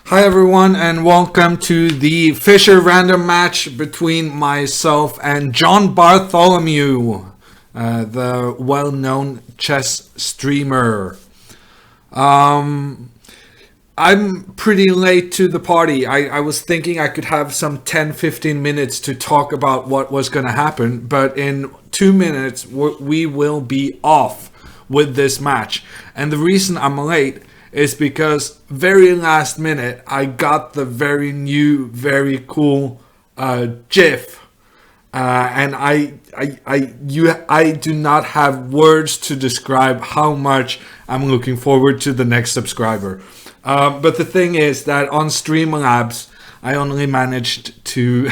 Hi everyone and welcome to the Fischer Random match between myself and John Bartholomew, the well-known chess streamer. I'm pretty late to the party. I was thinking I could have some 10-15 minutes to talk about what was going to happen, but in 2 minutes we will be off with this match. And the reason I'm late is because very last minute I got the very new, very cool GIF, and I do not have words to describe how much I'm looking forward to the next subscriber. But the thing is that on Streamlabs I only managed to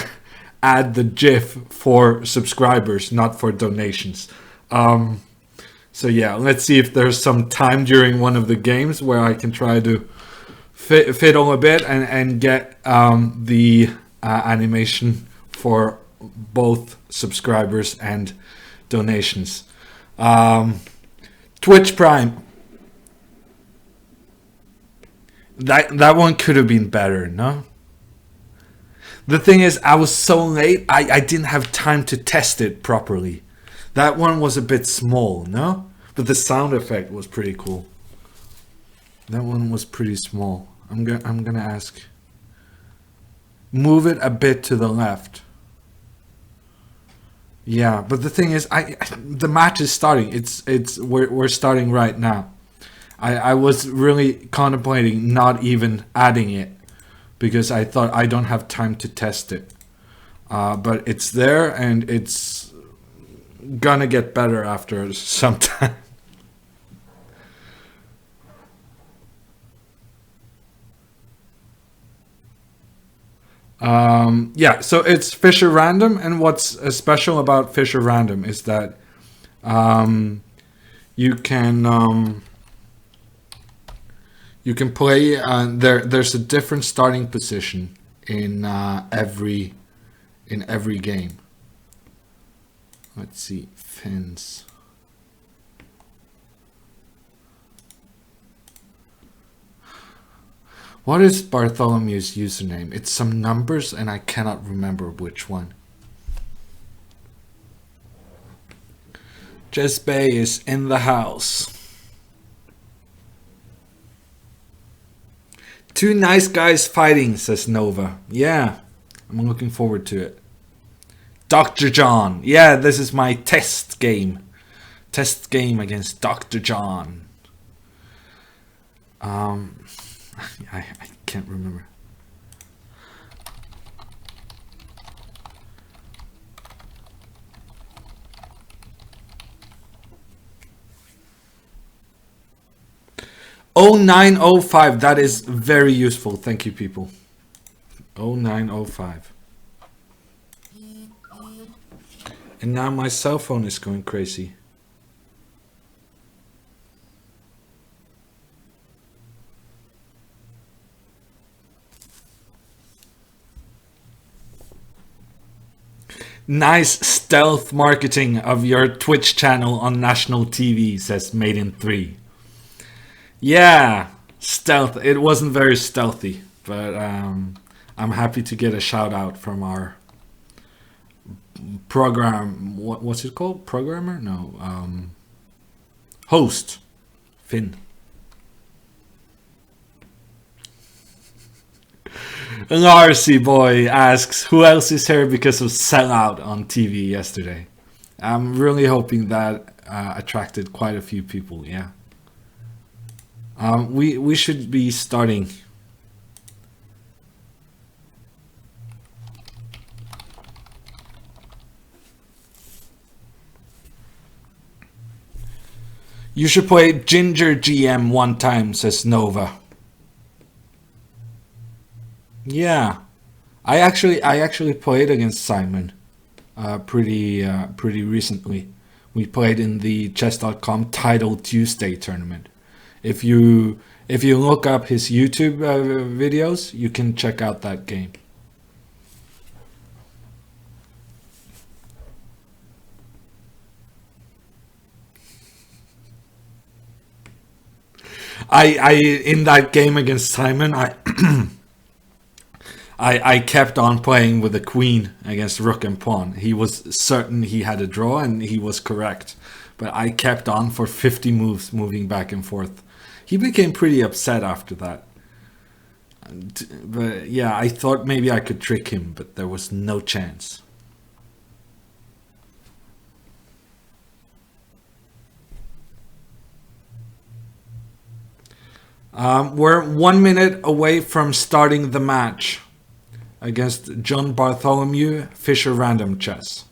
add the GIF for subscribers, not for donations. So yeah, let's see if there's some time during one of the games where I can try to fiddle a bit and get the animation for both subscribers and donations. Twitch Prime. That one could have been better, no? The thing is, I was so late, I didn't have time to test it properly. That one was a bit small, no? But the sound effect was pretty cool. That one was pretty small. I'm gonna ask. Move it a bit to the left. Yeah, but the thing is, the match is starting. We're starting right now. I was really contemplating not even adding it because I thought I don't have time to test it. But it's there and it's gonna get better after some time. Yeah, so it's Fischer Random, and what's special about Fischer Random is that you can play. There's a different starting position in every game. Let's see, Fins. What is Bartholomew's username? It's some numbers and I cannot remember which one. Jess Bay is in the house. Two nice guys fighting, says Nova. Yeah, I'm looking forward to it. Dr. John. Yeah, this is my test game. Test game against Dr. John. I can't remember. Oh 0905, that is very useful. Thank you, people. 0905. And now my cell phone is going crazy. Nice stealth marketing of your Twitch channel on national TV, says Maiden3. Yeah, stealth. It wasn't very stealthy, but I'm happy to get a shout out from our program. What's it called? Programmer? No. Host. Finn. Larsy Boy asks, who else is here because of Sellout on TV yesterday? I'm really hoping that attracted quite a few people, yeah. We should be starting. You should play Ginger GM one time, says Nova. Yeah, I actually played against Simon pretty recently. We played in the chess.com Title Tuesday tournament. If you look up his YouTube videos, you can check out that game. I in that game against Simon, I kept on playing with the queen against rook and pawn. He was certain he had a draw, and he was correct. But I kept on for 50 moves, moving back and forth. He became pretty upset after that. But yeah, I thought maybe I could trick him, but there was no chance. We're 1 minute away from starting the match against John Bartholomew, Fischer Random Chess.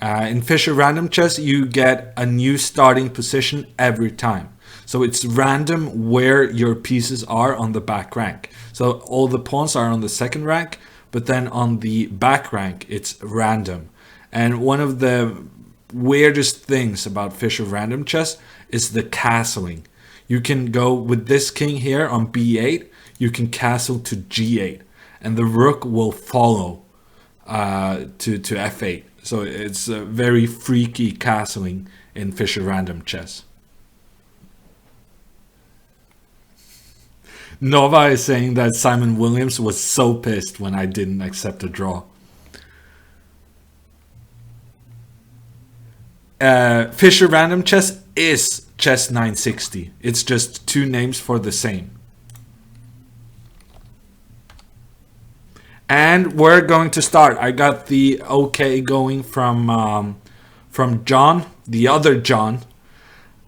In Fischer Random Chess, you get a new starting position every time. So it's random where your pieces are on the back rank. So all the pawns are on the second rank, but then on the back rank, it's random. And one of the weirdest things about Fischer Random Chess is the castling. You can go with this king here on b8, you can castle to g8, and the rook will follow to f8. So it's a very freaky castling in Fischer Random Chess. Nova is saying that Simon Williams was so pissed when I didn't accept a draw. Fischer Random Chess is Chess 960. It's just two names for the same. And we're going to start. I got the okay going from John, the other John.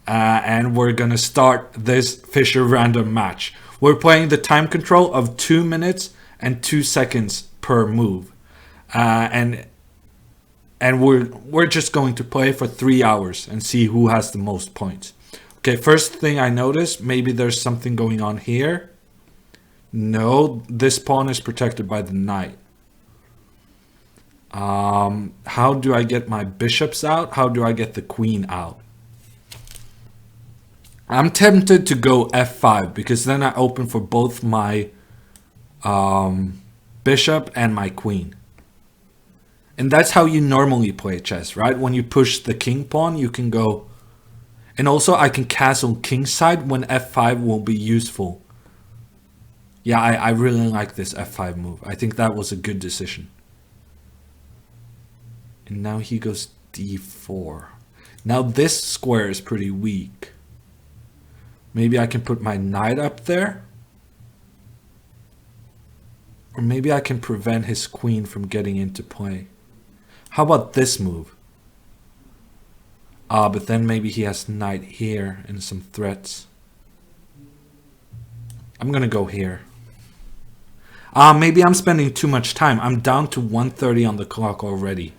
And we're going to start this Fischer Random match. We're playing the time control of 2 minutes and 2 seconds per move. And we're just going to play for 3 hours and see who has the most points. Okay, first thing I noticed, maybe there's something going on here. No, this pawn is protected by the knight. How do I get my bishops out? How do I get the queen out? I'm tempted to go f5 because then I open for both my bishop and my queen. And that's how you normally play chess, right? When you push the king pawn, you can go. And also I can castle kingside when f5 will be useful. Yeah, I really like this f5 move. I think that was a good decision. And now he goes d4. Now this square is pretty weak. Maybe I can put my knight up there. Or maybe I can prevent his queen from getting into play. How about this move? But then maybe he has knight here and some threats. I'm gonna go here. Maybe I'm spending too much time. I'm down to 1:30 on the clock already.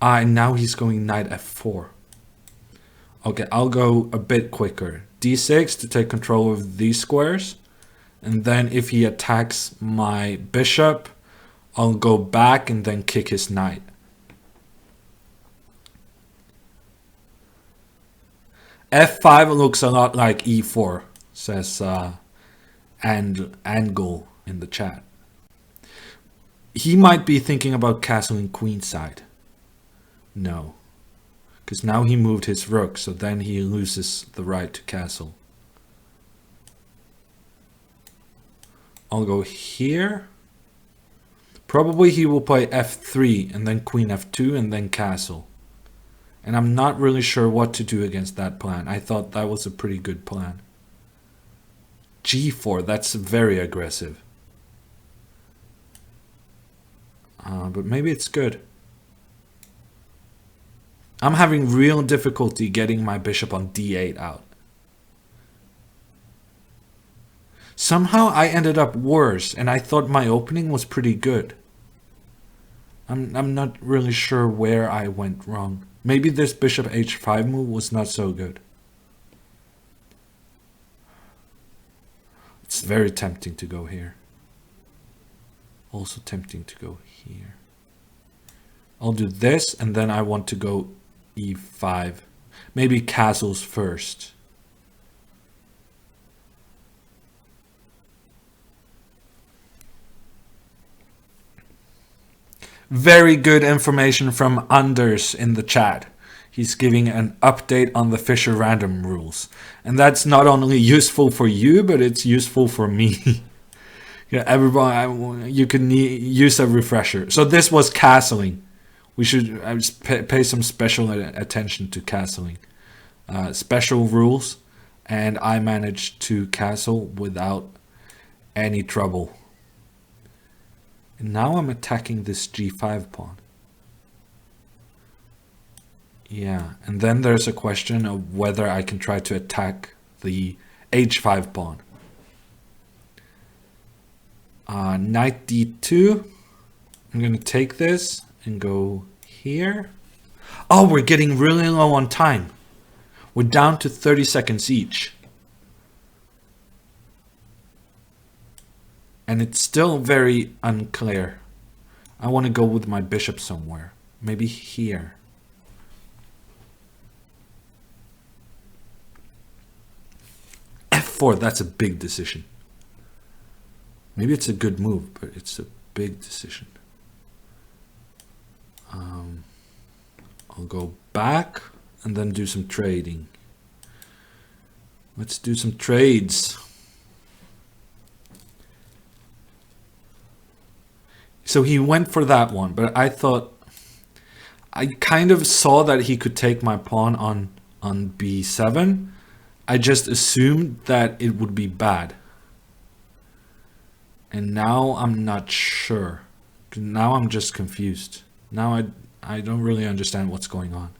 And now he's going knight f4. Okay, I'll go a bit quicker. d6 to take control of these squares. And then if he attacks my bishop, I'll go back and then kick his knight. f5 looks a lot like e4, says Angle in the chat. He might be thinking about castling queenside. No. Because now he moved his rook, so then he loses the right to castle. I'll go here. Probably he will play f3 and then queen f2 and then castle. And I'm not really sure what to do against that plan. I thought that was a pretty good plan. g4, that's very aggressive. But maybe it's good. I'm having real difficulty getting my bishop on d8 out. Somehow I ended up worse, and I thought my opening was pretty good. I'm not really sure where I went wrong. Maybe this bishop h5 move was not so good. It's very tempting to go here. Also tempting to go here. I'll do this, and then I want to go e5. Maybe castles first. Very good information from Anders in the chat. He's giving an update on the Fischer Random rules. And that's not only useful for you, but it's useful for me. Yeah, everybody, you can use a refresher. So this was castling. We should pay some special attention to castling. Special rules, and I managed to castle without any trouble. And now I'm attacking this g5 pawn. Yeah, and then there's a question of whether I can try to attack the h5 pawn. Knight d2. I'm going to take this and go here. Oh, we're getting really low on time. We're down to 30 seconds each. And it's still very unclear. I want to go with my bishop somewhere. Maybe here. F4, that's a big decision. Maybe it's a good move, but it's a big decision. I'll go back and then do some trading. Let's do some trades. So he went for that one, but I thought, I kind of saw that he could take my pawn on b7. I just assumed that it would be bad. And now I'm not sure. Now I'm just confused. Now I don't really understand what's going on.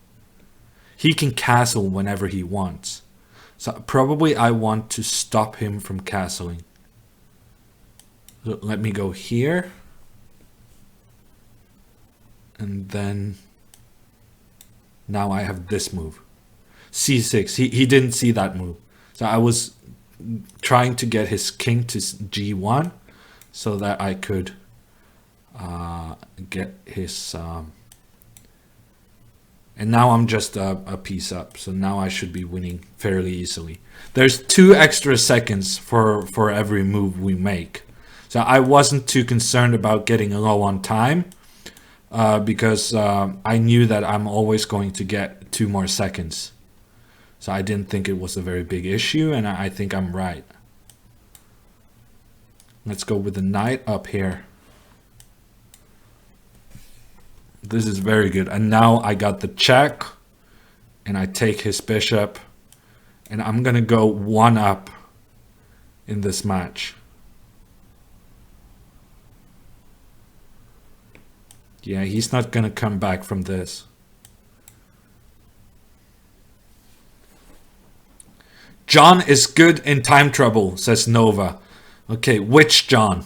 He can castle whenever he wants. So probably I want to stop him from castling. So let me go here. And then now I have this move. c6. He didn't see that move. So I was trying to get his king to g1 so that I could get his... and now I'm just a piece up. So now I should be winning fairly easily. There's 2 extra seconds for every move we make. So I wasn't too concerned about getting low on time. Because I knew that I'm always going to get 2 more seconds. So I didn't think it was a very big issue, and I think I'm right. Let's go with the knight up here. This is very good. And now I got the check, and I take his bishop, and I'm gonna go 1 up in this match. Yeah, he's not gonna come back from this. John is good in time trouble, says Nova. Okay, which John?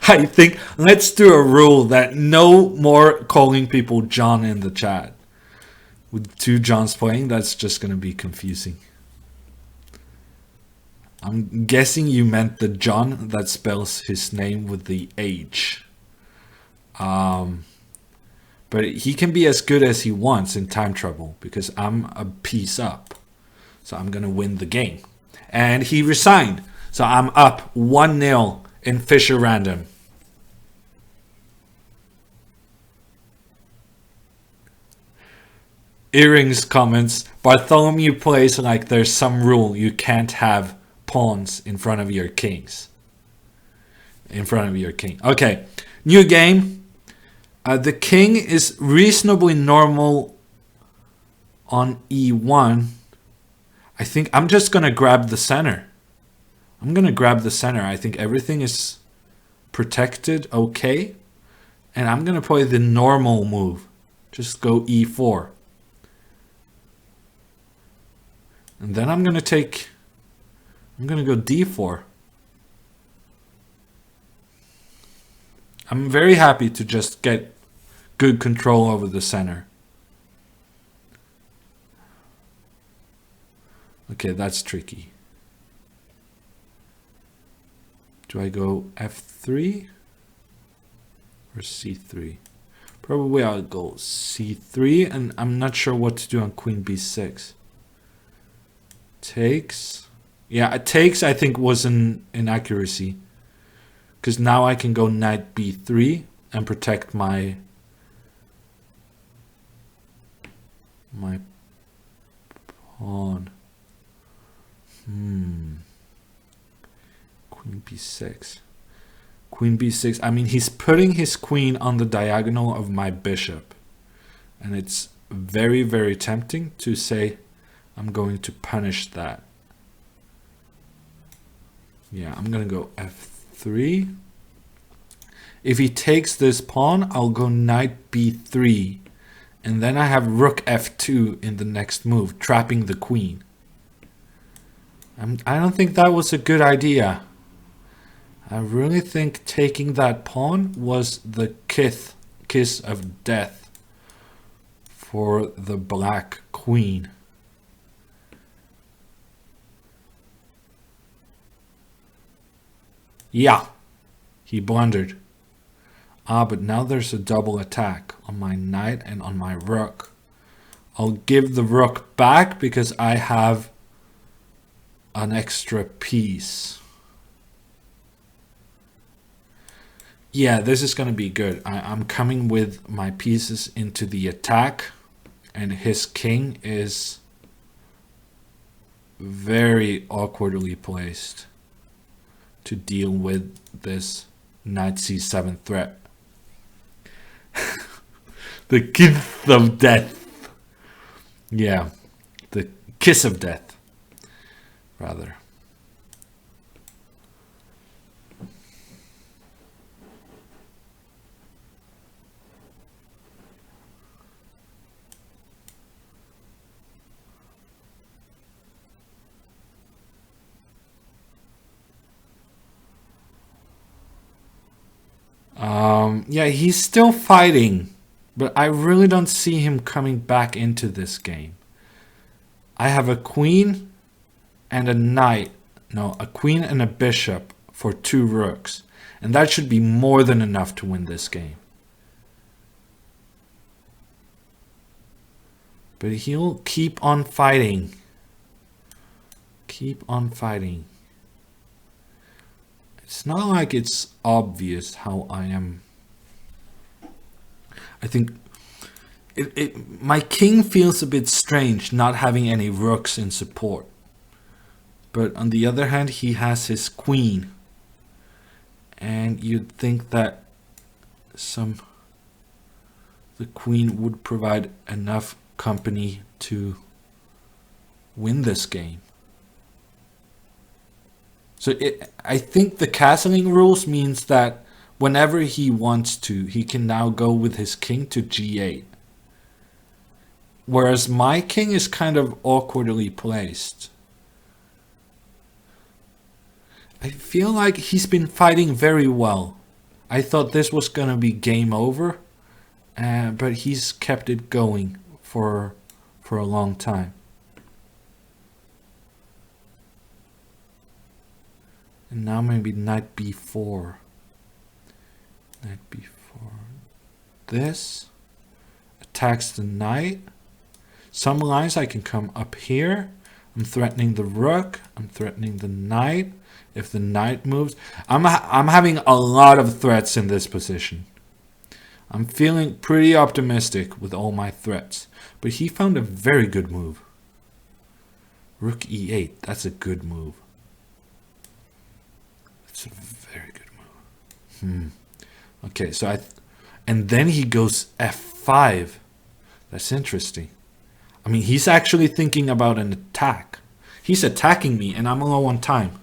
I think let's do a rule that no more calling people John in the chat. With 2 Johns playing, that's just gonna be confusing. I'm guessing you meant the John that spells his name with the H. But he can be as good as he wants in time trouble because I'm a piece up. So I'm going to win the game. And he resigned. So I'm up 1-0 in Fischer Random. Earrings comments, Bartholomew plays like there's some rule you can't have pawns in front of your kings. In front of your king. Okay, new game. The king is reasonably normal on e1. I think I'm just going to grab the center. I'm going to grab the center. I think everything is protected okay. And I'm going to play the normal move. Just go e4. And then I'm going to go d4. I'm very happy to just get good control over the center. Okay, that's tricky. Do I go f3 or c3? Probably I'll go c3, and I'm not sure what to do on queen b6. Takes. Yeah, it takes, I think, was an inaccuracy. Because now I can go knight b3 and protect my... my pawn. Queen b6. Queen b6. I mean, he's putting his queen on the diagonal of my bishop. And it's very, very tempting to say, I'm going to punish that. Yeah, I'm going to go f3. If he takes this pawn, I'll go knight b3. And then I have rook f2 in the next move, trapping the queen. I don't think that was a good idea. I really think taking that pawn was the kiss of death for the black queen. Yeah, he blundered. But now there's a double attack on my knight and on my rook. I'll give the rook back because I have an extra piece. Yeah, this is going to be good. I'm coming with my pieces into the attack, and his king is very awkwardly placed to deal with this knight c7 threat. The kiss of death. Yeah, the kiss of death, rather. Yeah, he's still fighting, but I really don't see him coming back into this game. I have a queen and a knight. No, a queen and a bishop for 2 rooks. And that should be more than enough to win this game. But he'll keep on fighting. Keep on fighting. It's not like it's obvious how I am. I think my king feels a bit strange not having any rooks in support. But on the other hand, he has his queen. And you'd think that the queen would provide enough company to win this game. So I think the castling rules means that whenever he wants to, he can now go with his king to g8. Whereas my king is kind of awkwardly placed. I feel like he's been fighting very well. I thought this was going to be game over, but he's kept it going for a long time. And now maybe knight b4. Knight b4. This attacks the knight. Some lines I can come up here. I'm threatening the rook. I'm threatening the knight. If the knight moves, I'm having a lot of threats in this position. I'm feeling pretty optimistic with all my threats. But he found a very good move. Rook e8. That's a good move. It's a very good move. Okay, so and then he goes f5. That's interesting. I mean, he's actually thinking about an attack. He's attacking me and I'm low on time.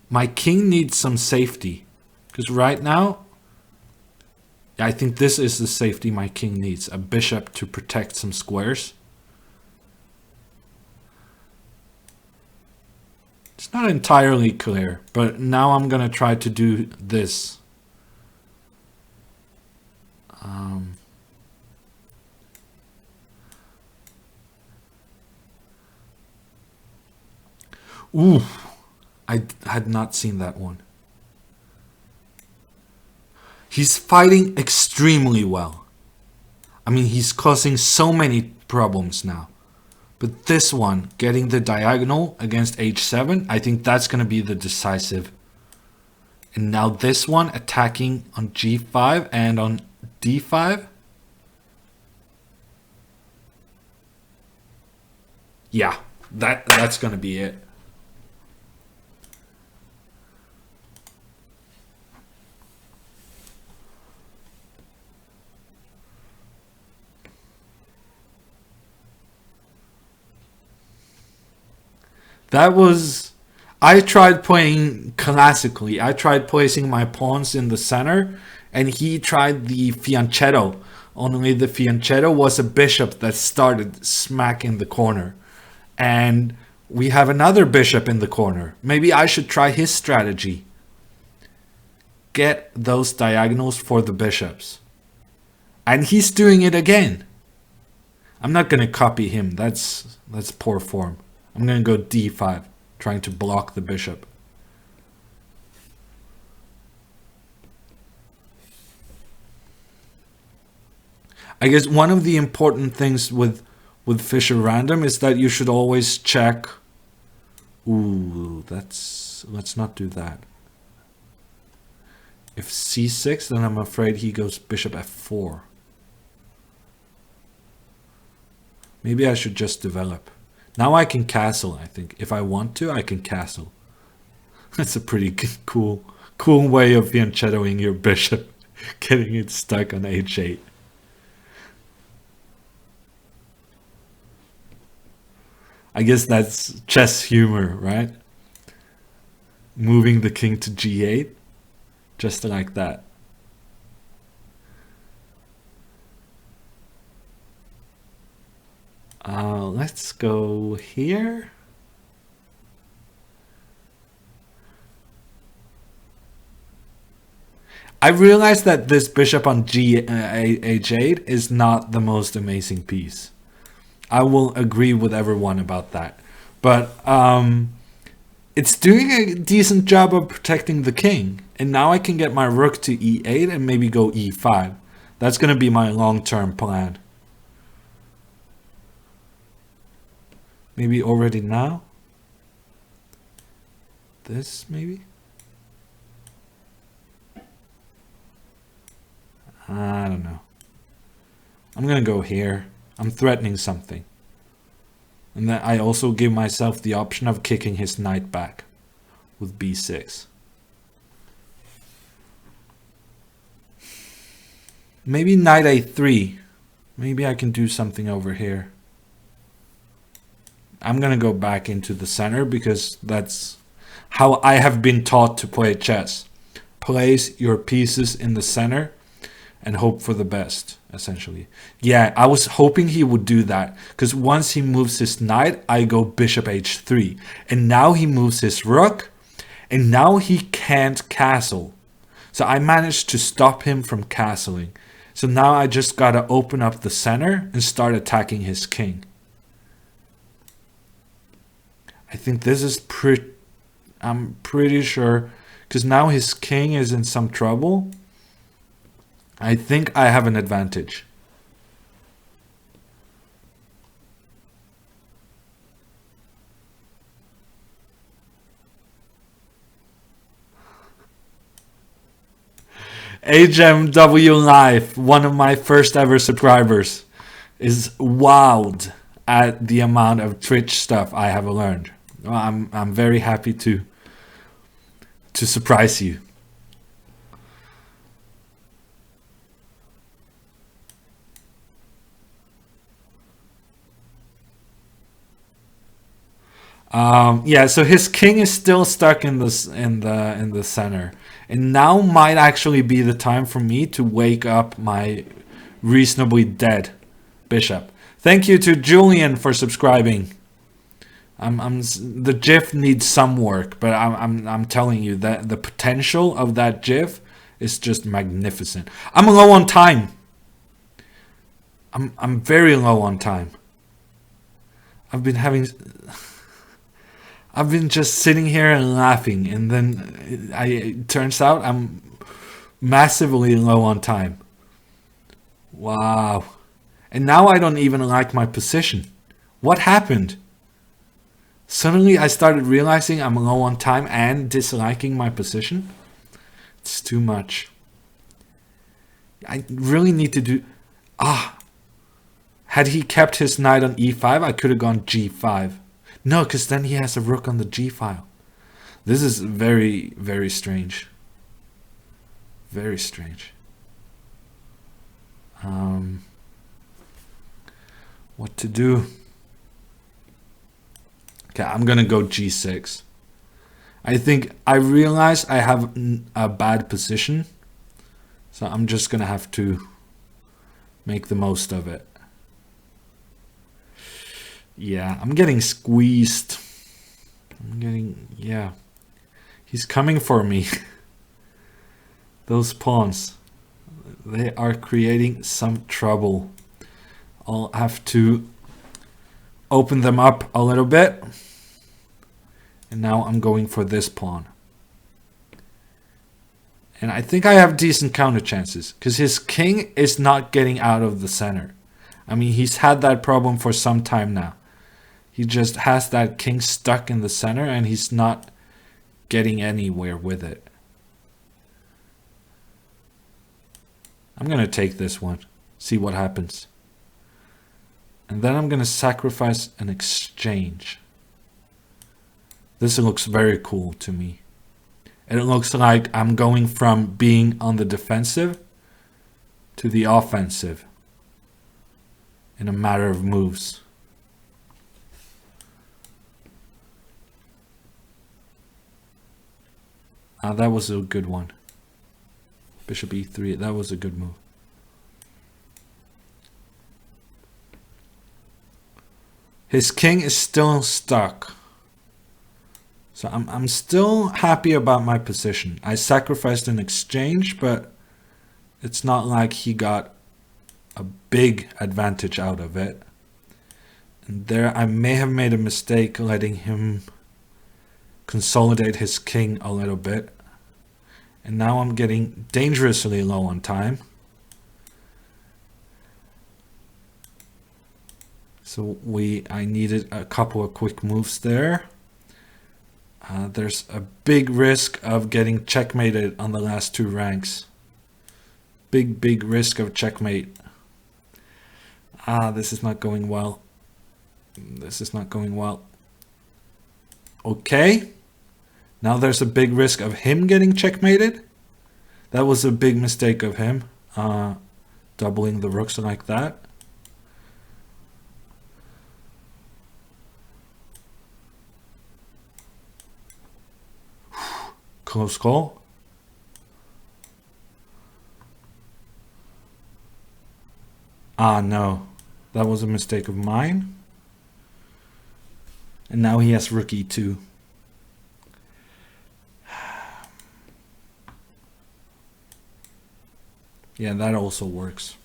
My king needs some safety. Because right now, I think this is the safety my king needs. A bishop to protect some squares. It's not entirely clear, but now I'm going to try to do this. Ooh, I had not seen that one. He's fighting extremely well. I mean, he's causing so many problems now. But this one, getting the diagonal against h7, I think that's going to be the decisive. And now this one, attacking on g5 and on d5. Yeah, that's gonna be it. That was... I tried playing classically. I tried placing my pawns in the center, and he tried the fianchetto. Only the fianchetto was a bishop that started smack in the corner. And we have another bishop in the corner. Maybe I should try his strategy. Get those diagonals for the bishops. And he's doing it again. I'm not going to copy him. That's poor form. I'm going to go d5, trying to block the bishop. I guess one of the important things with Fischer Random is that you should always check. Ooh, let's not do that. If c6, then I'm afraid he goes bishop f4. Maybe I should just develop. Now I can castle, I think. If I want to, I can castle. That's a pretty cool way of fianchettoing your bishop. Getting it stuck on h8. I guess that's chess humor, right? Moving the king to g8. Just like that. Let's go here. I realized that this bishop on h8 is not the most amazing piece. I will agree with everyone about that. But it's doing a decent job of protecting the king. And now I can get my rook to e8 and maybe go e5. That's going to be my long-term plan. Maybe already now? This, maybe? I don't know. I'm going to go here. I'm threatening something. And then I also give myself the option of kicking his knight back with b6. Maybe knight a3. Maybe I can do something over here. I'm going to go back into the center because that's how I have been taught to play chess. Place your pieces in the center and hope for the best, essentially. Yeah, I was hoping he would do that because once he moves his knight, I go bishop h3. And now he moves his rook and now he can't castle. So I managed to stop him from castling. So now I just got to open up the center and start attacking his king. I think this is I'm pretty sure, because now his king is in some trouble. I think I have an advantage. HMW Life, one of my first ever subscribers, is wowed at the amount of Twitch stuff I have learned. Well, I'm very happy to surprise you. Yeah, so his king is still stuck in the center, and now might actually be the time for me to wake up my reasonably dead bishop. Thank you to Julian for subscribing. The GIF needs some work, but I'm telling you that the potential of that GIF is just magnificent. I'm low on time. I'm very low on time. I've been just sitting here and laughing, and then it turns out I'm massively low on time. Wow. And now I don't even like my position. What happened? Suddenly I started realizing I'm low on time and disliking my position. It's too much. I really need to do... Had he kept his knight on e5, I could have gone g5. No, because then he has a rook on the g file. This is very, very strange. Very strange. What to do? Okay, I'm gonna go g6. I think I realize I have a bad position, so I'm just gonna have to make the most of it. Yeah, I'm getting squeezed. Yeah. He's coming for me. Those pawns, they are creating some trouble. I'll have to open them up a little bit. And now I'm going for this pawn. And I think I have decent counter chances, because his king is not getting out of the center. I mean, he's had that problem for some time now. He just has that king stuck in the center and he's not getting anywhere with it. I'm going to take this one, see what happens. And then I'm going to sacrifice an exchange. This looks very cool to me. And it looks like I'm going from being on the defensive to the offensive in a matter of moves. That was a good one. Bishop e3, that was a good move. His king is still stuck. So I'm still happy about my position. I sacrificed an exchange, but it's not like he got a big advantage out of it. And there I may have made a mistake letting him consolidate his king a little bit. And now I'm getting dangerously low on time. So I needed a couple of quick moves there. There's a big risk of getting checkmated on the last two ranks. Big risk of checkmate. This is not going well. This is not going well. Okay. Now there's a big risk of him getting checkmated. That was a big mistake of him. Doubling the rooks like that. Close call. No. That was a mistake of mine. And now he has rook e2. Yeah, that also works.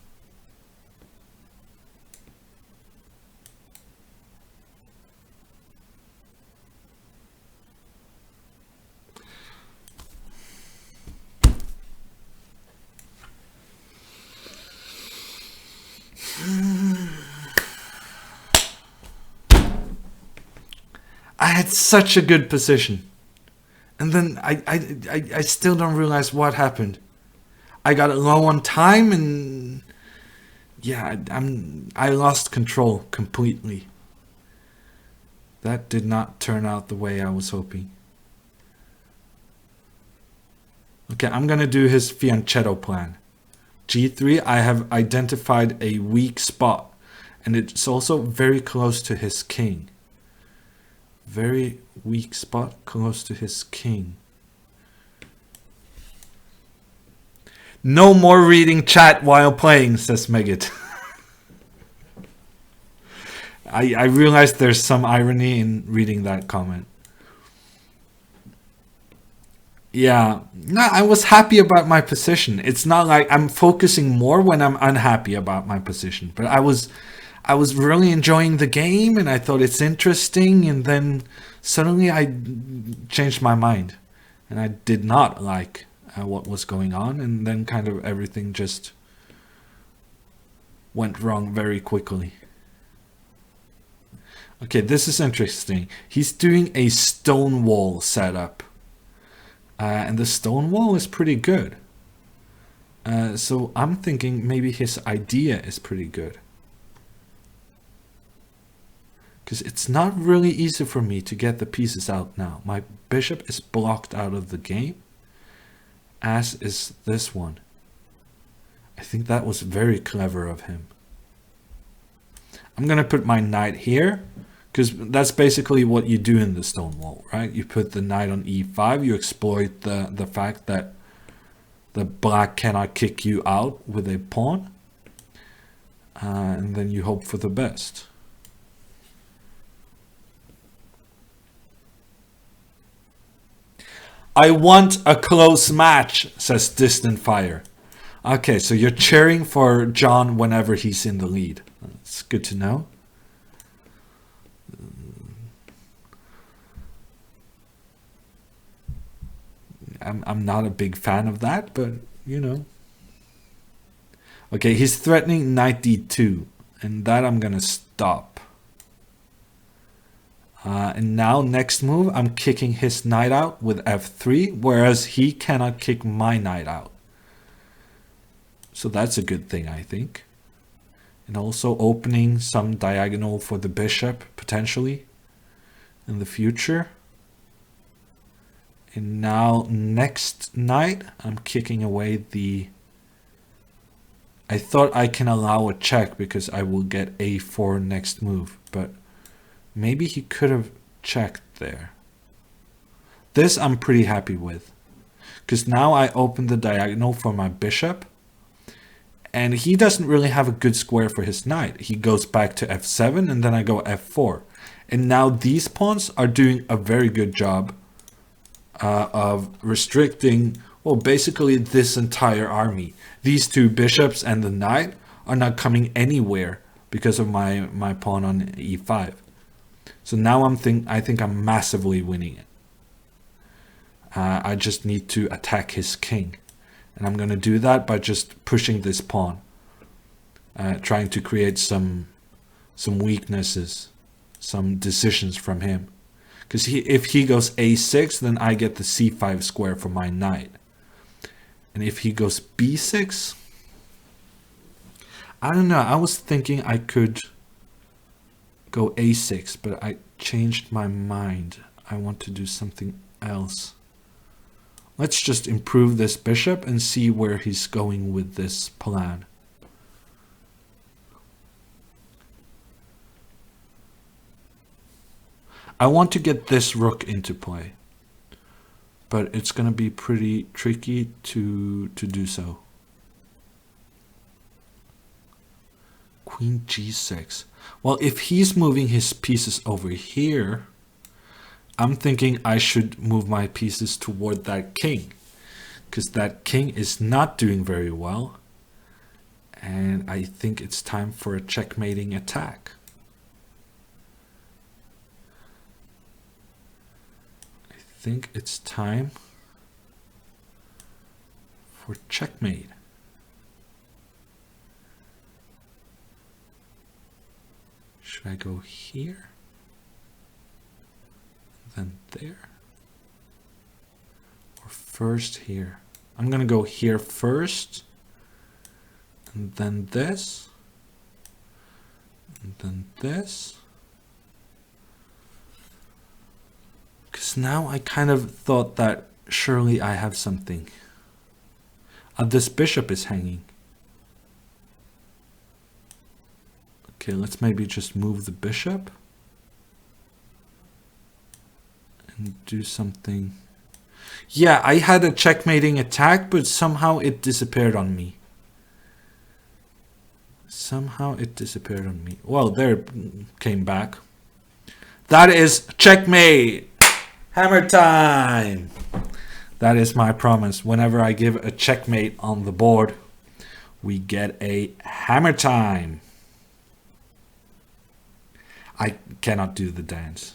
I had such a good position, and then I still don't realize what happened. I got low on time, and yeah, I lost control completely. That did not turn out the way I was hoping. Okay, I'm gonna do his fianchetto plan. G3, I have identified a weak spot, and it's also very close to his king. Very weak spot close to his king. No more reading chat while playing, says Megit. I realized there's some irony in reading that comment. Yeah, no, I was happy about my position. It's not like I'm focusing more when I'm unhappy about my position, but I was really enjoying the game and I thought it's interesting, and then suddenly I changed my mind and I did not like what was going on, and then kind of everything just went wrong very quickly. Okay, this is interesting. He's doing a stone wall setup. And the stone wall is pretty good. So I'm thinking maybe his idea is pretty good. Because it's not really easy for me to get the pieces out now. My bishop is blocked out of the game, as is this one. I think that was very clever of him. I'm going to put my knight here, because that's basically what you do in the stone wall, right? You put the knight on e5, you exploit the fact that the black cannot kick you out with a pawn, and then you hope for the best. I want a close match, says Distant Fire. Okay, so you're cheering for John whenever he's in the lead. It's good to know. I'm not a big fan of that, but you know. Okay, he's threatening knight d2, and that I'm gonna stop. And now next move, I'm kicking his knight out with f3, whereas he cannot kick my knight out. So that's a good thing, I think. And also opening some diagonal for the bishop, potentially, in the future. And now next knight, I'm kicking away the... I thought I can allow a check because I will get a4 next move, but maybe he could have checked there. This I'm pretty happy with, because now I open the diagonal for my bishop, and he doesn't really have a good square for his knight. He goes back to f7, and then I go f4. And now these pawns are doing a very good job of restricting, well, basically this entire army. These two bishops and the knight are not coming anywhere because of my pawn on e5. So now I think I'm massively winning it. I just need to attack his king. And I'm going to do that by just pushing this pawn. Trying to create some weaknesses, some decisions from him. Because if he goes a6, then I get the c5 square for my knight. And if he goes b6, I don't know. I was thinking I could go a6, but I changed my mind. I want to do something else. Let's just improve this bishop and see where he's going with this plan. I want to get this rook into play, but it's going to be pretty tricky to do so. Queen g6. Well, if he's moving his pieces over here, I'm thinking I should move my pieces toward that king, because that king is not doing very well, and I think it's time for a checkmating attack. I think it's time for checkmate. Should I go here? Then there? Or first here? I'm gonna go here first, and then this, and then this. Because now I kind of thought that surely I have something. This bishop is hanging. Okay, let's maybe just move the bishop and do something. Yeah, I had a checkmating attack, but somehow it disappeared on me. Somehow it disappeared on me. Well, there it came back. That is checkmate. Hammer time. That is my promise. Whenever I give a checkmate on the board, we get a hammer time. I cannot do the dance.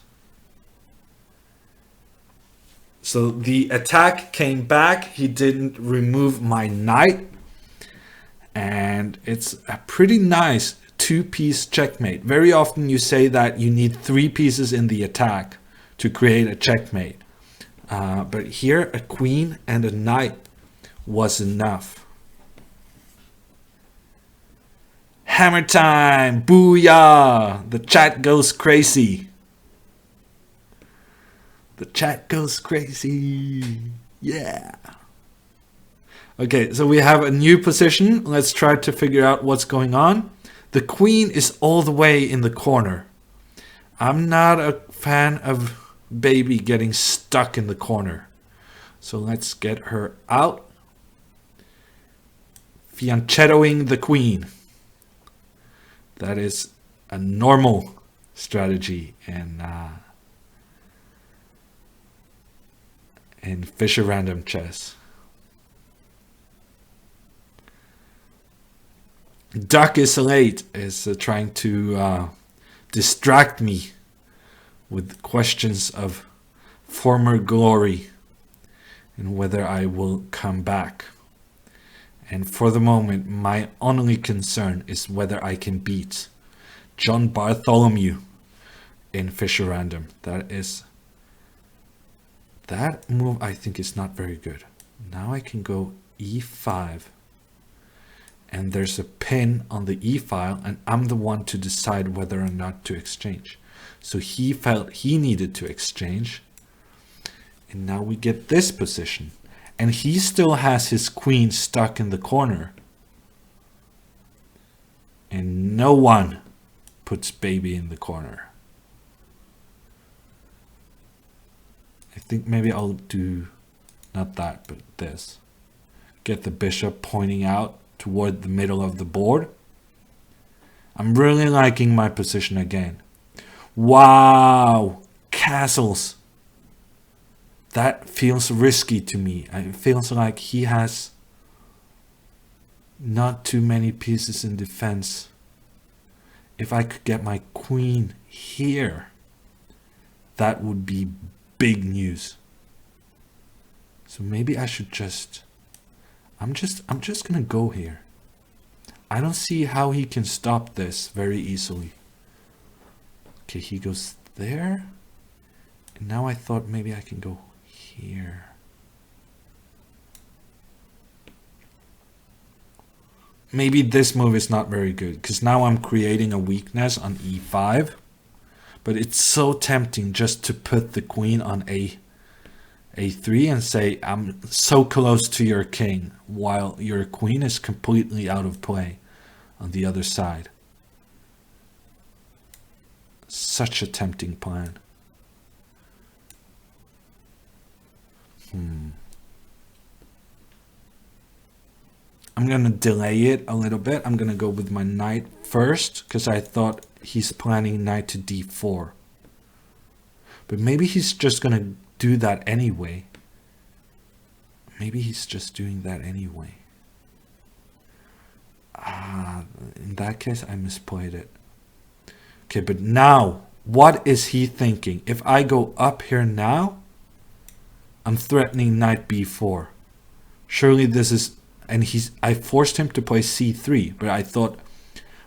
So the attack came back. He didn't remove my knight. And it's a pretty nice two-piece checkmate. Very often you say that you need 3 pieces in the attack to create a checkmate. But here a queen and a knight was enough. Hammer time! Booyah! The chat goes crazy. The chat goes crazy. Yeah. Okay, so we have a new position. Let's try to figure out what's going on. The queen is all the way in the corner. I'm not a fan of baby getting stuck in the corner. So let's get her out. Fianchettoing the queen. That is a normal strategy in Fischer Random chess. Duck is late is trying to distract me with questions of former glory and whether I will come back. And for the moment, my only concern is whether I can beat John Bartholomew in Fischer Random. That move I think is not very good. Now I can go e5. And there's a pin on the e file, and I'm the one to decide whether or not to exchange. So he felt he needed to exchange. And now we get this position. And he still has his queen stuck in the corner. And no one puts baby in the corner. I think maybe I'll do not that, but this. Get the bishop pointing out toward the middle of the board. I'm really liking my position again. Wow, castles. That feels risky to me. It feels like he has not too many pieces in defense. If I could get my queen here, that would be big news. So maybe I should just I'm just gonna go here. I don't see how he can stop this very easily. Okay, he goes there. And now I thought maybe I can go here. Maybe this move is not very good, because now I'm creating a weakness on e5. But it's so tempting just to put the queen on a3 and say, I'm so close to your king, while your queen is completely out of play on the other side. Such a tempting plan. I'm going to delay it a little bit. I'm going to go with my knight first, because I thought he's planning knight to d4. But maybe he's just going to do that anyway. Maybe he's just doing that anyway. In that case, I misplayed it. Okay, but now, what is he thinking? If I go up here now, I'm threatening knight b4. Surely this is... And I forced him to play c3, but I thought,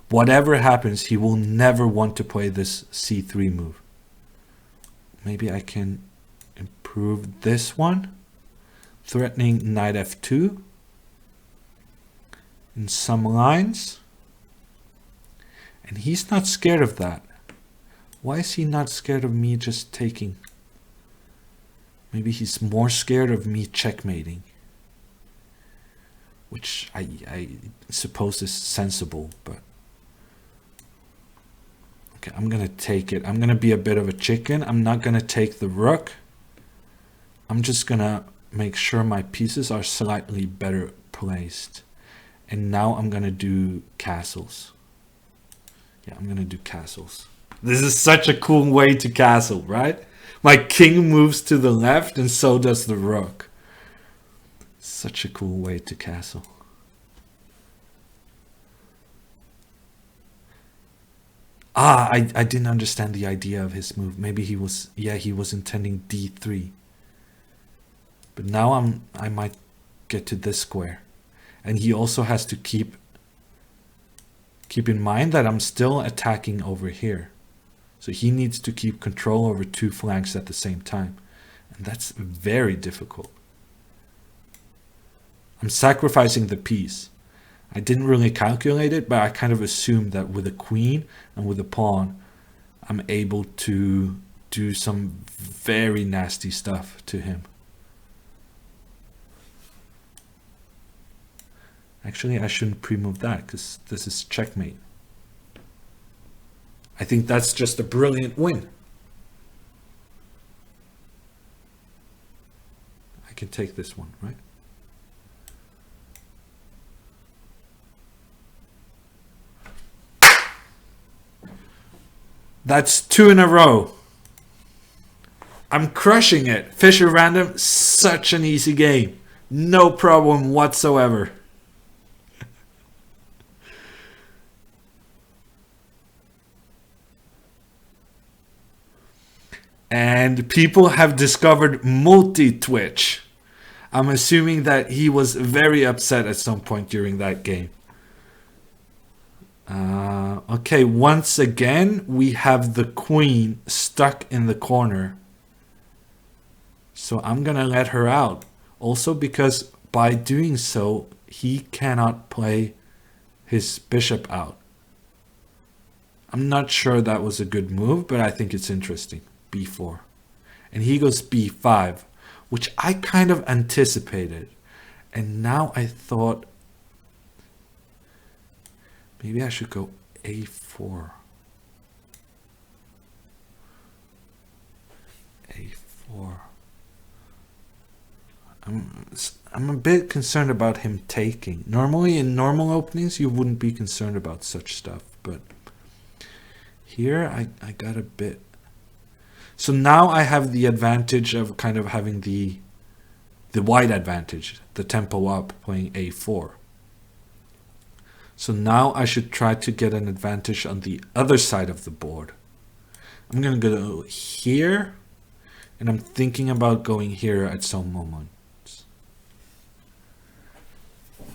whatever happens, he will never want to play this c3 move. Maybe I can improve this one, threatening knight f2 in some lines. And he's not scared of that. Why is he not scared of me just taking? Maybe he's more scared of me checkmating, which I suppose is sensible, but okay, I'm gonna take it. I'm gonna be a bit of a chicken. I'm not gonna take the rook. I'm just gonna make sure my pieces are slightly better placed. And now I'm gonna do castles. Yeah, I'm gonna do castles. This is such a cool way to castle, right? My king moves to the left and so does the rook. Such a cool way to castle. I didn't understand the idea of his move. Maybe he was intending d3. But now I might get to this square. And he also has to keep in mind that I'm still attacking over here. So he needs to keep control over two flanks at the same time. And that's very difficult. I'm sacrificing the piece. I didn't really calculate it, but I kind of assumed that with a queen and with a pawn, I'm able to do some very nasty stuff to him. Actually, I shouldn't pre-move that because this is checkmate. I think that's just a brilliant win. I can take this one, right? That's 2 in a row. I'm crushing it. Fischer Random, such an easy game. No problem whatsoever. And people have discovered multi-Twitch. I'm assuming that he was very upset at some point during that game. Okay, once again, we have the queen stuck in the corner. So I'm gonna let her out. Also because by doing so, he cannot play his bishop out. I'm not sure that was a good move, but I think it's interesting. B4. And he goes B5, which I kind of anticipated. And now I thought maybe I should go A4. A4. I'm a bit concerned about him taking. Normally in normal openings you wouldn't be concerned about such stuff, but here I got a bit. So now I have the advantage of kind of having the white advantage, the tempo up, playing A4. So now I should try to get an advantage on the other side of the board. I'm going to go here, and I'm thinking about going here at some moment.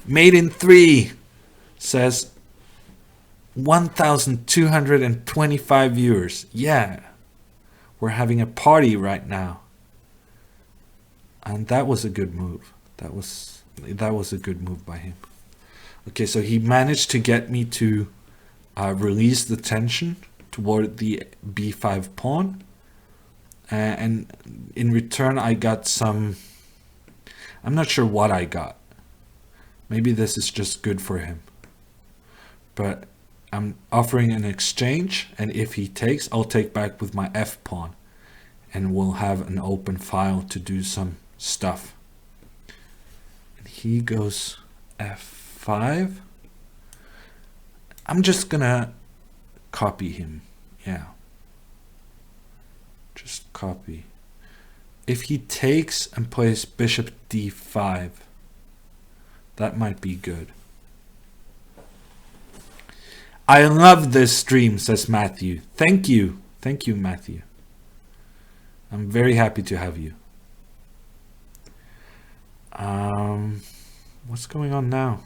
Made in 3 says 1,225 viewers. Yeah, we're having a party right now. And that was a good move. That was a good move by him. Okay, so he managed to get me to release the tension toward the b5 pawn. And in return, I got some... I'm not sure what I got. Maybe this is just good for him. But I'm offering an exchange, and if he takes, I'll take back with my f pawn. And we'll have an open file to do some stuff. And he goes f5. I'm just gonna copy him. Yeah. Just copy. If he takes and plays bishop d5, that might be good. I love this stream, says Matthew. Thank you. Thank you, Matthew. I'm very happy to have you. What's going on now?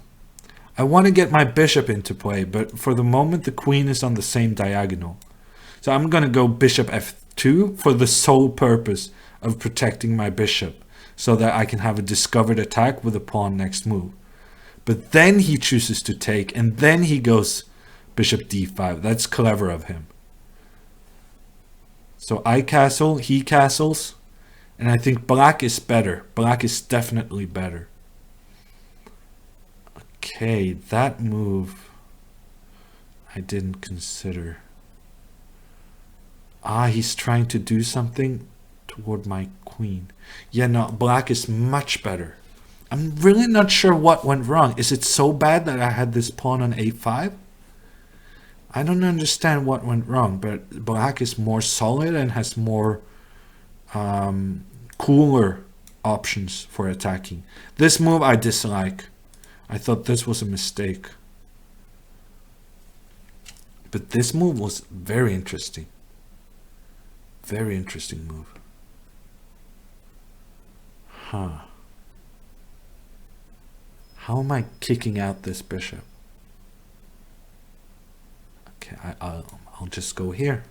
I want to get my bishop into play, but for the moment the queen is on the same diagonal. So I'm going to go bishop f2 for the sole purpose of protecting my bishop, so that I can have a discovered attack with a pawn next move. But then he chooses to take, and then he goes bishop d5. That's clever of him. So I castle, he castles, and I think black is better. Black is definitely better. Okay, that move I didn't consider. He's trying to do something toward my queen. Yeah, no, black is much better. I'm really not sure what went wrong. Is it so bad that I had this pawn on a5? I don't understand what went wrong, but black is more solid and has more cooler options for attacking. This move I dislike. I thought this was a mistake. But this move was very interesting. Very interesting move. Huh. How am I kicking out this bishop? Okay, I'll just go here.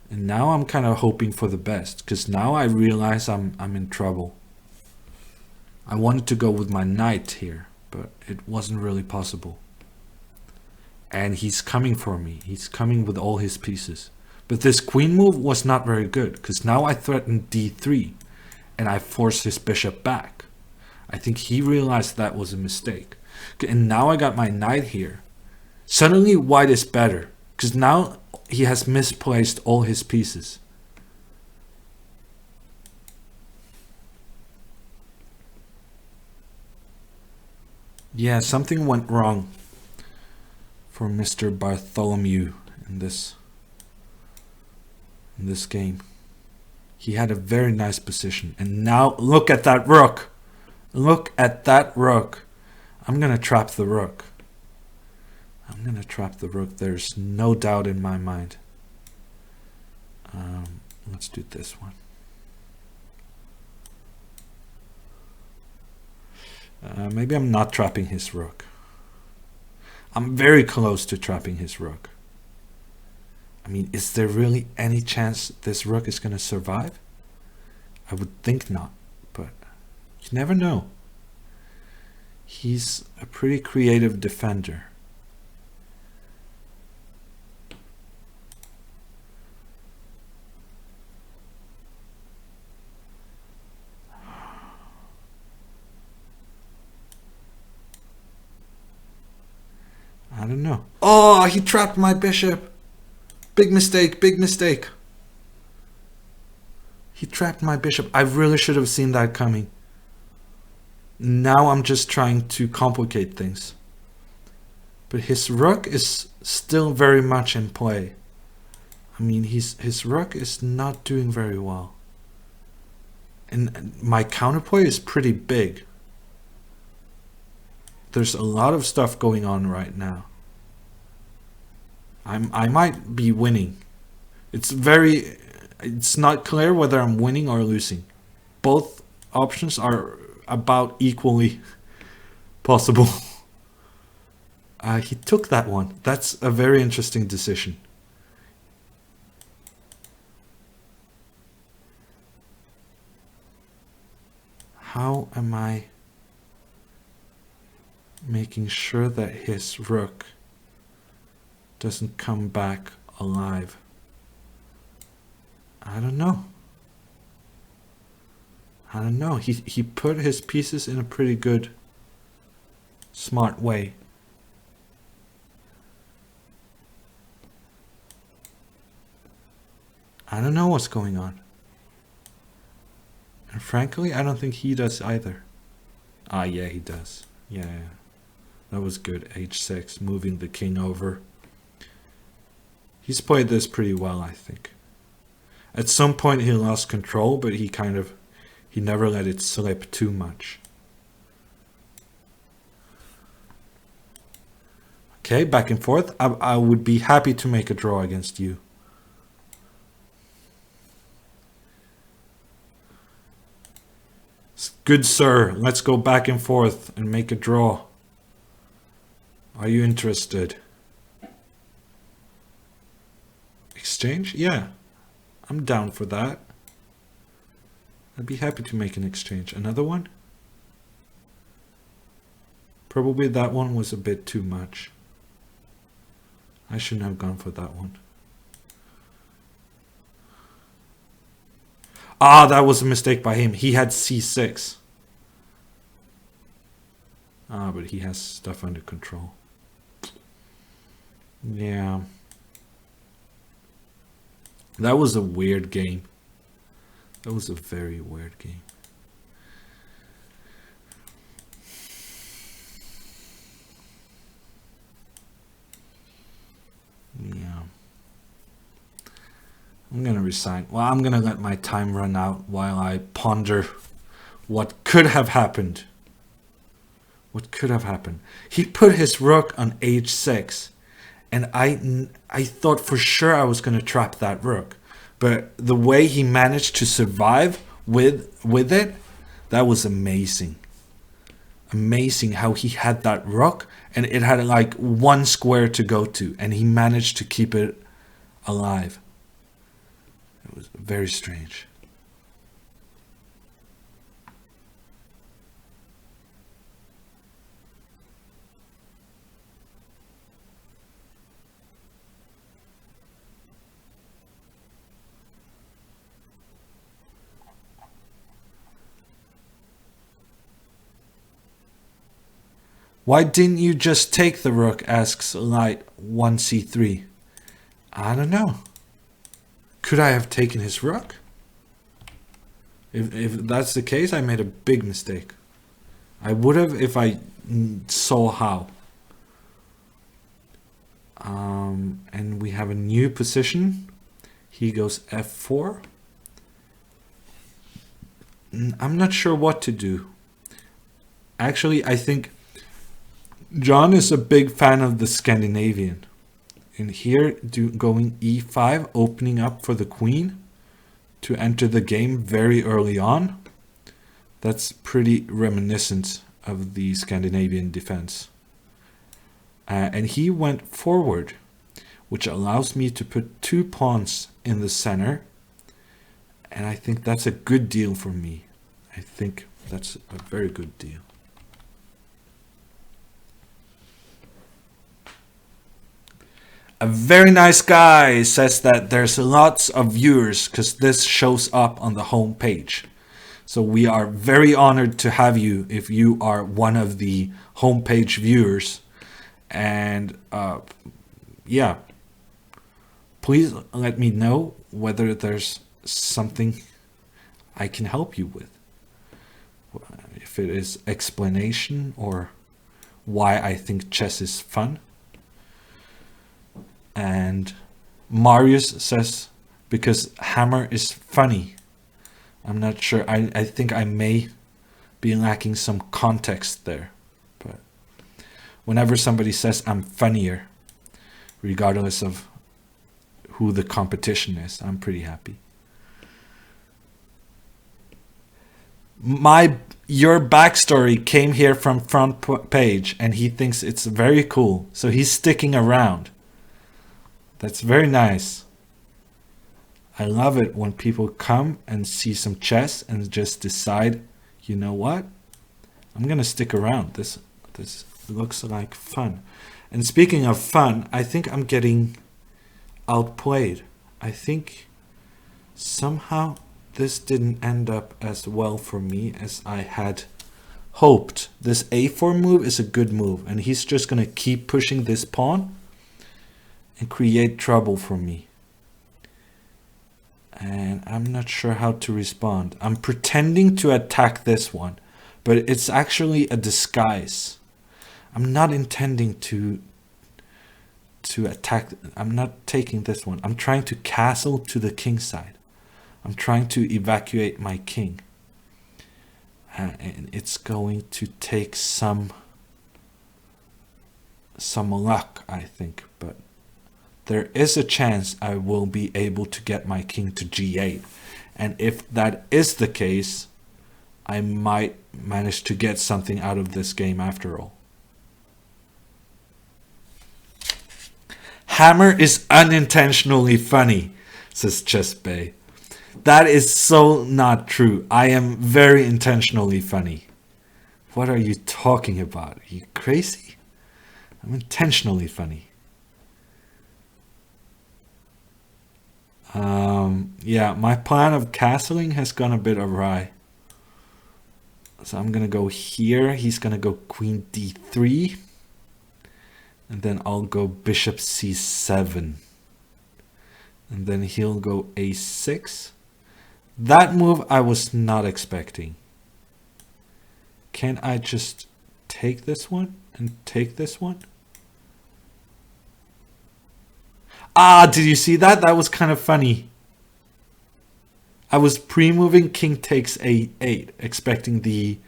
And now I'm kind of hoping for the best, because now I realize I'm in trouble. I wanted to go with my knight here. but it wasn't really possible. And he's coming for me. He's coming with all his pieces. But this queen move was not very good, because now I threatened d3 and I forced his bishop back. I think he realized that was a mistake. And now I got my knight here. Suddenly white is better, because now he has misplaced all his pieces. Yeah, something went wrong for Mr. Bartholomew in this game. He had a very nice position, and now look at that rook. Look at that rook. I'm gonna trap the rook. I'm gonna trap the rook. There's no doubt in my mind. Let's do this one. Maybe I'm not trapping his rook. I'm very close to trapping his rook. I mean, is there really any chance this rook is going to survive? I would think not, but you never know. He's a pretty creative defender. I don't know. Oh, he trapped my bishop. Big mistake, big mistake. He trapped my bishop. I really should have seen that coming. Now I'm just trying to complicate things. But his rook is still very much in play. I mean, his rook is not doing very well. And my counterplay is pretty big. There's a lot of stuff going on right now. I might be winning. It's not clear whether I'm winning or losing. Both options are about equally possible. He took that one. That's a very interesting decision. How am I making sure that his rook doesn't come back alive? I don't know. I don't know. He put his pieces in a pretty good, smart way. I don't know what's going on. And frankly, I don't think he does either. Ah, yeah, he does. Yeah. That was good. H6, moving the king over. He's played this pretty well, I think. At some point he lost control, but he never let it slip too much. Okay, back and forth. I would be happy to make a draw against you. Good sir, let's go back and forth and make a draw. Are you interested? Exchange? Yeah, I'm down for that. I'd be happy to make an exchange. Another one? Probably that one was a bit too much. I shouldn't have gone for that one. Ah, that was a mistake by him. He had c6. Ah, but he has stuff under control. Yeah. That was a weird game. That was a very weird game. Yeah. I'm gonna resign. Well, I'm gonna let my time run out while I ponder what could have happened. What could have happened? He put his rook on h6, and I thought for sure I was gonna trap that rook. But the way he managed to survive with it, that was amazing. Amazing how he had that rook and it had like one square to go to, and he managed to keep it alive. It was very strange. Why didn't you just take the rook, asks Light 1c3. I don't know. Could I have taken his rook? If that's the case, I made a big mistake. I would have if I saw how. And we have a new position. He goes f4. I'm not sure what to do. Actually, I think John is a big fan of the Scandinavian. And here, going e5, opening up for the queen to enter the game very early on. That's pretty reminiscent of the Scandinavian defense. And he went forward, which allows me to put 2 pawns in the center. And I think that's a good deal for me. I think that's a very good deal. A very nice guy says that there's lots of viewers because this shows up on the home page. So we are very honored to have you if you are one of the homepage viewers. And yeah, please let me know whether there's something I can help you with. If it is explanation or why I think chess is fun. And Marius says, because Hammer is funny. I'm not sure. I think I may be lacking some context there. But whenever somebody says I'm funnier, regardless of who the competition is, I'm pretty happy. Your backstory came here from front page and he thinks it's very cool. So he's sticking around. That's very nice. I love it when people come and see some chess and just decide, you know what? I'm going to stick around. This looks like fun. And speaking of fun, I think I'm getting outplayed. I think somehow this didn't end up as well for me as I had hoped. This a4 move is a good move, and he's just going to keep pushing this pawn and create trouble for me. And I'm not sure how to respond. I'm pretending to attack this one, but it's actually a disguise. I'm not intending to attack. I'm not taking this one. I'm trying to castle to the king side. I'm trying to evacuate my king. And it's going to take some luck, I think, but there is a chance I will be able to get my king to g8. And if that is the case, I might manage to get something out of this game after all. Hammer is unintentionally funny, says Chess Bay. That is so not true. I am very intentionally funny. What are you talking about? Are you crazy? I'm intentionally funny. Yeah, my plan of castling has gone a bit awry. So I'm going to go here. He's going to go queen d3. And then I'll go bishop c7. And then he'll go a6. That move I was not expecting. Can I just take this one and take this one? Ah, did you see that? That was kind of funny. I was pre-moving king takes a8, expecting the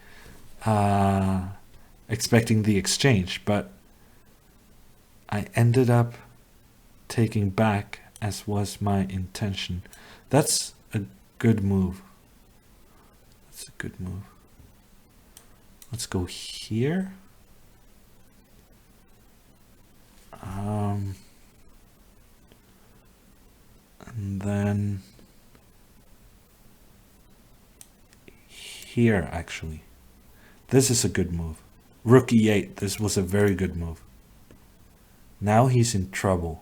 exchange, but I ended up taking back as was my intention. That's a good move. That's a good move. Let's go here. And then here, actually. This is a good move. Rook e8. This was a very good move. Now he's in trouble.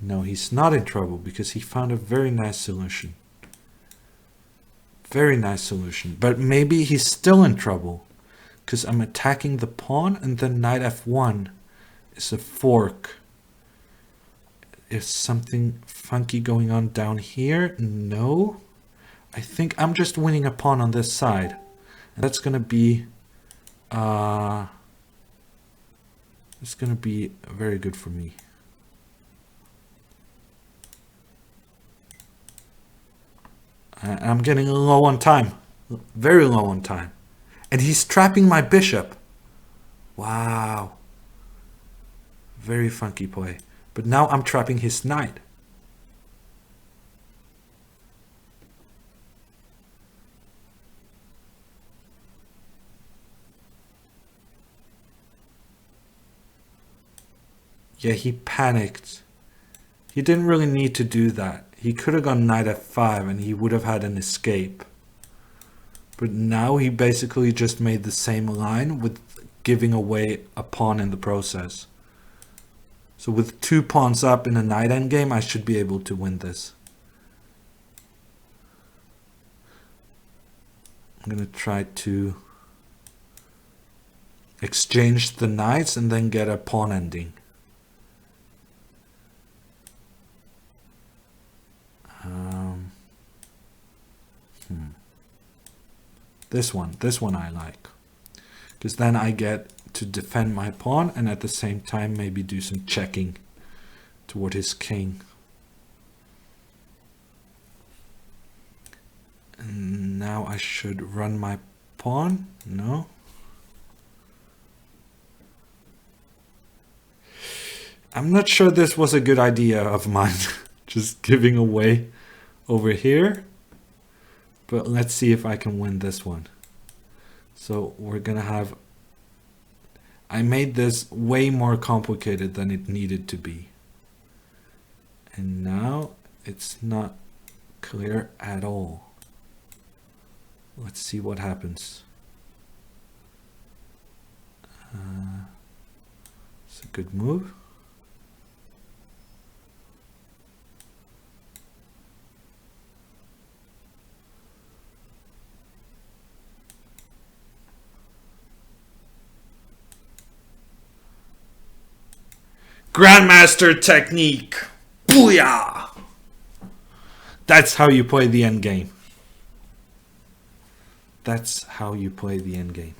No, he's not in trouble because he found a very nice solution. Very nice solution. But maybe he's still in trouble. Because I'm attacking the pawn and then knight f1 is a fork. Is something funky going on down here? No. I think I'm just winning a pawn on this side. And that's going to be... it's going to be very good for me. I'm getting low on time. Very low on time. And he's trapping my bishop. Wow. Very funky play. But now I'm trapping his knight. Yeah, he panicked. He didn't really need to do that. He could have gone knight f5 and he would have had an escape. But now he basically just made the same line with giving away a pawn in the process. So with 2 pawns up in a knight endgame, I should be able to win this. I'm going to try to exchange the knights and then get a pawn ending. This one I like. Because then I get to defend my pawn and at the same time maybe do some checking toward his king. And now I should run my pawn. No. I'm not sure this was a good idea of mine. Just giving away over here. But let's see if I can win this one. So we're gonna have... I made this way more complicated than it needed to be. And now it's not clear at all. Let's see what happens. It's a good move. Grandmaster technique. Booyah! That's how you play the endgame. That's how you play the endgame.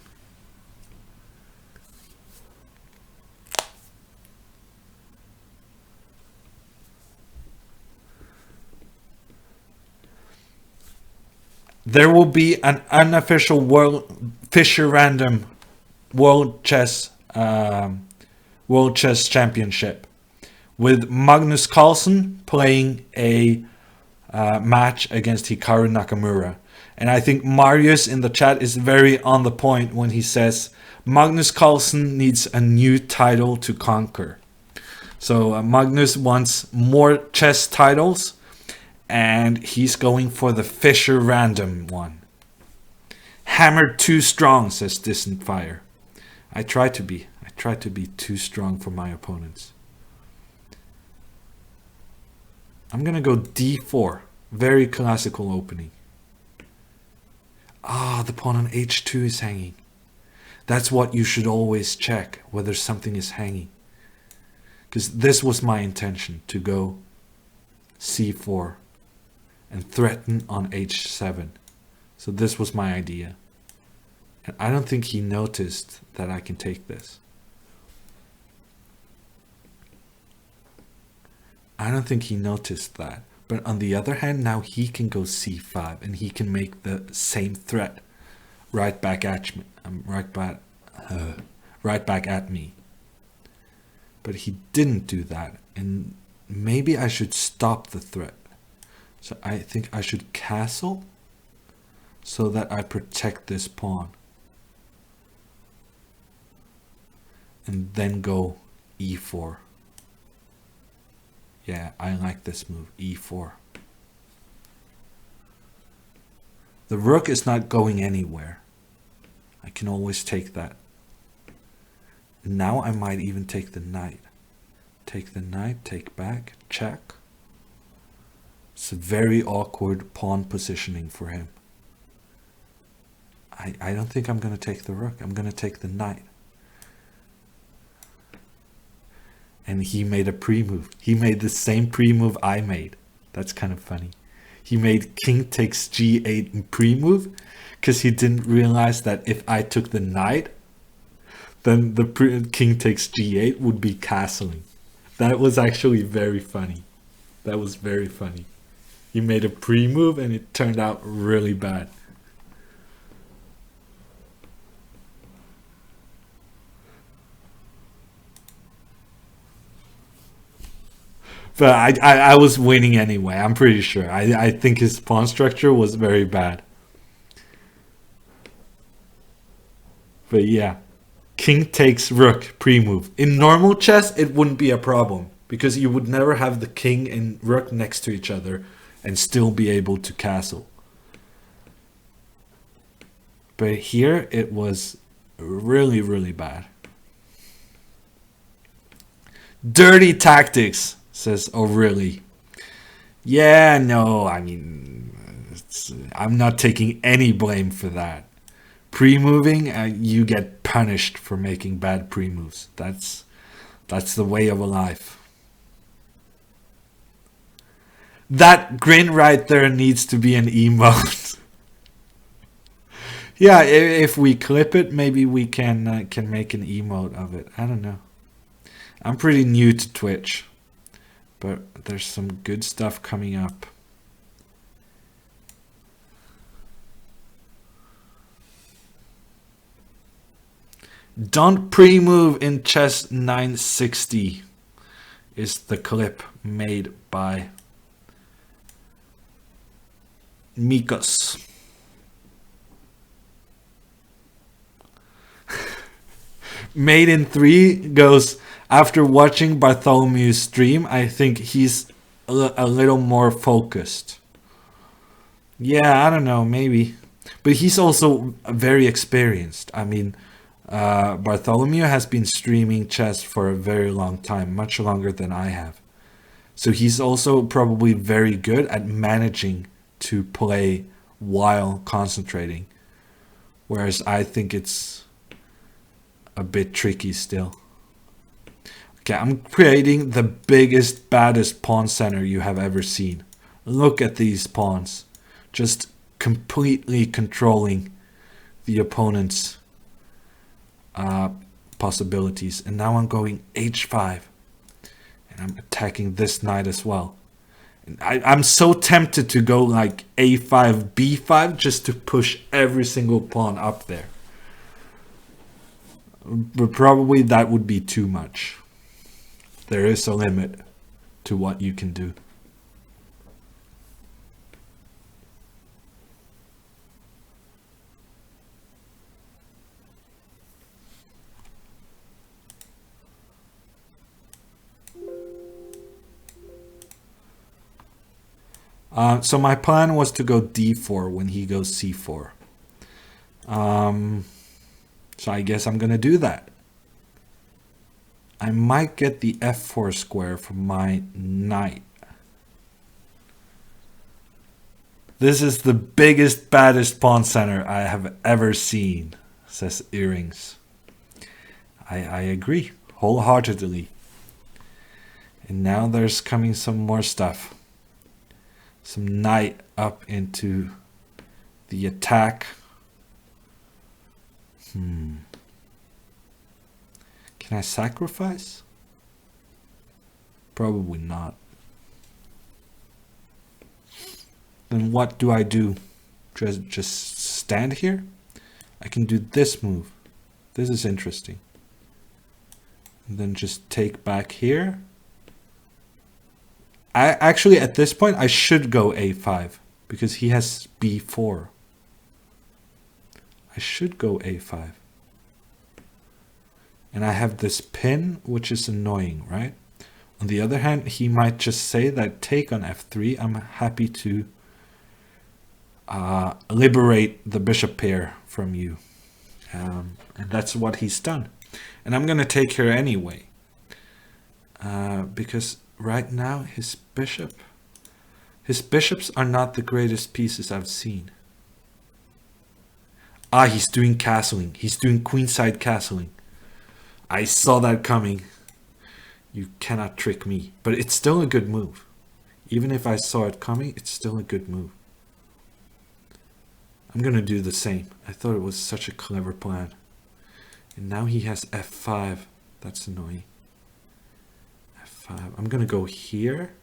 There will be an unofficial Fischer Random World Chess Championship with Magnus Carlsen playing a match against Hikaru Nakamura. And I think Marius in the chat is very on the point when he says Magnus Carlsen needs a new title to conquer. So Magnus wants more chess titles and he's going for the Fischer Random one. Hammered too strong, says Distant Fire. I try to be too strong for my opponents. I'm gonna go d4. Very classical opening. The pawn on h2 is hanging. That's what you should always check, whether something is hanging. Because this was my intention, to go c4 and threaten on h7. So this was my idea. And I don't think he noticed that I can take this. I don't think he noticed that. But on the other hand, now he can go c5 and he can make the same threat right back at me. Right back at me. But he didn't do that, and maybe I should stop the threat. So I think I should castle so that I protect this pawn. And then go e4. Yeah, I like this move, e4. The rook is not going anywhere. I can always take that. Now I might even take the knight. Take the knight, take back, check. It's a very awkward pawn positioning for him. I don't think I'm going to take the rook. I'm going to take the knight. And he made a pre-move. He made the same pre-move I made. That's kind of funny. He made king takes g8 in pre-move because he didn't realize that if I took the knight, then the king takes g8 would be castling. That was actually very funny. That was very funny. He made a pre-move and it turned out really bad. But I was winning anyway, I'm pretty sure. I think his pawn structure was very bad. But yeah. King takes rook, pre-move. In normal chess, it wouldn't be a problem. Because you would never have the king and rook next to each other and still be able to castle. But here, it was really, really bad. Dirty tactics, says, oh really? Yeah, no, I mean, I'm not taking any blame for that. Pre-moving, you get punished for making bad pre-moves. That's the way of a life. That grin right there needs to be an emote. Yeah, if we clip it, maybe we can make an emote of it. I don't know. I'm pretty new to Twitch, but there's some good stuff coming up. Don't pre-move in chess 960 is the clip made by Mikos. Made in 3 goes, after watching Bartholomew's stream, I think he's a little more focused. Yeah, I don't know, maybe. But he's also very experienced. I mean, Bartholomew has been streaming chess for a very long time, much longer than I have. So he's also probably very good at managing to play while concentrating. Whereas I think it's a bit tricky still. Okay, I'm creating the biggest, baddest pawn center you have ever seen. Look at these pawns. Just completely controlling the opponent's possibilities. And now I'm going h5. And I'm attacking this knight as well. And I'm so tempted to go like a5, b5 just to push every single pawn up there. But probably that would be too much. There is a limit to what you can do. So my plan was to go d4 when he goes c4. So I guess I'm gonna do that. I might get the f4 square from my knight. This is the biggest, baddest pawn center I have ever seen, says Earrings. I agree wholeheartedly. And now there's coming some more stuff. Some knight up into the attack. Can I sacrifice? Probably not. Then what do I do? Just stand here? I can do this move. This is interesting. And then just take back here. I actually, at this point, I should go a5 because he has b4. I should go a5. And I have this pin, which is annoying, right? On the other hand, he might just say that take on f3. I'm happy to liberate the bishop pair from you. And that's what he's done. And I'm going to take here anyway. Because right now, his bishops are not the greatest pieces I've seen. Ah, he's doing castling. He's doing queenside castling. I saw that coming. You cannot trick me. But it's still a good move. Even if I saw it coming, it's still a good move. I'm going to do the same. I thought it was such a clever plan. And now he has f5. That's annoying. f5. I'm going to go here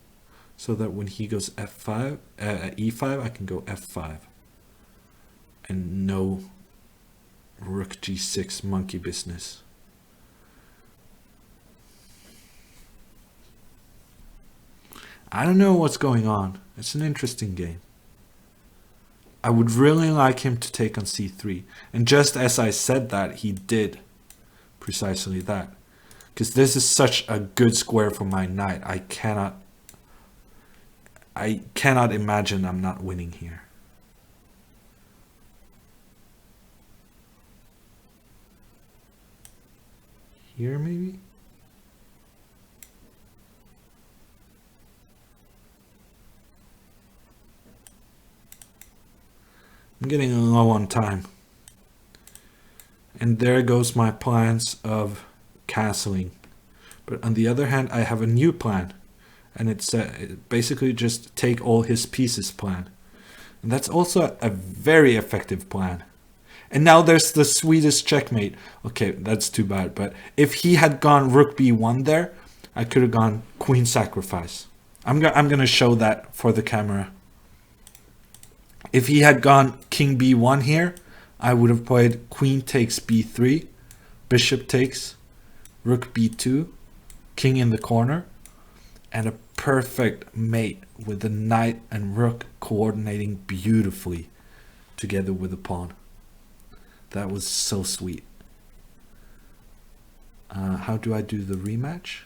so that when he goes f5, e5, I can go f5. And no rook g6 monkey business. I don't know what's going on. It's an interesting game. I would really like him to take on c3. And just as I said that, he did precisely that. Because this is such a good square for my knight. I cannot imagine I'm not winning here. Here maybe? I'm getting low on time. And there goes my plans of castling. But on the other hand, I have a new plan. And it's basically just take all his pieces plan. And that's also a very effective plan. And now there's the sweetest checkmate. Okay, that's too bad. But if he had gone rook b1 there, I could have gone queen sacrifice. I'm going to show that for the camera. If he had gone king b1 here, I would have played queen takes b3, bishop takes, rook b2, king in the corner, and a perfect mate with the knight and rook coordinating beautifully together with the pawn. That was so sweet. How do I do the rematch?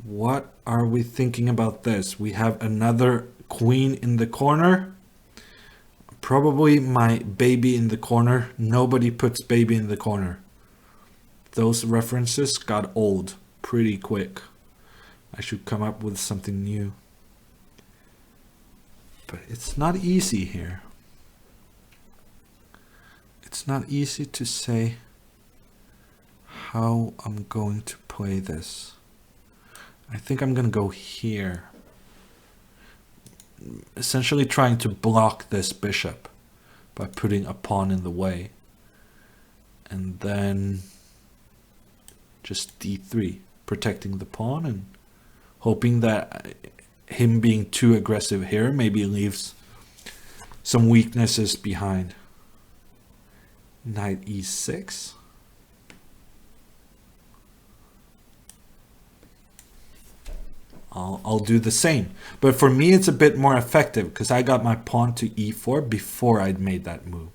What are we thinking about this? We have another queen in the corner. Probably my baby in the corner. Nobody puts baby in the corner. Those references got old pretty quick. I should come up with something new. But it's not easy here. It's not easy to say how I'm going to play this. I think I'm going to go here. Essentially trying to block this bishop by putting a pawn in the way. And then just d3, protecting the pawn and hoping that him being too aggressive here maybe leaves some weaknesses behind. Knight e6. I'll do the same. But for me, it's a bit more effective because I got my pawn to e4 before I'd made that move.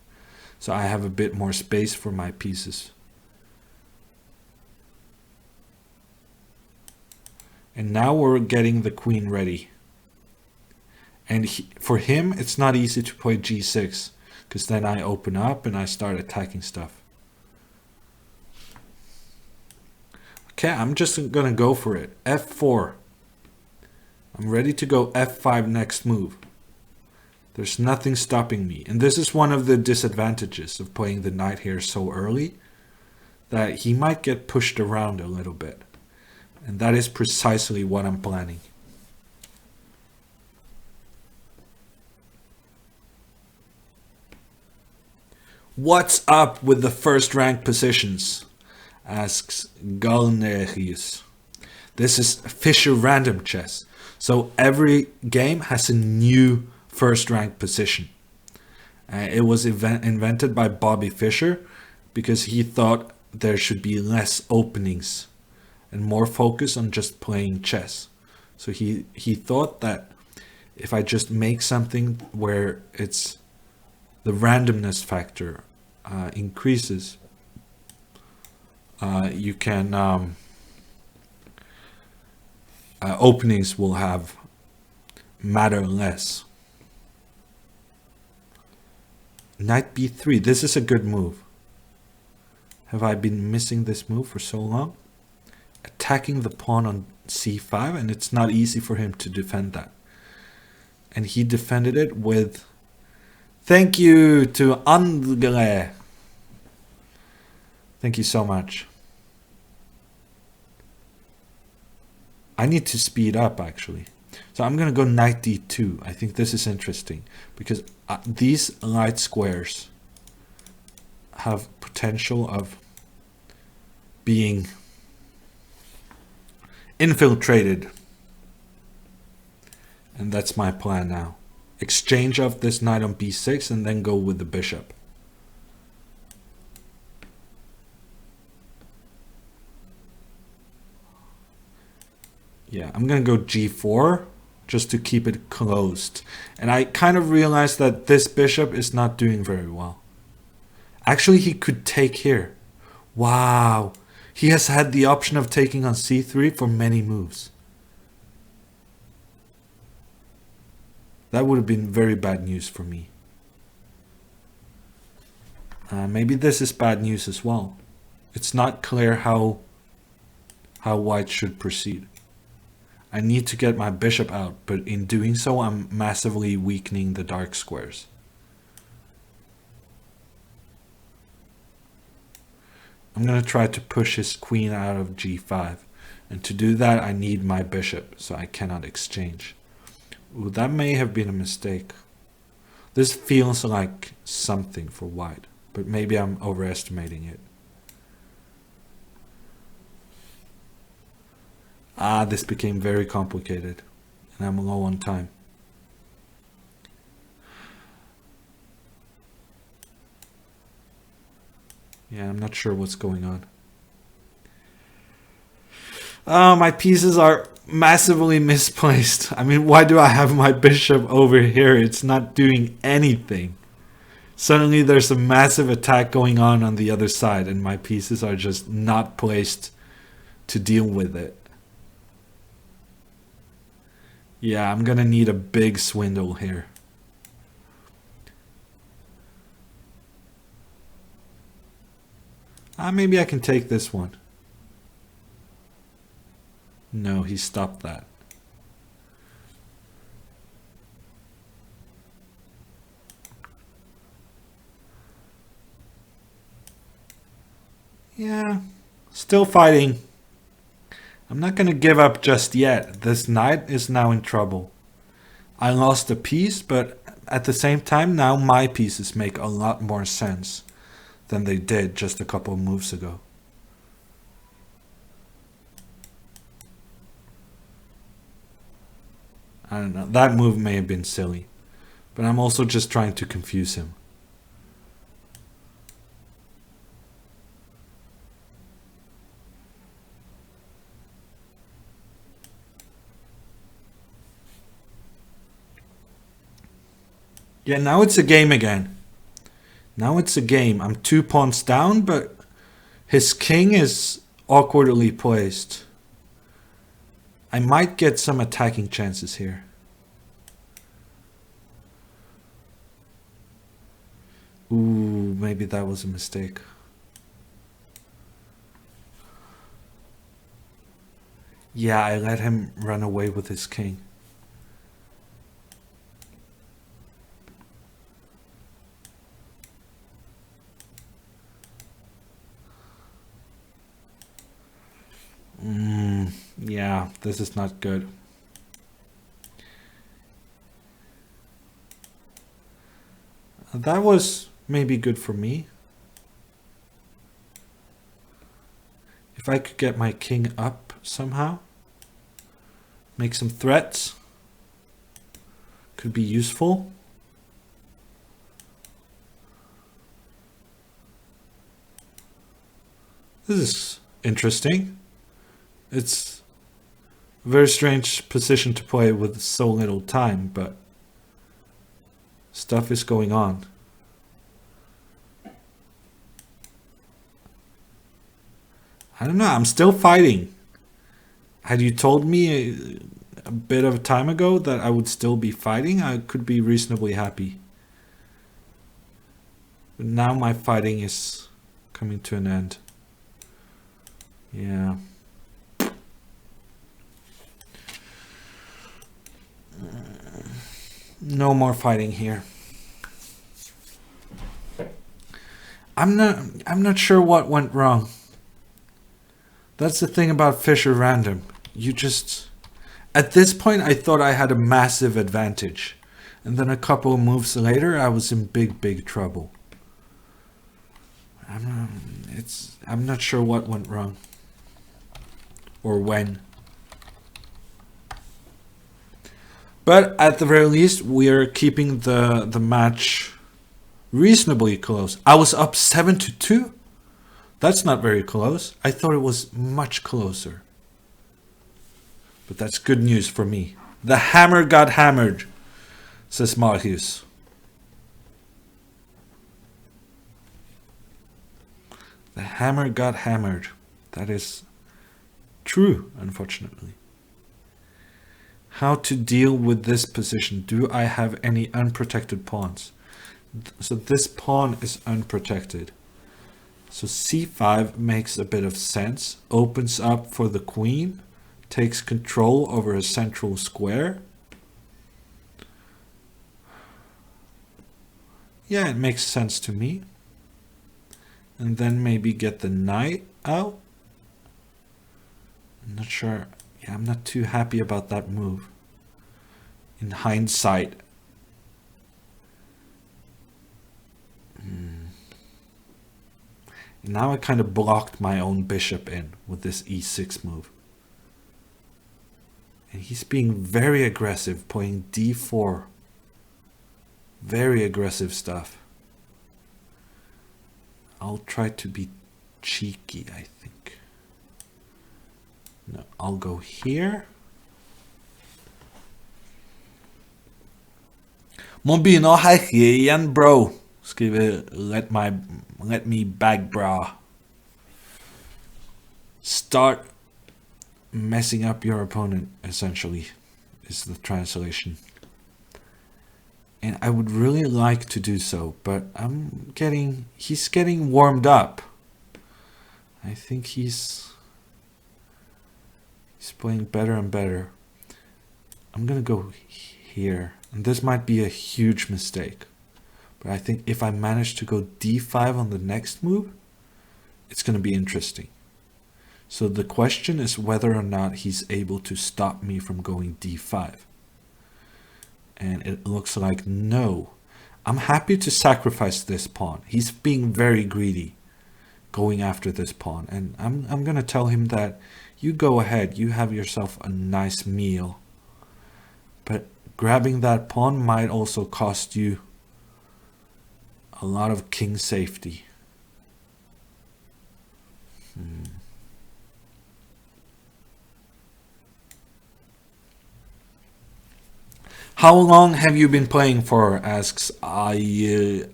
So I have a bit more space for my pieces. And now we're getting the queen ready. And for him, it's not easy to play g6 because then I open up and I start attacking stuff. Okay, I'm just going to go for it. f4. I'm ready to go f5 next move. There's nothing stopping me. And this is one of the disadvantages of playing the knight here so early, that he might get pushed around a little bit. And that is precisely what I'm planning. What's up with the first rank positions? Asks Galnerius. This is Fischer Random chess. So every game has a new first rank position. It was invented by Bobby Fischer because he thought there should be less openings and more focus on just playing chess. So he thought that if I just make something where it's the randomness factor increases, you can openings will have matter less. Knight b3. This is a good move. have I been missing this move for so long? Attacking the pawn on c5, and it's not easy for him to defend that. And he defended it with... Thank you to Andre. Thank you so much. I need to speed up, actually. So I'm going to go knight d2. I think this is interesting because these light squares have potential of being infiltrated. And that's my plan now. Exchange of this knight on b6 and then go with the bishop. Yeah, I'm going to go g4 just to keep it closed. And I kind of realized that this bishop is not doing very well. Actually, he could take here. Wow. He has had the option of taking on c3 for many moves. That would have been very bad news for me. Maybe this is bad news as well. It's not clear how white should proceed. I need to get my bishop out, but in doing so, I'm massively weakening the dark squares. I'm going to try to push his queen out of g5. And to do that, I need my bishop, so I cannot exchange. Ooh, that may have been a mistake. This feels like something for white, but maybe I'm overestimating it. This became very complicated, and I'm low on time. Yeah, I'm not sure what's going on. My pieces are massively misplaced. I mean, why do I have my bishop over here? It's not doing anything. Suddenly there's a massive attack going on the other side, and my pieces are just not placed to deal with it. Yeah, I'm gonna need a big swindle here. Maybe I can take this one. No, he stopped that. Yeah, still fighting. I'm not going to give up just yet. This knight is now in trouble. I lost a piece, but at the same time, now my pieces make a lot more sense than they did just a couple of moves ago. I don't know. That move may have been silly, but I'm also just trying to confuse him. Yeah, now it's a game again. Now it's a game. I'm 2 pawns down, but his king is awkwardly placed. I might get some attacking chances here. Ooh, maybe that was a mistake. Yeah, I let him run away with his king. Yeah, this is not good. That was maybe good for me. If I could get my king up somehow, make some threats, could be useful. This is interesting. It's a very strange position to play with so little time, but stuff is going on. I don't know, I'm still fighting. Had you told me a bit of time ago that I would still be fighting, I could be reasonably happy. But now my fighting is coming to an end. Yeah. No more fighting here. I'm not sure what went wrong. That's the thing about Fischer Random. You just... At this point, I thought I had a massive advantage. And then a couple of moves later, I was in big trouble. I'm not sure what went wrong. Or when. But at the very least, we are keeping the match reasonably close. I was up 7-2. That's not very close. I thought it was much closer. But that's good news for me. The hammer got hammered, says Marius. The hammer got hammered. That is true, unfortunately. How to deal with this position? Do I have any unprotected pawns? So this pawn is unprotected. So c5 makes a bit of sense. Opens up for the queen. Takes control over a central square. Yeah, it makes sense to me. And then maybe get the knight out. I'm not sure. Yeah, I'm not too happy about that move. In hindsight. Now I kind of blocked my own bishop in with this e6 move. And he's being very aggressive, playing d4. Very aggressive stuff. I'll try to be cheeky, I think. No, I'll go here. Må begynne å herje igjen, bro. Skriver let me bag bra. Start messing up your opponent, essentially, is the translation. And I would really like to do so, but he's getting warmed up. I think he's playing better and better. I'm gonna go here, and this might be a huge mistake. But I think if I manage to go d5 on the next move, it's gonna be interesting. So the question is whether or not he's able to stop me from going d5. And it looks like no. I'm happy to sacrifice this pawn. He's being very greedy going after this pawn. And I'm going to tell him that you go ahead. You have yourself a nice meal. But grabbing that pawn might also cost you a lot of king safety. How long have you been playing for? Asks Asi.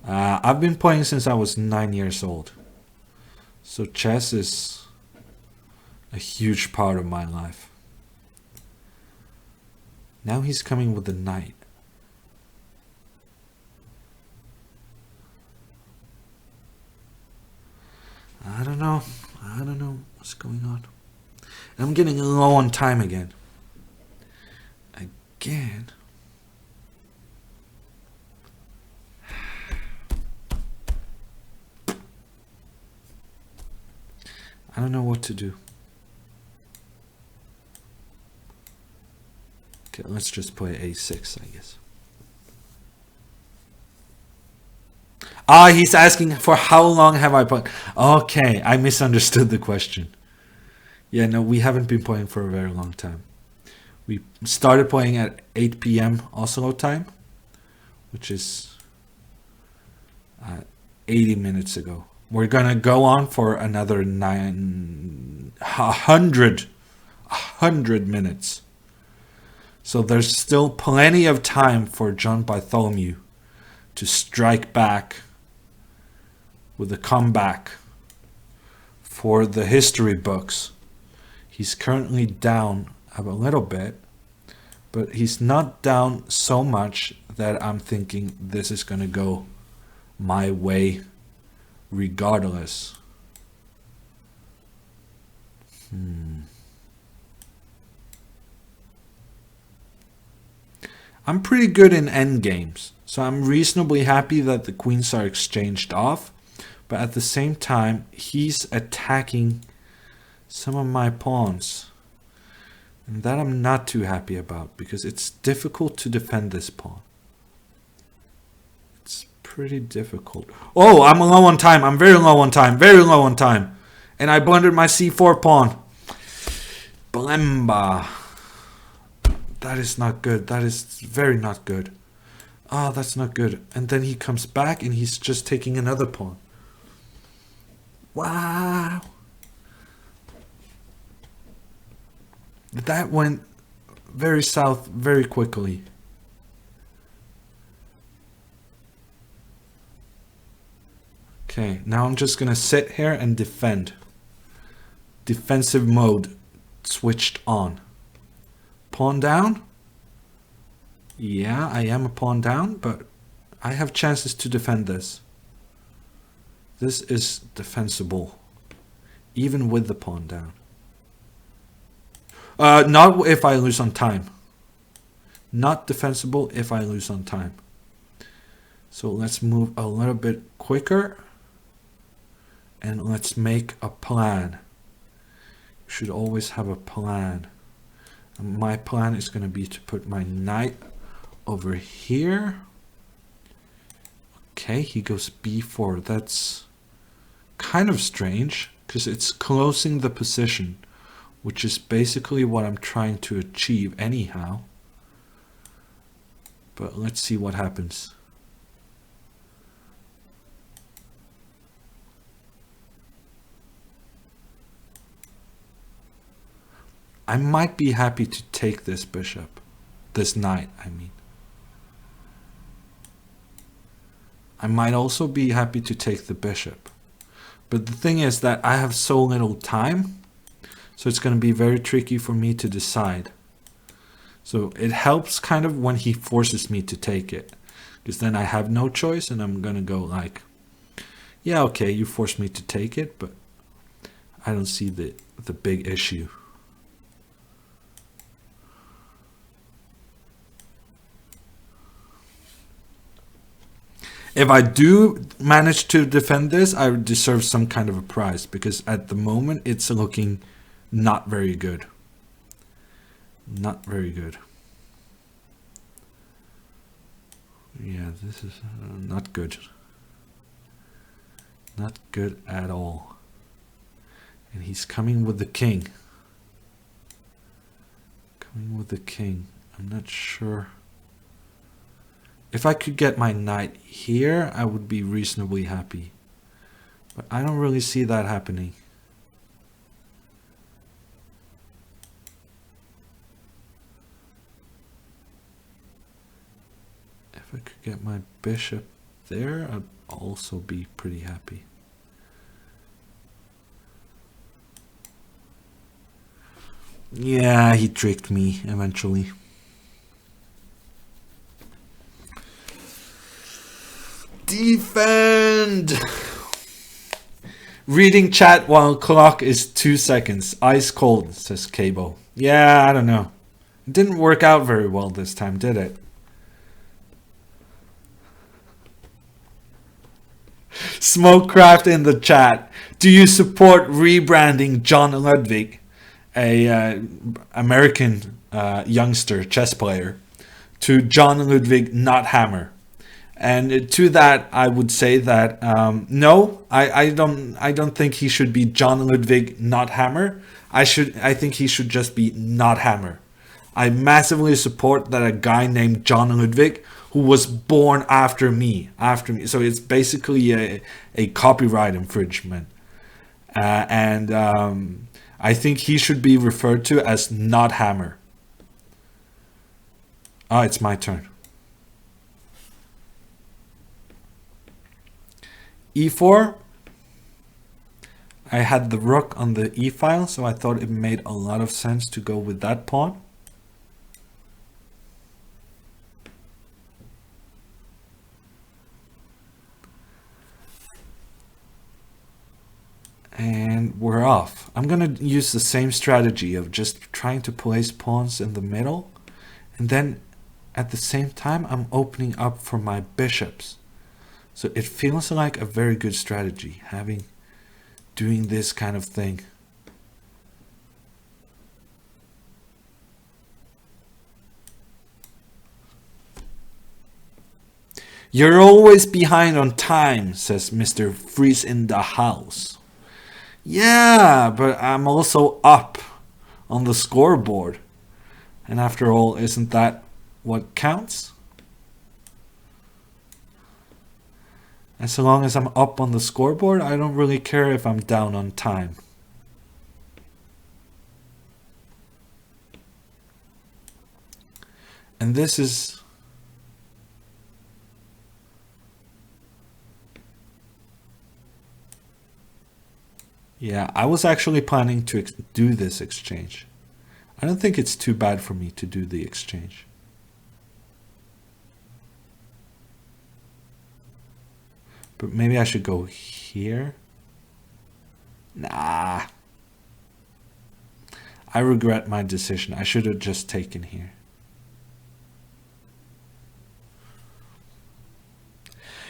I've been playing since I was 9 years old. So chess is a huge part of my life. Now he's coming with the knight. I don't know what's going on. I'm getting low on time again. I don't know what to do. Okay, let's just play a6, I guess. He's asking for how long have I played. Okay, I misunderstood the question. Yeah, no, we haven't been playing for a very long time. We started playing at 8 p.m. Oslo time, which is 80 minutes ago. We're gonna go on for another 100 minutes. So there's still plenty of time for John Bartholomew to strike back with a comeback for the history books. He's currently down a little bit, but he's not down so much that I'm thinking this is going to go my way regardless. I'm pretty good in endgames, so I'm reasonably happy that the queens are exchanged off, but at the same time he's attacking some of my pawns, and that I'm not too happy about because it's difficult to defend this pawn. It's pretty difficult. Oh, I'm low on time. I'm very low on time. Very low on time. And I blundered my c4 pawn. Blemba. That is not good. That is very not good. Oh, that's not good. And then he comes back and he's just taking another pawn. Wow. That went very south very quickly. Okay, now I'm just gonna sit here and defend. Defensive mode switched on. Pawn down? Yeah, I am a pawn down, but I have chances to defend this. This is defensible, even with the pawn down. Not if I lose on time. Not defensible if I lose on time. So let's move a little bit quicker. And let's make a plan. You should always have a plan. And my plan is going to be to put my knight over here. Okay, he goes b4. That's kind of strange because it's closing the position, which is basically what I'm trying to achieve anyhow. But let's see what happens. I might be happy to take this bishop. This knight, I mean. I might also be happy to take the bishop. But the thing is that I have so little time, so it's going to be very tricky for me to decide. So it helps kind of when he forces me to take it, because then I have no choice and I'm going to go like, yeah, okay, you forced me to take it, but I don't see the big issue. If I do manage to defend this, I deserve some kind of a prize, because at the moment it's looking not very good. Not very good. Yeah, this is not good. Not good at all. And he's coming with the king. Coming with the king. I'm not sure. If I could get my knight here, I would be reasonably happy. But I don't really see that happening. If I could get my bishop there, I'd also be pretty happy. Yeah, he tricked me eventually. Defend! Reading chat while clock is 2 seconds. Ice cold, says Cabo. Yeah, I don't know. It didn't work out very well this time, did it? Smokecraft in the chat. Do you support rebranding Jon Ludvig, a American youngster chess player, to Jon Ludvig not Hammer? And to that, I would say that no, I don't think he should be Jon Ludvig not Hammer. I think he should just be not Hammer. I massively support that a guy named Jon Ludvig, who was born after me. So it's basically a copyright infringement, and I think he should be referred to as not Hammer. Oh, it's my turn. e4. I had the rook on the e-file, so I thought it made a lot of sense to go with that pawn. off. I'm gonna use the same strategy of just trying to place pawns in the middle, and then at the same time I'm opening up for my bishops. So it feels like a very good strategy, doing this kind of thing. You're always behind on time, says Mr. Freeze in the house. Yeah, but I'm also up on the scoreboard. And after all, isn't that what counts? And so long as I'm up on the scoreboard, I don't really care if I'm down on time. And this is... Yeah, I was actually planning to do this exchange. I don't think it's too bad for me to do the exchange. But maybe I should go here. Nah. I regret my decision. I should have just taken here.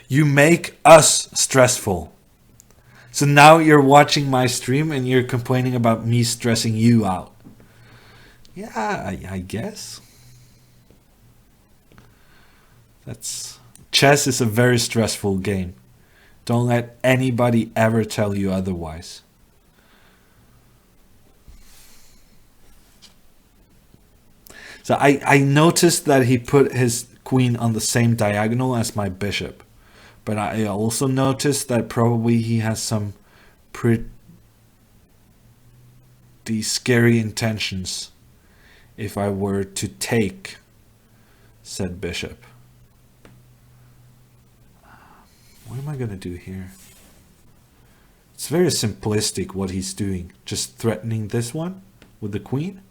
You make us stressful. So now you're watching my stream and you're complaining about me stressing you out. Yeah, I guess. Chess is a very stressful game. Don't let anybody ever tell you otherwise. So I noticed that he put his queen on the same diagonal as my bishop. But I also noticed that probably he has some pretty scary intentions if I were to take said bishop. What am I going to do here? It's very simplistic what he's doing. Just threatening this one with the queen.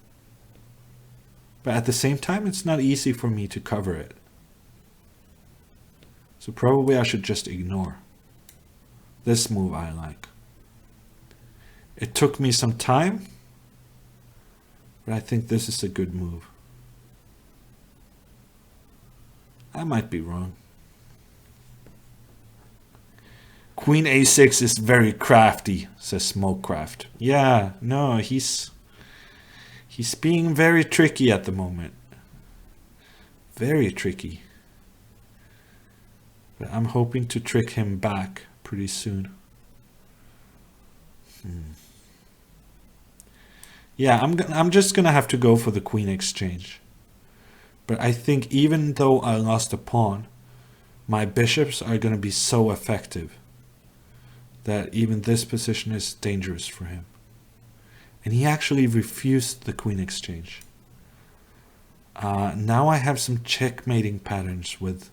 But at the same time, it's not easy for me to cover it. So probably I should just ignore. This move I like. It took me some time, but I think this is a good move. I might be wrong. Queen a6 is very crafty, says Smokecraft. Yeah, no, he's being very tricky at the moment. Very tricky. But I'm hoping to trick him back pretty soon. Yeah, I'm just gonna have to go for the queen exchange. But I think even though I lost a pawn, my bishops are gonna be so effective that even this position is dangerous for him. And he actually refused the queen exchange. Now I have some checkmating patterns with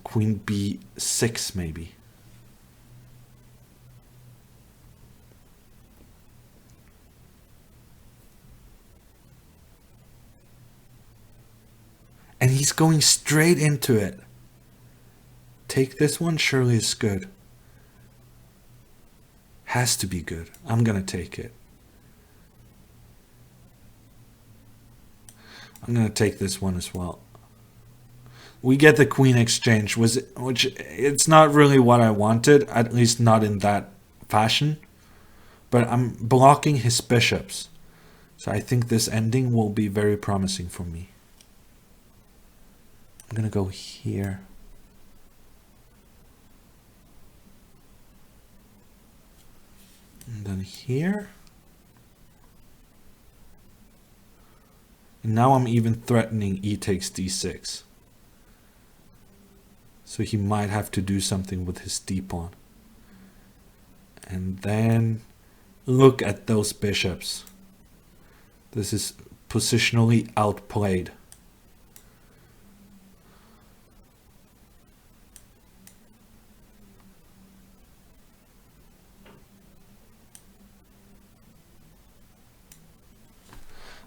queen b6 maybe. And he's going straight into it. Take this one, surely it's good. Has to be good. I'm gonna take it. I'm gonna take this one as well. We get the queen exchange, which it's not really what I wanted, at least not in that fashion. But I'm blocking his bishops. So I think this ending will be very promising for me. I'm gonna go here. And then here. And now I'm even threatening e takes d6. So he might have to do something with his d-pawn. And then look at those bishops. This is positionally outplayed.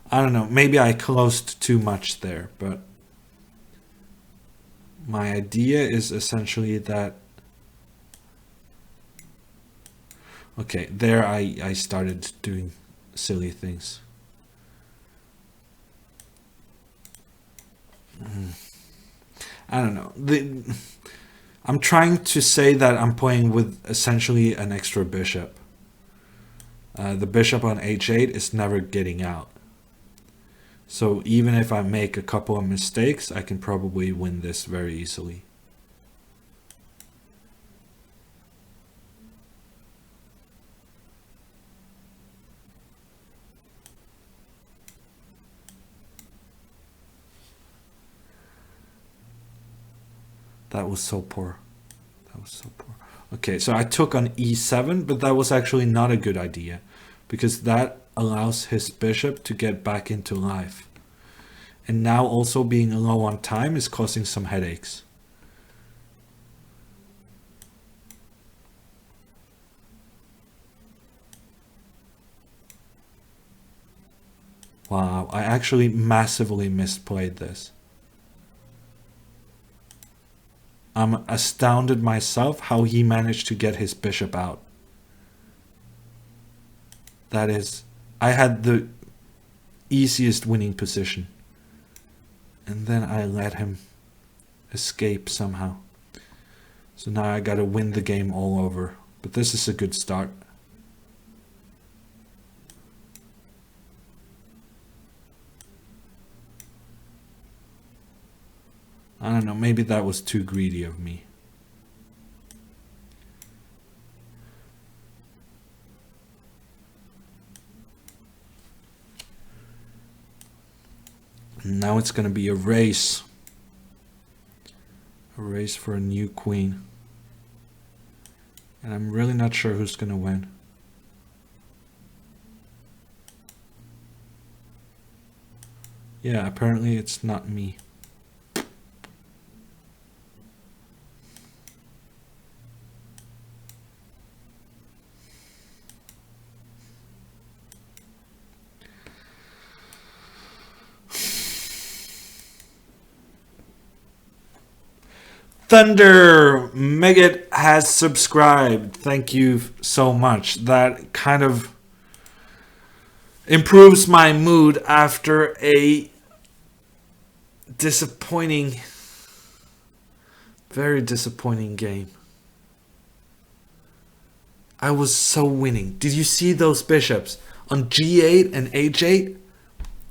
I don't know, maybe I closed too much there, but my idea is essentially that... Okay, there I started doing silly things. I don't know. I'm trying to say that I'm playing with essentially an extra bishop. The bishop on h8 is never getting out. So even if I make a couple of mistakes, I can probably win this very easily. That was so poor. That was so poor. Okay, so I took on e7, but that was actually not a good idea because that allows his bishop to get back into life. And now also being low on time is causing some headaches. Wow, I actually massively misplayed this. I'm astounded myself how he managed to get his bishop out. That is, I had the easiest winning position. And then I let him escape somehow. So now I gotta win the game all over. But this is a good start. I don't know, maybe that was too greedy of me. And now it's gonna be a race. A race for a new queen. And I'm really not sure who's gonna win. Yeah, apparently it's not me. Thunder Megat has subscribed. Thank you so much. That kind of improves my mood after a disappointing, very disappointing game. I was so winning. Did you see those bishops on g8 and h8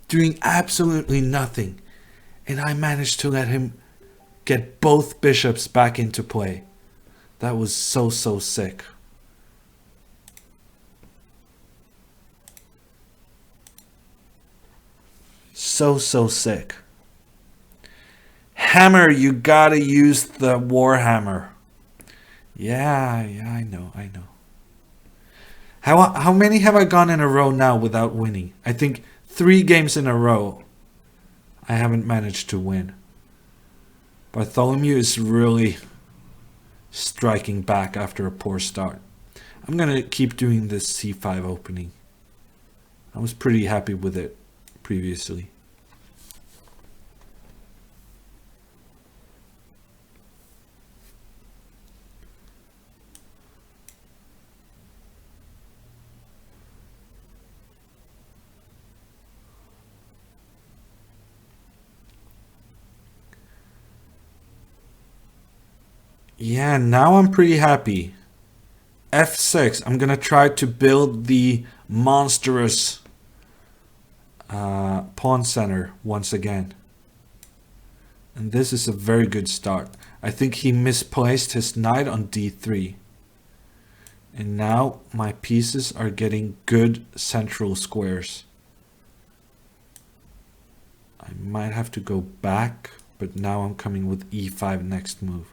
doing absolutely nothing? And I managed to let him get both bishops back into play. That was so sick. So sick. Hammer, you gotta use the Warhammer. Yeah, I know. How many have I gone in a row now without winning? I think 3 games in a row I haven't managed to win. Bartholomew is really striking back after a poor start. I'm gonna keep doing this c5 opening. I was pretty happy with it previously. Yeah, now I'm pretty happy. f6. I'm gonna try to build the monstrous pawn center once again. And this is a very good start. I think he misplaced his knight on d3. And now my pieces are getting good central squares. I might have to go back, but now I'm coming with e5 next move.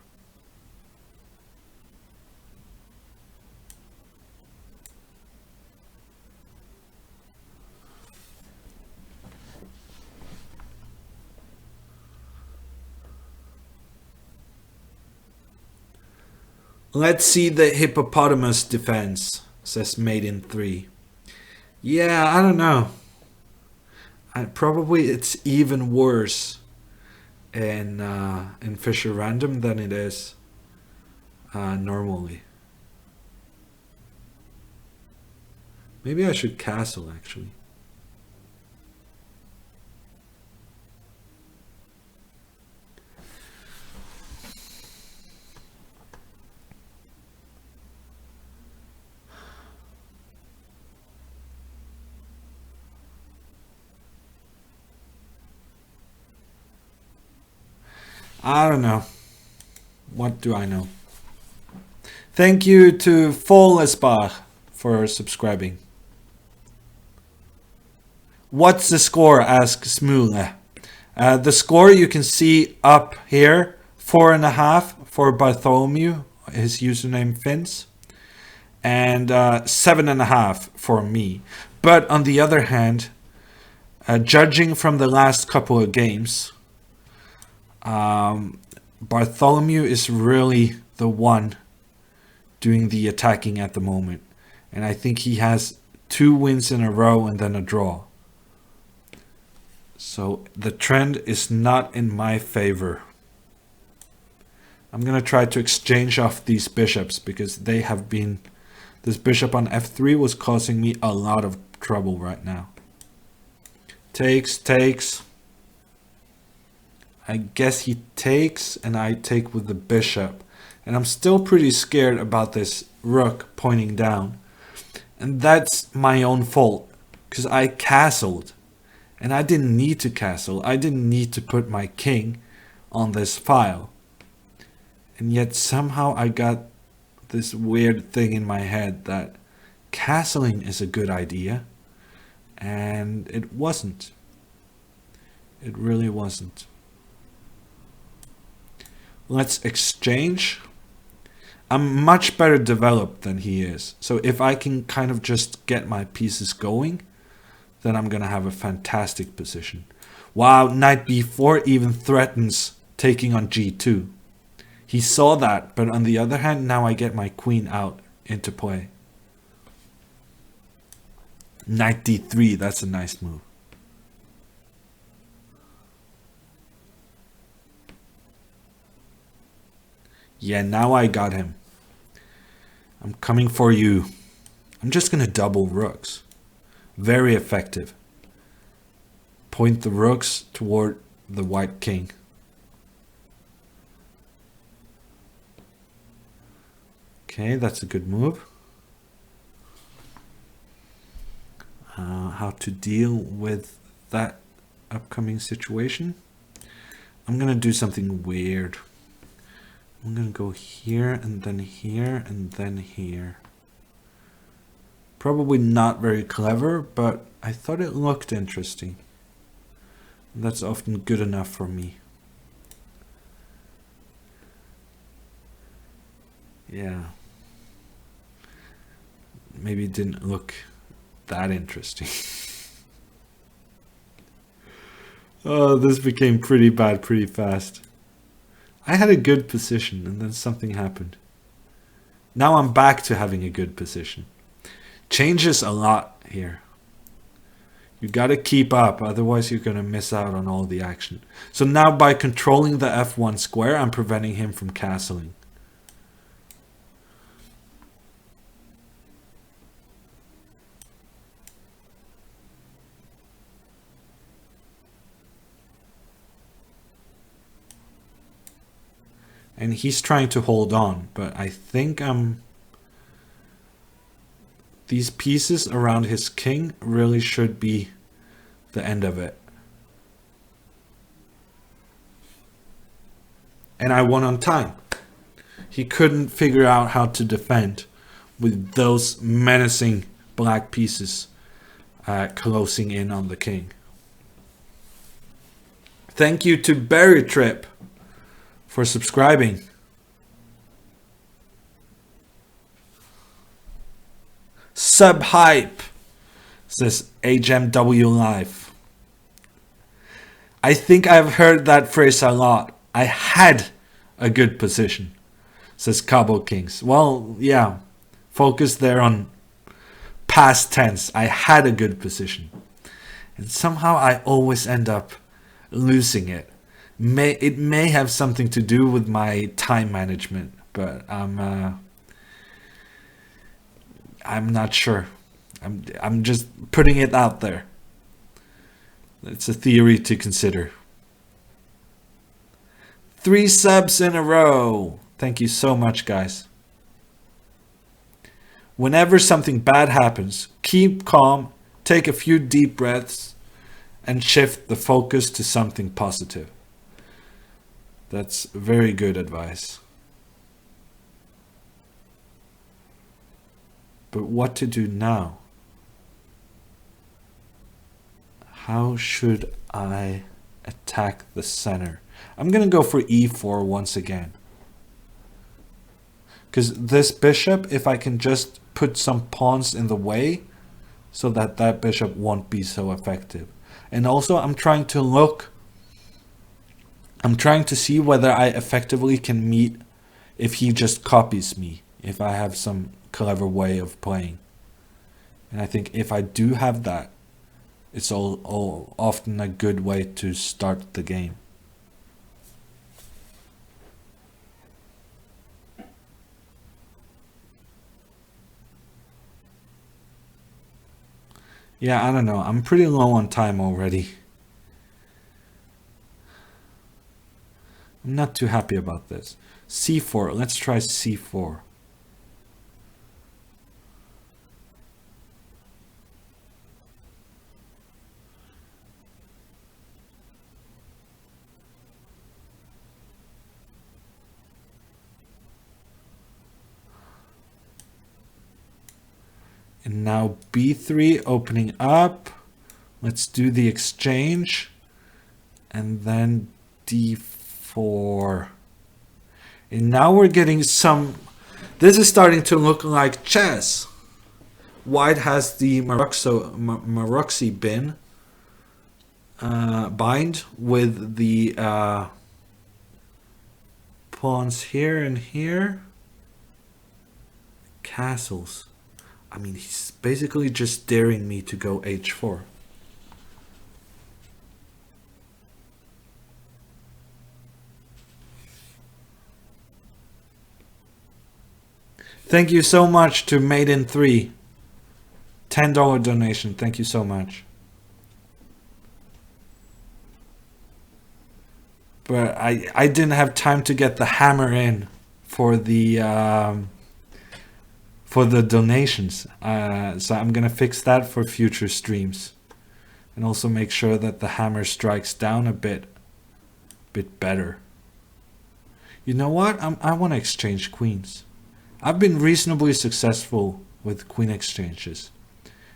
Let's see the hippopotamus defense, says Made in 3. Yeah, I don't know. Probably it's even worse in Fischer Random than it is normally. Maybe I should castle, actually. I don't know. What do I know? Thank you to Folesbach for subscribing. What's the score? Asks Smule. The score you can see up here, 4.5 for Bartholomew, his username Fins, and 7.5 for me. But on the other hand, judging from the last couple of games, Bartholomew is really the one doing the attacking at the moment. And I think he has 2 wins in a row and then a draw. So the trend is not in my favor. I'm going to try to exchange off these bishops because they have been... This bishop on f3 was causing me a lot of trouble right now. Takes, takes. I guess he takes and I take with the bishop. And I'm still pretty scared about this rook pointing down. And that's my own fault. Because I castled. And I didn't need to castle. I didn't need to put my king on this file. And yet somehow I got this weird thing in my head that castling is a good idea. And it wasn't. It really wasn't. Let's exchange. I'm much better developed than he is. So if I can kind of just get my pieces going, then I'm going to have a fantastic position. Wow, knight b4 even threatens taking on g2. He saw that, but on the other hand, now I get my queen out into play. Knight d3, that's a nice move. Yeah, now I got him. I'm coming for you. I'm just going to double rooks. Very effective. Point the rooks toward the white king. Okay, that's a good move. How to deal with that upcoming situation? I'm going to do something weird. I'm going to go here and then here and then here. Probably not very clever, but I thought it looked interesting. That's often good enough for me. Yeah. Maybe it didn't look that interesting. Oh, this became pretty bad pretty fast. I had a good position and then something happened. Now I'm back to having a good position. Changes a lot here. You gotta keep up, otherwise you're gonna miss out on all the action. So now by controlling the f1 square, I'm preventing him from castling. And he's trying to hold on, but I think these pieces around his king really should be the end of it. And I won on time. He couldn't figure out how to defend with those menacing black pieces closing in on the king. Thank you to Berry Trip for subscribing. Sub hype, says HMW Live. I think I've heard that phrase a lot. I had a good position, says Cabo Kings. Well, yeah, focus there on past tense. I had a good position. And somehow I always end up losing it. It may have something to do with my time management, but I'm not sure. I'm just putting it out there. It's a theory to consider. 3 subs in a row. Thank you so much, guys. Whenever something bad happens, keep calm, take a few deep breaths, and shift the focus to something positive. That's very good advice. But what to do now? How should I attack the center? I'm going to go for e4 once again. Because this bishop, if I can just put some pawns in the way so that that bishop won't be so effective. And also I'm trying to see whether I effectively can meet if he just copies me, if I have some clever way of playing. And I think if I do have that, it's all often a good way to start the game. Yeah, I don't know. I'm pretty low on time already. I'm not too happy about this. c4. Let's try c4. And now b3 opening up. Let's do the exchange. And then d4. And now we're getting some... This is starting to look like chess. White has the Maroxy bin. Bind with the pawns here and here. Castles. I mean, he's basically just daring me to go h4. Thank you so much to Maiden3. $10 donation. Thank you so much. But I didn't have time to get the hammer in for the donations. So I'm gonna fix that for future streams, and also make sure that the hammer strikes down a bit better. You know what? I want to exchange queens. I've been reasonably successful with queen exchanges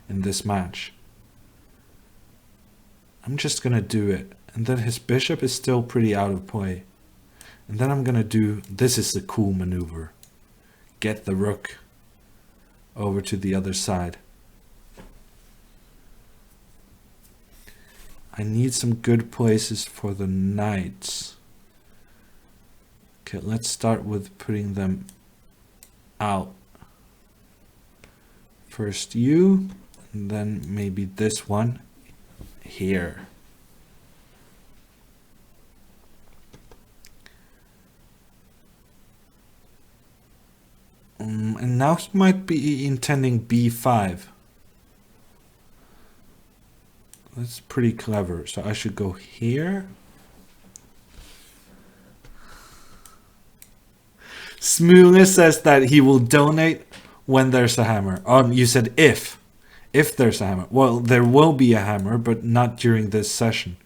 in this match. I'm just gonna do it, and then his bishop is still pretty out of play. And then I'm gonna do, this is the cool maneuver. Get the rook over to the other side. I need some good places for the knights. Okay, let's start with putting them out. First you, and then maybe this one here. And now he might be intending b5. That's pretty clever. So I should go here. Smoothly says that he will donate when there's a hammer. You said if there's a hammer. Well, there will be a hammer, but not during this session.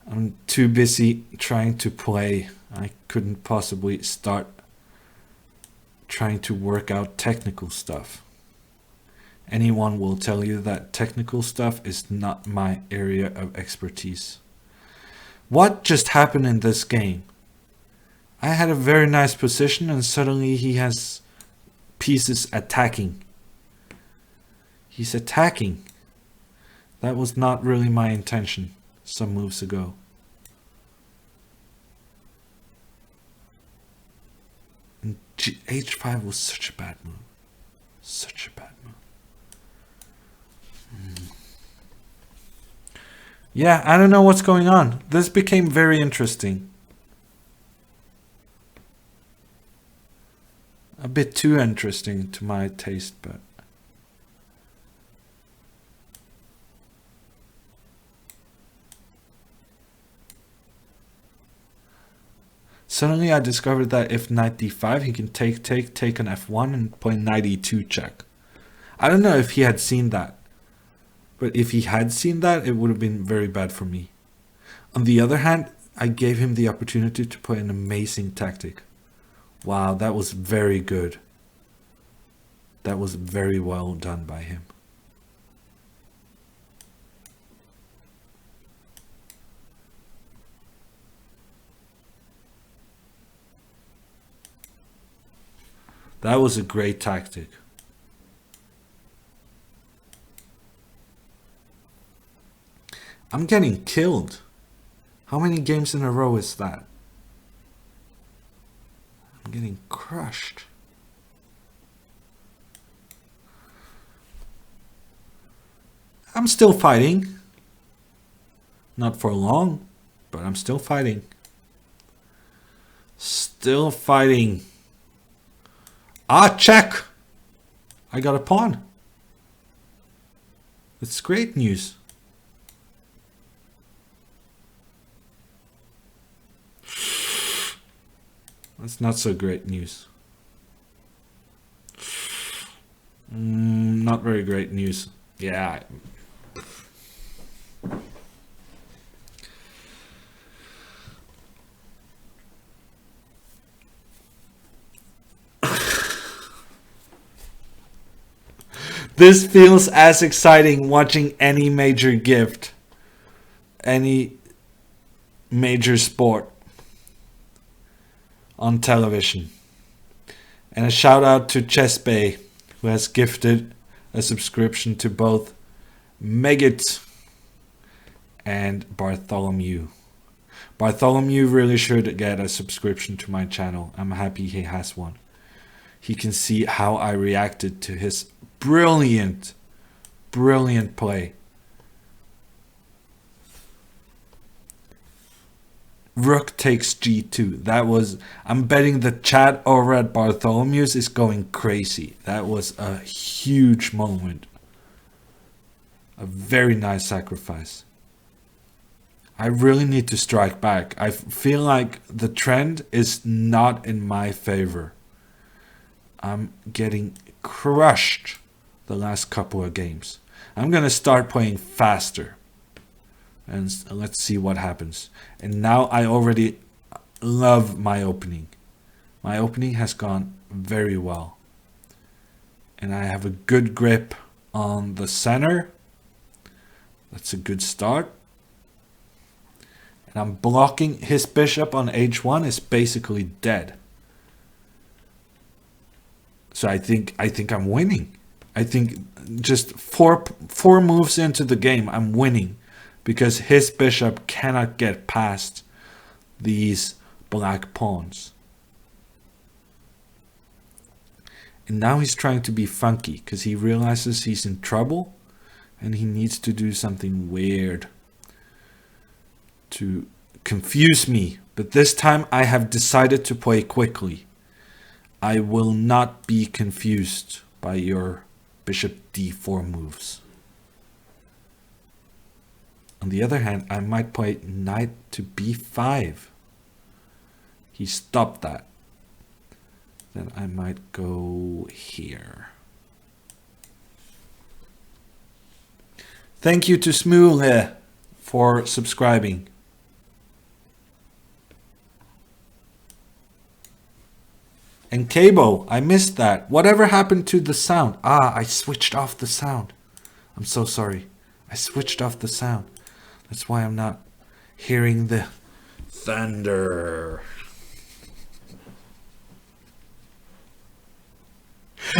I'm too busy trying to play. I couldn't possibly start trying to work out technical stuff. Anyone will tell you that technical stuff is not my area of expertise. What just happened in this game? I had a very nice position and suddenly he has pieces attacking. He's attacking. That was not really my intention some moves ago. And h5 was such a bad move. Such a bad move. Yeah, I don't know what's going on. This became very interesting. A bit too interesting to my taste, but Suddenly I discovered that if knight d5, he can take on f1 and play knight e2 check. I don't know if he had seen that. But if he had seen that, it would have been very bad for me. On the other hand, I gave him the opportunity to play an amazing tactic. Wow, that was very good. That was very well done by him. That was a great tactic. I'm getting killed. How many games in a row is that? I'm getting crushed. I'm still fighting. Not for long, but I'm still fighting. Still fighting. Ah, check! I got a pawn. It's great news. That's not so great news. Not very great news. Yeah. This feels as exciting watching any major gift, any major sport on television. And a shout out to Chess Bay, who has gifted a subscription to both Megit and Bartholomew. Bartholomew really should get a subscription to my channel. I'm happy he has one. He can see how I reacted to his brilliant play. Rook takes g2. That was, I'm betting the chat over at Bartholomew's is going crazy. That was a huge moment. A very nice sacrifice. I really need to strike back. I feel like the trend is not in my favor. I'm getting crushed the last couple of games. I'm gonna start playing faster. And let's see what happens. And now I already love my opening. My opening has gone very well. And I have a good grip on the center. That's a good start. And I'm blocking his bishop on h1 is basically dead. So I think I'm winning. I think just four moves into the game, I'm winning. Because his bishop cannot get past these black pawns. And now he's trying to be funky because he realizes he's in trouble and he needs to do something weird to confuse me. But this time I have decided to play quickly. I will not be confused by your bishop d4 moves. On the other hand, I might play knight to b5. He stopped that. Then I might go here. Thank you to Smule for subscribing. And Cabo, I missed that. Whatever happened to the sound? Ah, I switched off the sound. I'm so sorry. I switched off the sound. That's why I'm not hearing the thunder.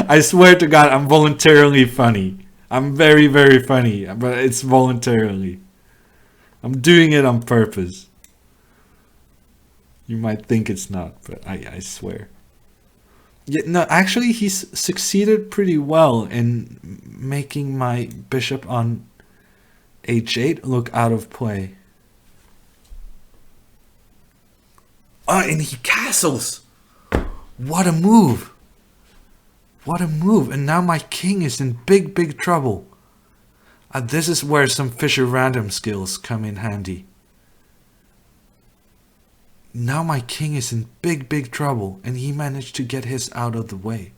I swear to God, I'm voluntarily funny. I'm very, very funny, but it's voluntarily. I'm doing it on purpose. You might think it's not, but I swear. Yeah, no, actually, he's succeeded pretty well in making my bishop on h8 look out of play. Oh, and he castles. What a move. What a move. And now my king is in big trouble. This is where some Fischer Random skills come in handy. Now my king is in big trouble, and he managed to get his out of the way.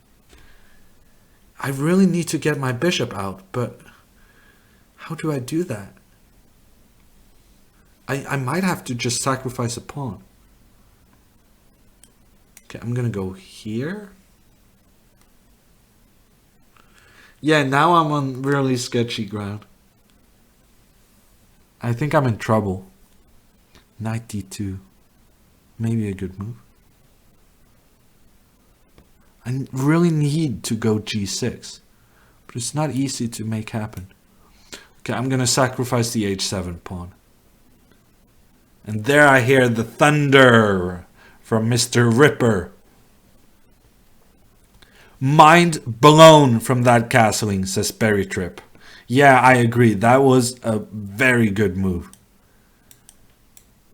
I really need to get my bishop out, but how do I do that? I might have to just sacrifice a pawn. Okay, I'm gonna go here. Yeah, now I'm on really sketchy ground. I think I'm in trouble. Knight d2. Maybe a good move. I really need to go g6, but it's not easy to make happen. Okay, I'm gonna sacrifice the h7 pawn. And there I hear the thunder from Mr. Ripper. Mind blown from that castling, says Berry Trip. Yeah, I agree. That was a very good move.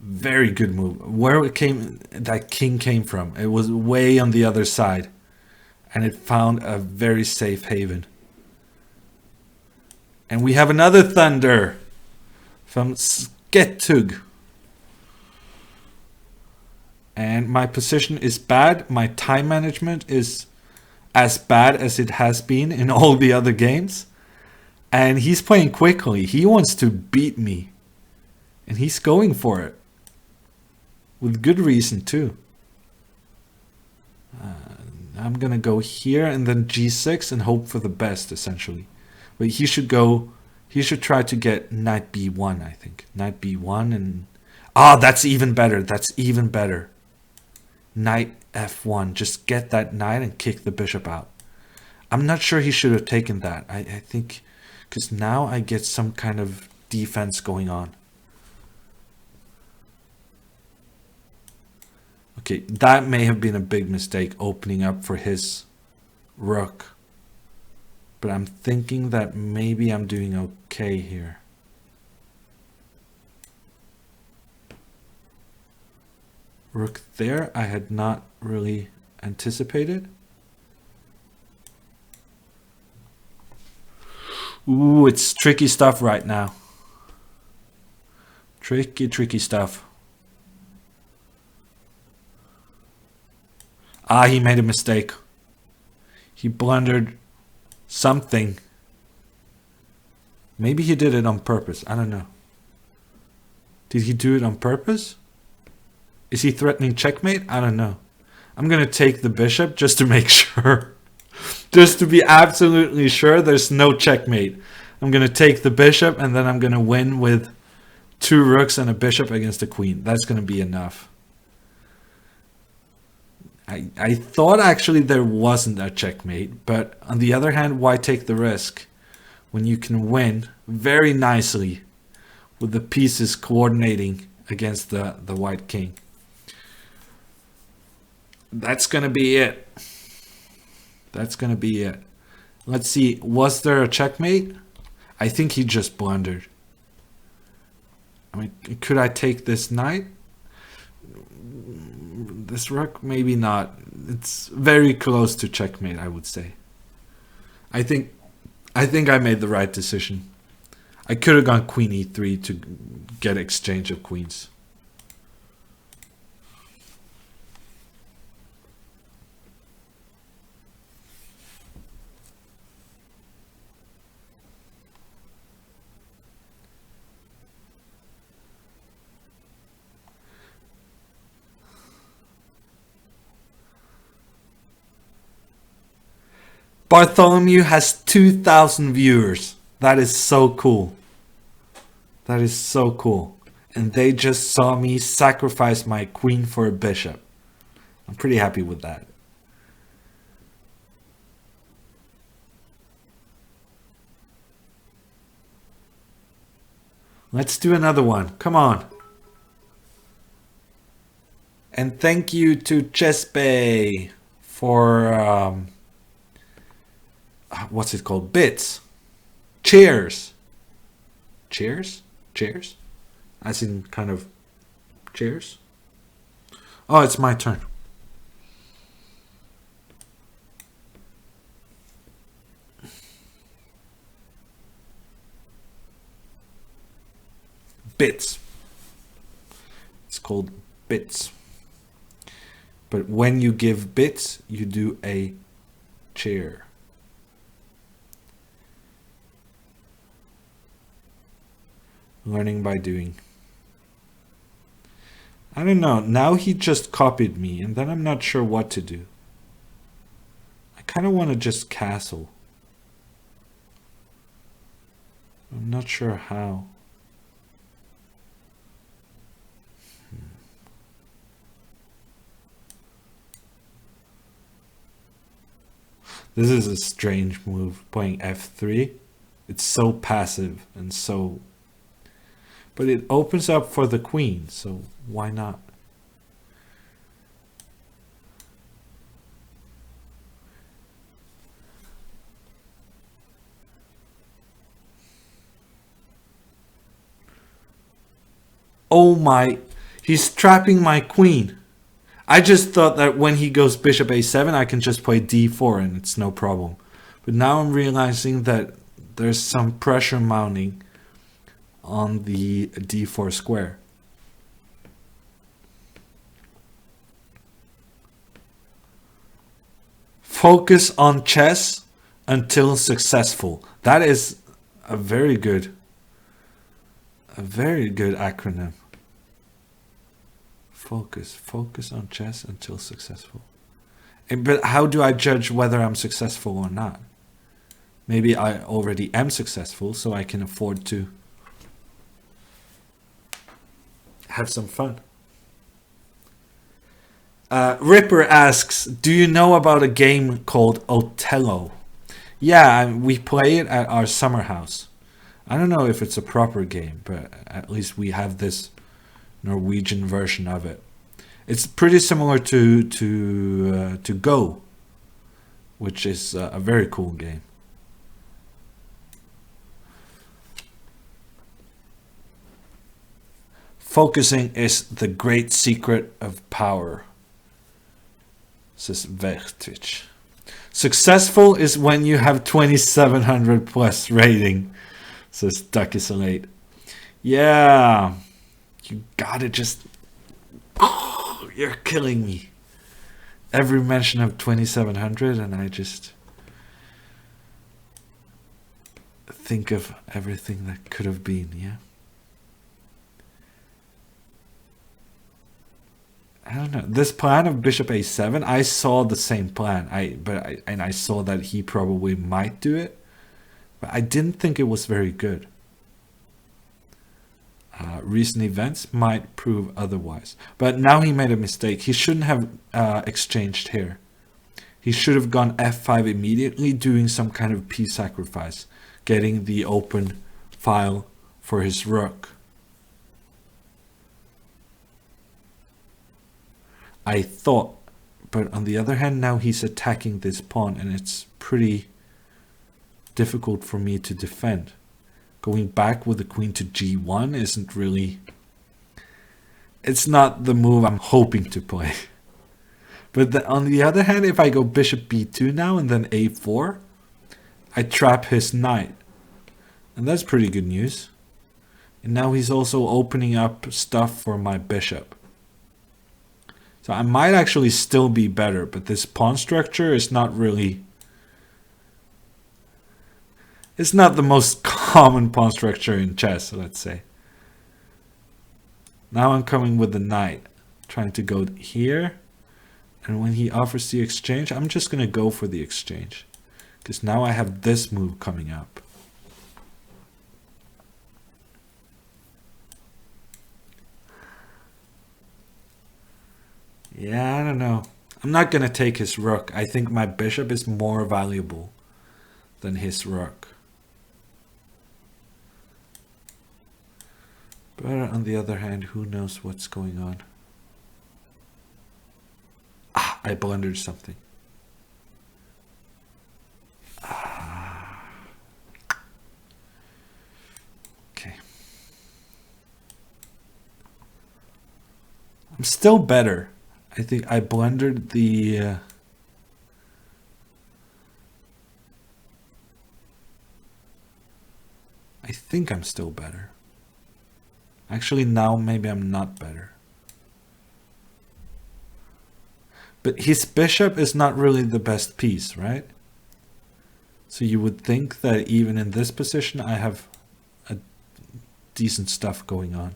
Very good move. Where that king came from, it was way on the other side. And it found a very safe haven. And we have another thunder from Sketug. And my position is bad. My time management is as bad as it has been in all the other games. And he's playing quickly. He wants to beat me. And he's going for it. With good reason too. I'm going to go here and then g6 and hope for the best, essentially. But he should try to get knight b1, I think. Knight b1 and... Ah, that's even better. That's even better. Knight f1. Just get that knight and kick the bishop out. I'm not sure he should have taken that. I think... Because now I get some kind of defense going on. Okay, that may have been a big mistake, opening up for his rook. But I'm thinking that maybe I'm doing okay here. Rook there, I had not really anticipated. Ooh, it's tricky stuff right now. Tricky stuff. Ah, he made a mistake. He blundered something. Maybe he did it on purpose. I don't know. Did he do it on purpose? Is he threatening checkmate? I don't know. I'm going to take the bishop just to make sure. Just to be absolutely sure there's no checkmate. I'm going to take the bishop and then I'm going to win with 2 rooks and a bishop against a queen. That's going to be enough. I thought actually there wasn't a checkmate, but on the other hand, why take the risk when you can win very nicely with the pieces coordinating against the white king? That's going to be it. That's going to be it. Let's see, was there a checkmate? I think he just blundered. I mean, could I take this knight? This rook? Maybe not. It's very close to checkmate, I would say. I think I made the right decision. I could have gone queen e3 to get exchange of queens. Bartholomew has 2,000 viewers. That is so cool. That is so cool. And they just saw me sacrifice my queen for a bishop. I'm pretty happy with that. Let's do another one. Come on. And thank you to Chesbay for... what's it called? Bits. Cheers. Cheers? Cheers? As in kind of cheers? Oh, it's my turn. Bits. It's called bits. But when you give bits, you do a chair. Learning by doing. I don't know. Now he just copied me, and then I'm not sure what to do. I kind of want to just castle. I'm not sure how. This is a strange move, playing f3. It's so passive and so... But it opens up for the queen, so why not? Oh my... He's trapping my queen. I just thought that when he goes bishop a7, I can just play d4 and it's no problem. But now I'm realizing that there's some pressure mounting on the d4 square. Focus on chess until successful. That is a very good acronym. Focus on chess until successful. But how do I judge whether I'm successful or not? Maybe I already am successful, so I can afford to have some fun. Ripper asks, do you know about a game called Othello? Yeah, we play it at our summer house. I don't know if it's a proper game, but at least we have this Norwegian version of it. It's pretty similar to Go, which is a very cool game. Focusing is the great secret of power, says Vertwitch. Successful is when you have 2700 plus rating, says Duckisolate. Yeah, you gotta just... Oh, you're killing me. Every mention of 2700 and I just think of everything that could have been, yeah? I don't know. This plan of bishop a7, I saw the same plan. I saw that he probably might do it, but I didn't think it was very good. Recent events might prove otherwise. But now he made a mistake. He shouldn't have exchanged here. He should have gone f5 immediately, doing some kind of piece sacrifice, getting the open file for his rook. I thought, but on the other hand, now he's attacking this pawn and it's pretty difficult for me to defend. Going back with the queen to g1 isn't really... It's not the move I'm hoping to play. But on the other hand, if I go bishop b2 now and then a4, I trap his knight. And that's pretty good news. And now he's also opening up stuff for my bishop. So I might actually still be better, but this pawn structure is not really... It's not the most common pawn structure in chess, let's say. Now I'm coming with the knight, trying to go here. And when he offers the exchange, I'm just going to go for the exchange. Because now I have this move coming up. Yeah, I don't know. I'm not going to take his rook. I think my bishop is more valuable than his rook. But on the other hand, who knows what's going on? Ah, I blundered something. Okay. I'm still better. I think I blundered the... I think I'm still better. Actually, now maybe I'm not better. But his bishop is not really the best piece, right? So you would think that even in this position I have a decent stuff going on.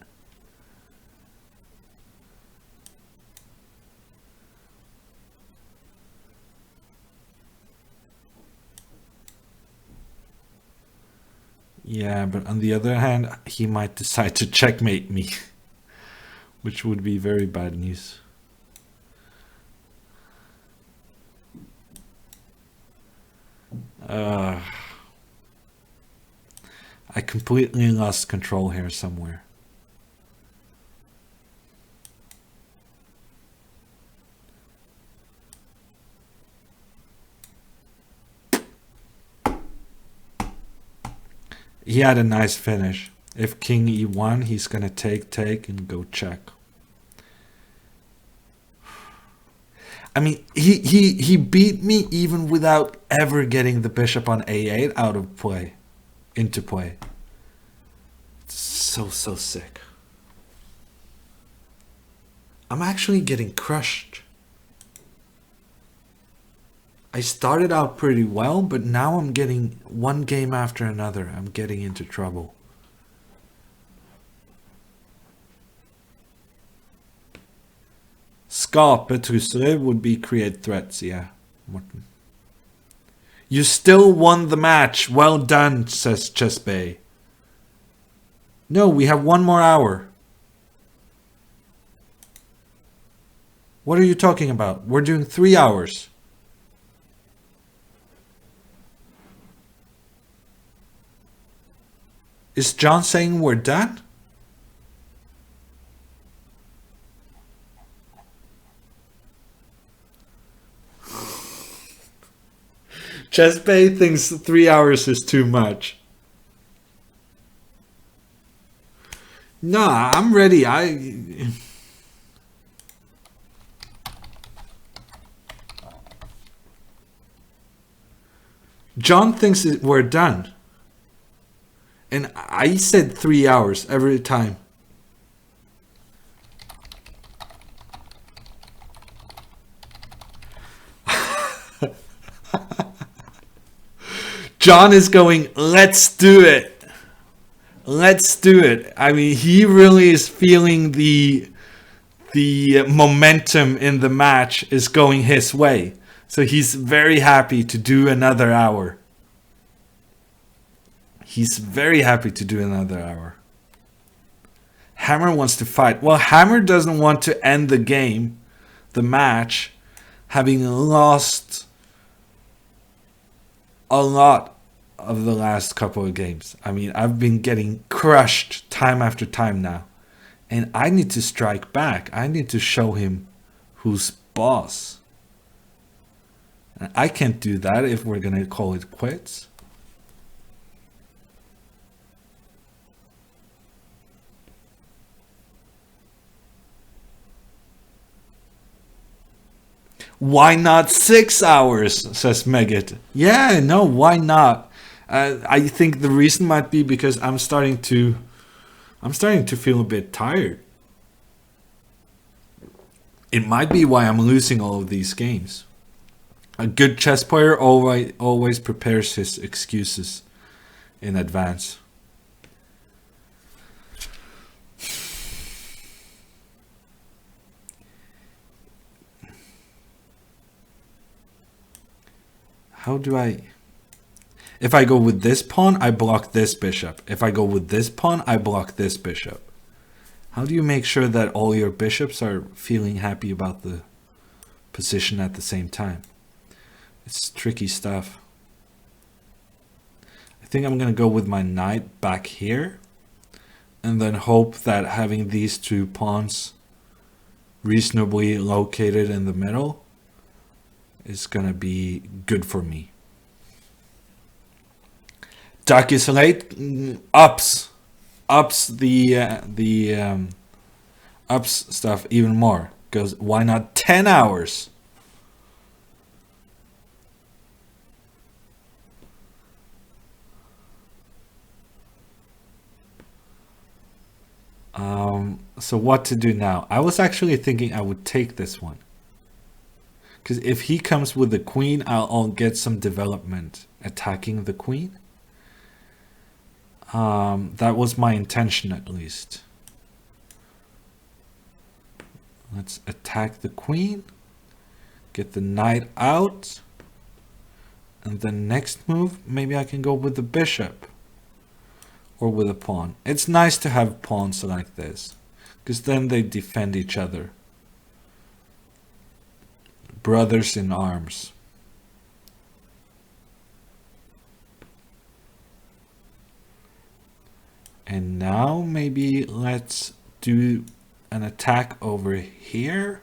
Yeah, but on the other hand, he might decide to checkmate me, which would be very bad news. I completely lost control here somewhere. He had a nice finish. If king e1, he's gonna take, and go check. I mean, he beat me even without ever getting the bishop on a8 out of play, into play. It's so sick. I'm actually getting crushed. I started out pretty well, but now I'm getting one game after another. I'm getting into trouble. Skape trusler would be create threats, yeah, Morten. You still won the match. Well done, says Chessbay. No, we have one more hour. What are you talking about? We're doing 3 hours. Is John saying we're done? Chessbay thinks 3 hours is too much. Nah, I'm ready. John thinks we're done. And I said 3 hours every time. John is going, let's do it. Let's do it. I mean, he really is feeling the momentum in the match is going his way. So he's very happy to do another hour. He's very happy to do another hour. Hammer wants to fight. Well, Hammer doesn't want to end the game, the match, having lost a lot of the last couple of games. I mean, I've been getting crushed time after time now. And I need to strike back. I need to show him who's boss. And I can't do that if we're going to call it quits. Why not 6 hours, says Megat. Yeah, no, why not? I think the reason might be because I'm starting to feel a bit tired. It might be why I'm losing all of these games. A good chess player always prepares his excuses in advance. How do I... If I go with this pawn, I block this bishop. If I go with this pawn, I block this bishop. How do you make sure that all your bishops are feeling happy about the position at the same time? It's tricky stuff. I think I'm going to go with my knight back here. And then hope that having these two pawns reasonably located in the middle is going to be good for me. Duck is late. Ups the ups stuff even more. Goes, why not 10 hours? So what to do now? I was actually thinking I would take this one. Because if he comes with the queen, I'll get some development attacking the queen. That was my intention, at least. Let's attack the queen. Get the knight out. And then next move, maybe I can go with the bishop. Or with a pawn. It's nice to have pawns like this. Because then they defend each other. Brothers in arms. And now maybe let's do an attack over here.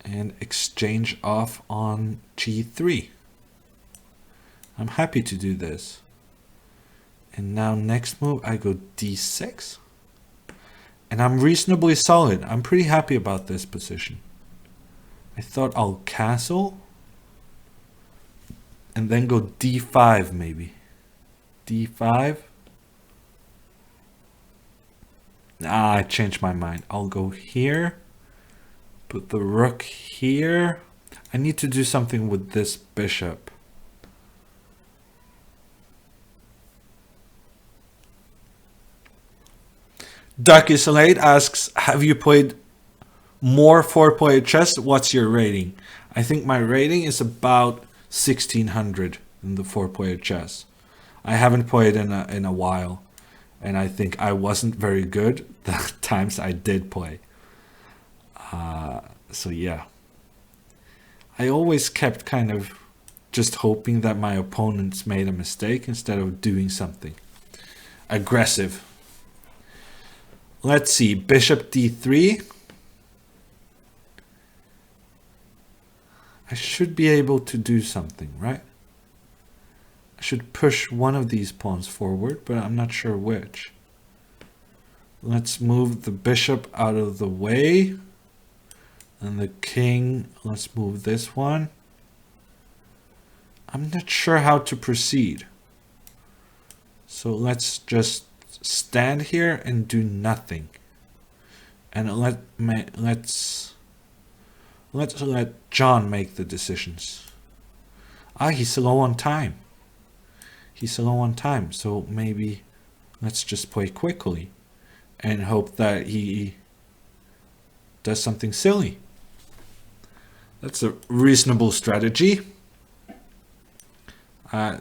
And exchange off on g3. I'm happy to do this. And now next move I go d6. And I'm reasonably solid. I'm pretty happy about this position. I thought I'll castle. And then go d5 maybe. d5. I changed my mind. I'll go here. Put the rook here. I need to do something with this bishop. Duck is late asks, have you played more 4-player chess? What's your rating? I think my rating is about 1600 in the 4-player chess. I haven't played in a while, and I think I wasn't very good the times I did play. So yeah. I always kept kind of just hoping that my opponents made a mistake instead of doing something aggressive. Let's see, bishop d3. I should be able to do something, right? I should push one of these pawns forward, but I'm not sure which. Let's move the bishop out of the way. And the king, let's move this one. I'm not sure how to proceed. So let's just stand here and do nothing. And let's let John make the decisions. He's slow on time. He's slow on time, so maybe let's just play quickly and hope that he does something silly. That's a reasonable strategy.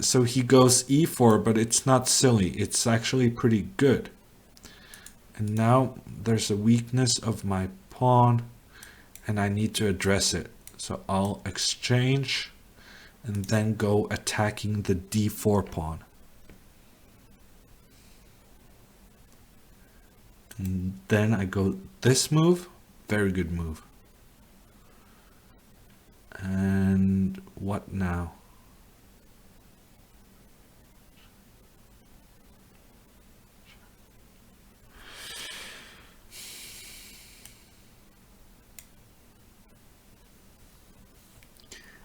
So he goes e4, but it's not silly. It's actually pretty good. And now there's a weakness of my pawn, and I need to address it. So I'll exchange and then go attacking the d4 pawn. And then I go this move. Very good move. And what now?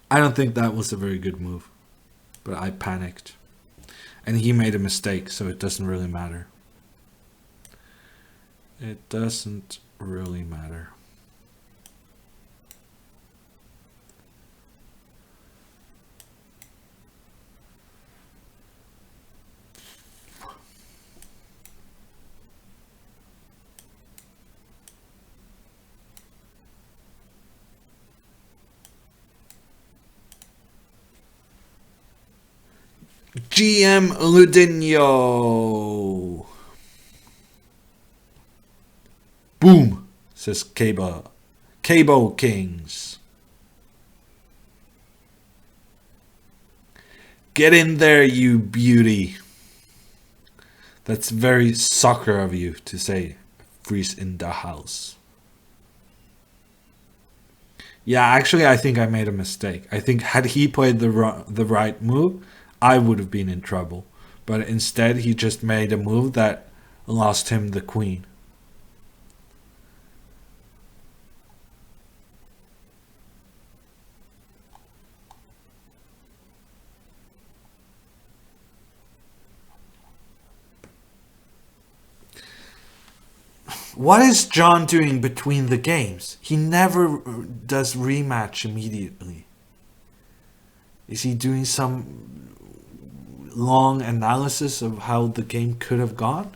I don't think that was a very good move, but I panicked. And he made a mistake, so it doesn't really matter. It doesn't really matter. GM Ludinho. Boom, says Cabo Kings. Get in there, you beauty. That's very soccer of you to say. Freeze in the house. Yeah, actually, I think I made a mistake. I think had he played the right move, I would have been in trouble. But instead, he just made a move that lost him the queen. What is John doing between the games? He never does rematch immediately. Is he doing some long analysis of how the game could have gone?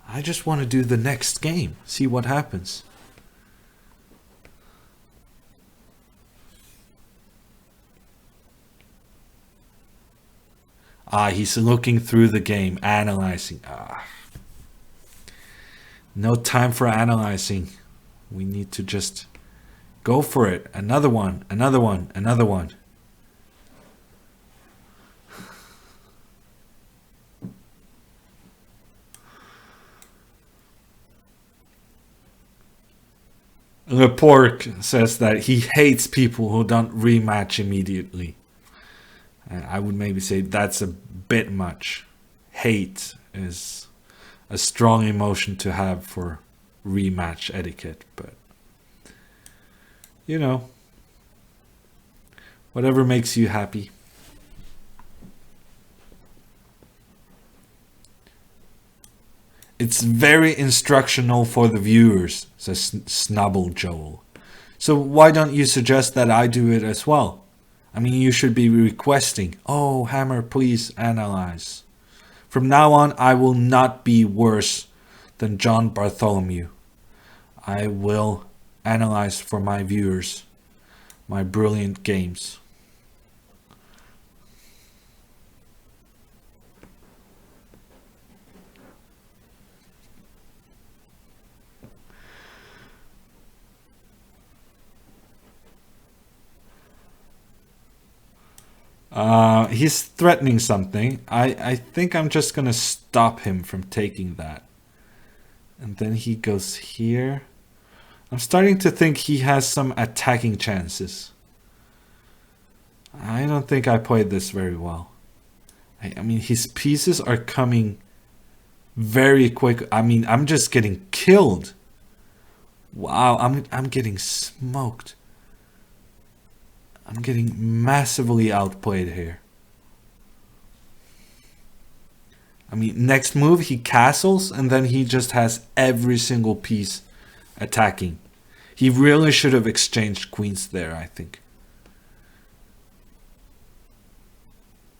I just want to do the next game, see what happens. He's looking through the game, analyzing. No time for analyzing. We need to just go for it. Another one, another one, another one. Lepork says that he hates people who don't rematch immediately. I would maybe say that's a bit much. Hate is a strong emotion to have for rematch etiquette, but you know, whatever makes you happy. It's very instructional for the viewers, says Snubble Joel. So why don't you suggest that I do it as well? I mean, you should be requesting, oh, Hammer, please analyze. From now on, I will not be worse than John Bartholomew. I will analyze for my viewers my brilliant games. He's threatening something. I think I'm just gonna stop him from taking that. And then he goes here. I'm starting to think he has some attacking chances. I don't think I played this very well. I mean, his pieces are coming very quick. I mean, I'm just getting killed. Wow, I'm getting smoked. I'm getting massively outplayed here. I mean, next move he castles and then he just has every single piece attacking. He really should have exchanged queens there, I think.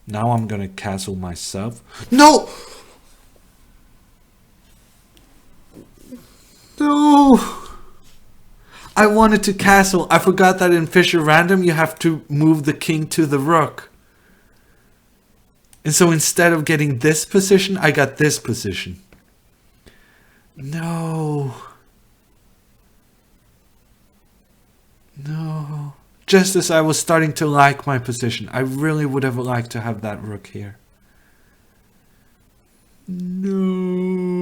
Now I'm gonna castle myself. No! No! I wanted to castle. I forgot that in Fischer Random you have to move the king to the rook. And so instead of getting this position, I got this position. No. No. Just as I was starting to like my position, I really would have liked to have that rook here. No.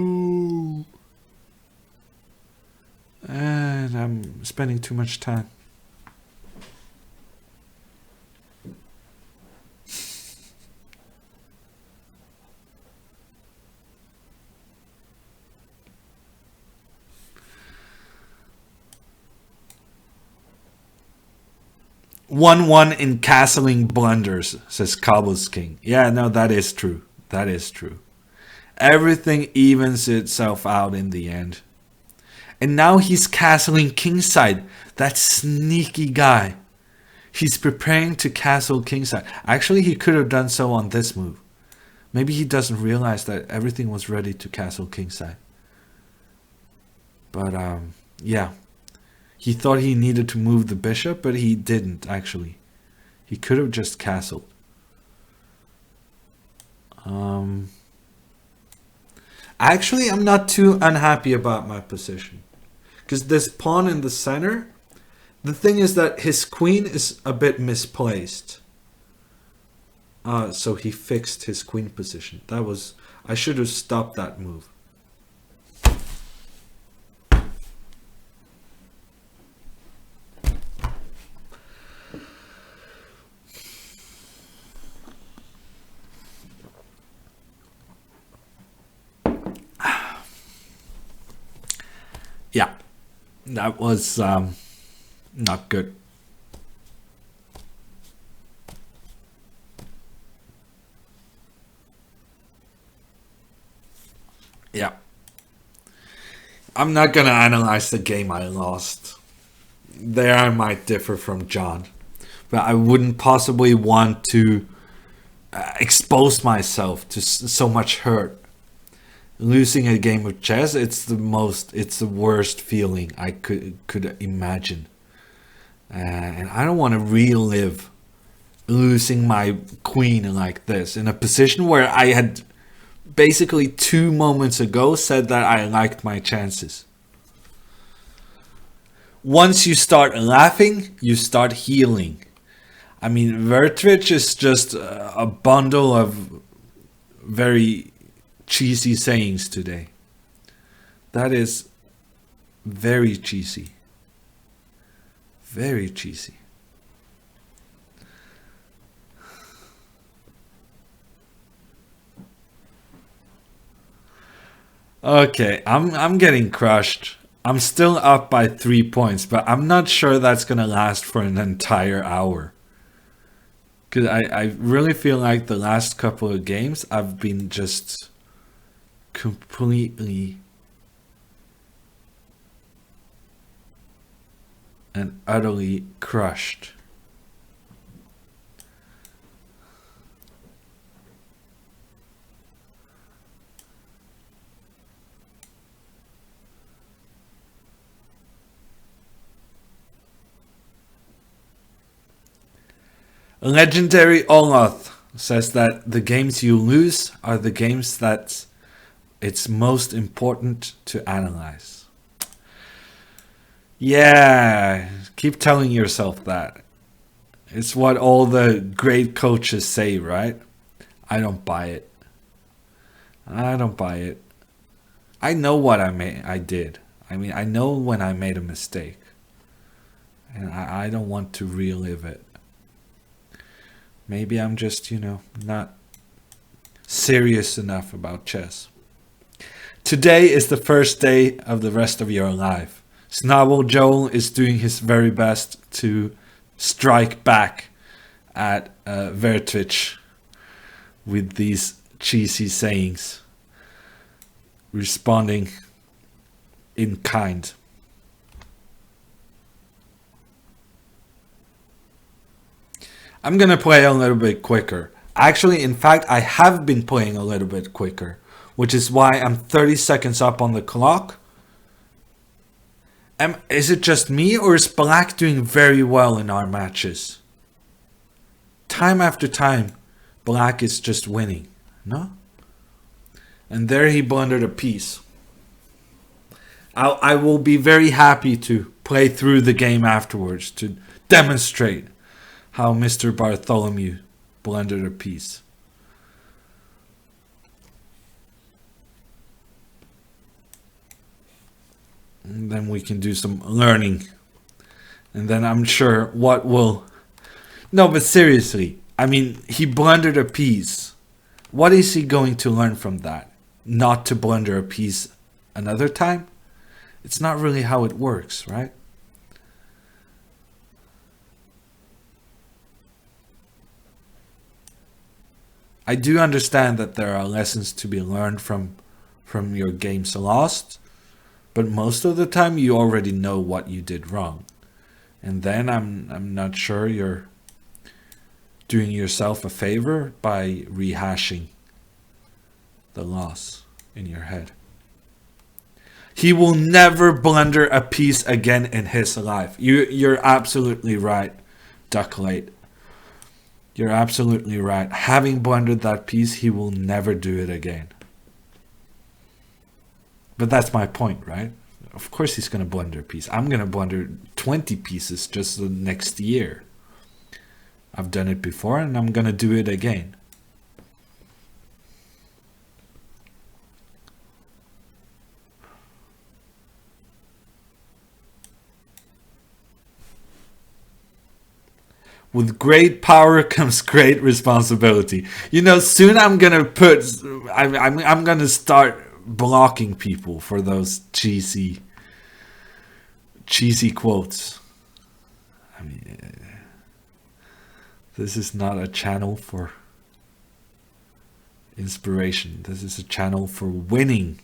And I'm spending too much time. One in castling blunders, says Cobble's King. Yeah, no, that is true. That is true. Everything evens itself out in the end. And now he's castling kingside. That sneaky guy. He's preparing to castle kingside. Actually, he could have done so on this move. Maybe he doesn't realize that everything was ready to castle kingside. But, yeah. He thought he needed to move the bishop, but he didn't, actually. He could have just castled. Actually, I'm not too unhappy about my position. Because this pawn in the center, the thing is that his queen is a bit misplaced. So he fixed his queen position. I should have stopped that move. Yeah, that was not good. I'm not gonna analyze the game I lost. There I might differ from John, but I wouldn't possibly want to expose myself to so much hurt. Losing a game of chess, it's the worst feeling I could imagine, and I don't want to relive losing my queen like this in a position where I had basically 2 moments ago said that I liked my chances. Once you start laughing, you start healing. I mean, Vertrich is just a bundle of very cheesy sayings today. That is very cheesy. Very cheesy. Okay, I'm getting crushed. I'm still up by 3 points, but I'm not sure that's gonna last for an entire hour. Cause I really feel like the last couple of games I've been just completely and utterly crushed. Legendary Oloth says that the games you lose are the games that it's most important to analyze. Yeah, keep telling yourself that. It's what all the great coaches say, right? I don't buy it. I don't buy it. I know what I did. I mean, I know when I made a mistake. And I don't want to relive it. Maybe I'm just, not serious enough about chess. Today is the first day of the rest of your life. Snabel Joel is doing his very best to strike back at Vertrich with these cheesy sayings, responding in kind. I'm gonna play a little bit quicker. Actually, in fact, I have been playing a little bit quicker, which is why I'm 30 seconds up on the clock. Is it just me, or is Black doing very well in our matches? Time after time, Black is just winning, no? And there he blundered a piece. I will be very happy to play through the game afterwards to demonstrate how Mr. Bartholomew blundered a piece. And then we can do some learning. And then I'm sure what will... No, but seriously, I mean, he blundered a piece. What is he going to learn from that? Not to blunder a piece another time? It's not really how it works, right? I do understand that there are lessons to be learned from your games lost, but most of the time you already know what you did wrong. And then I'm not sure you're doing yourself a favor by rehashing the loss in your head. He will never blunder a piece again in his life. You're absolutely right, Ducklate. You're absolutely right. Having blundered that piece, he will never do it again. But that's my point, right? Of course he's going to blunder a piece. I'm going to blunder 20 pieces just the next year. I've done it before and I'm going to do it again. With great power comes great responsibility. Soon I'm gonna I'm gonna start blocking people for those cheesy quotes. I mean, this is not a channel for inspiration. This is a channel for winning.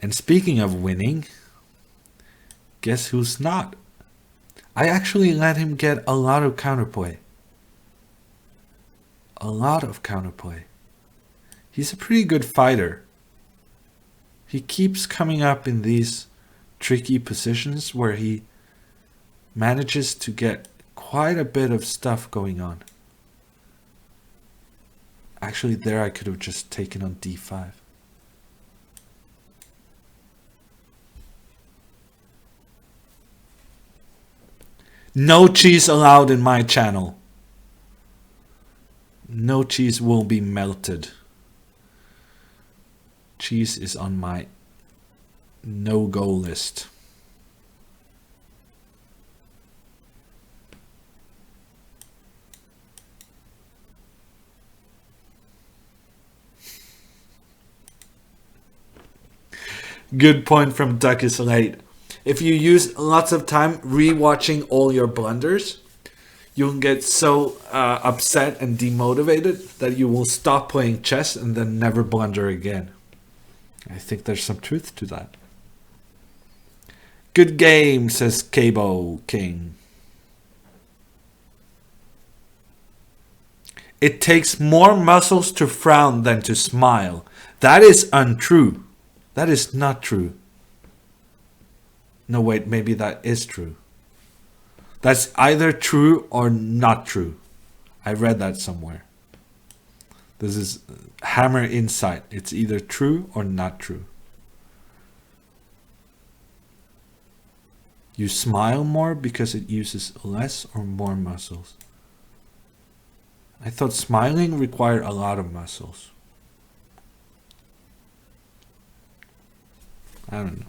And speaking of winning, guess who's not? I actually let him get a lot of counterplay. A lot of counterplay. He's a pretty good fighter. He keeps coming up in these tricky positions where he manages to get quite a bit of stuff going on. Actually, there I could have just taken on d5. No cheese allowed in my channel. No cheese will be melted. Cheese is on my no-go list. Good point from Duck is Late. If you use lots of time rewatching all your blunders, you'll get so upset and demotivated that you will stop playing chess and then never blunder again. I think there's some truth to that. Good game, says Cabo King. It takes more muscles to frown than to smile. That is untrue. That is not true. No, wait, maybe that is true. That's either true or not true. I read that somewhere. This is Hammer insight. It's either true or not true. You smile more because it uses less or more muscles. I thought smiling required a lot of muscles. I don't know.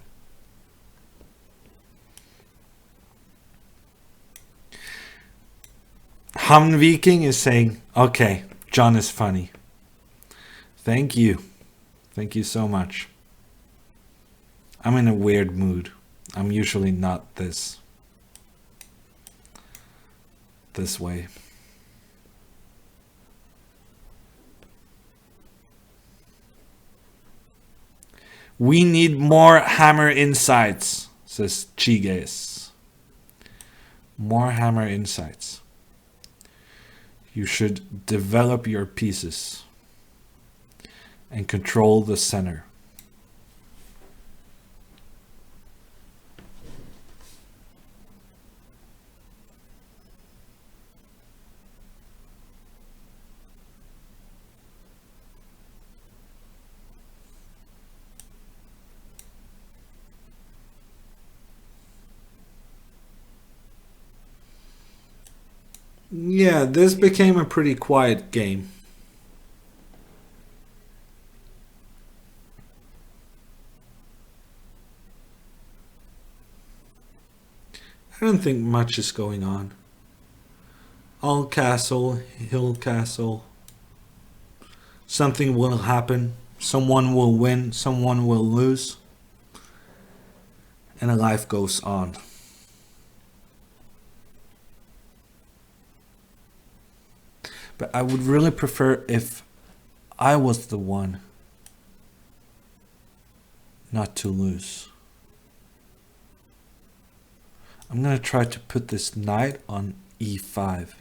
Hamviking is saying, okay, John is funny. Thank you. Thank you so much. I'm in a weird mood. I'm usually not this way. We need more Hammer insights, says Chiges. More Hammer insights. You should develop your pieces and control the center. Yeah, this became a pretty quiet game. I don't think much is going on. All castle, hill castle. Something will happen. Someone will win, someone will lose. And a life goes on. But I would really prefer if I was the one not to lose. I'm going to try to put this knight on e5.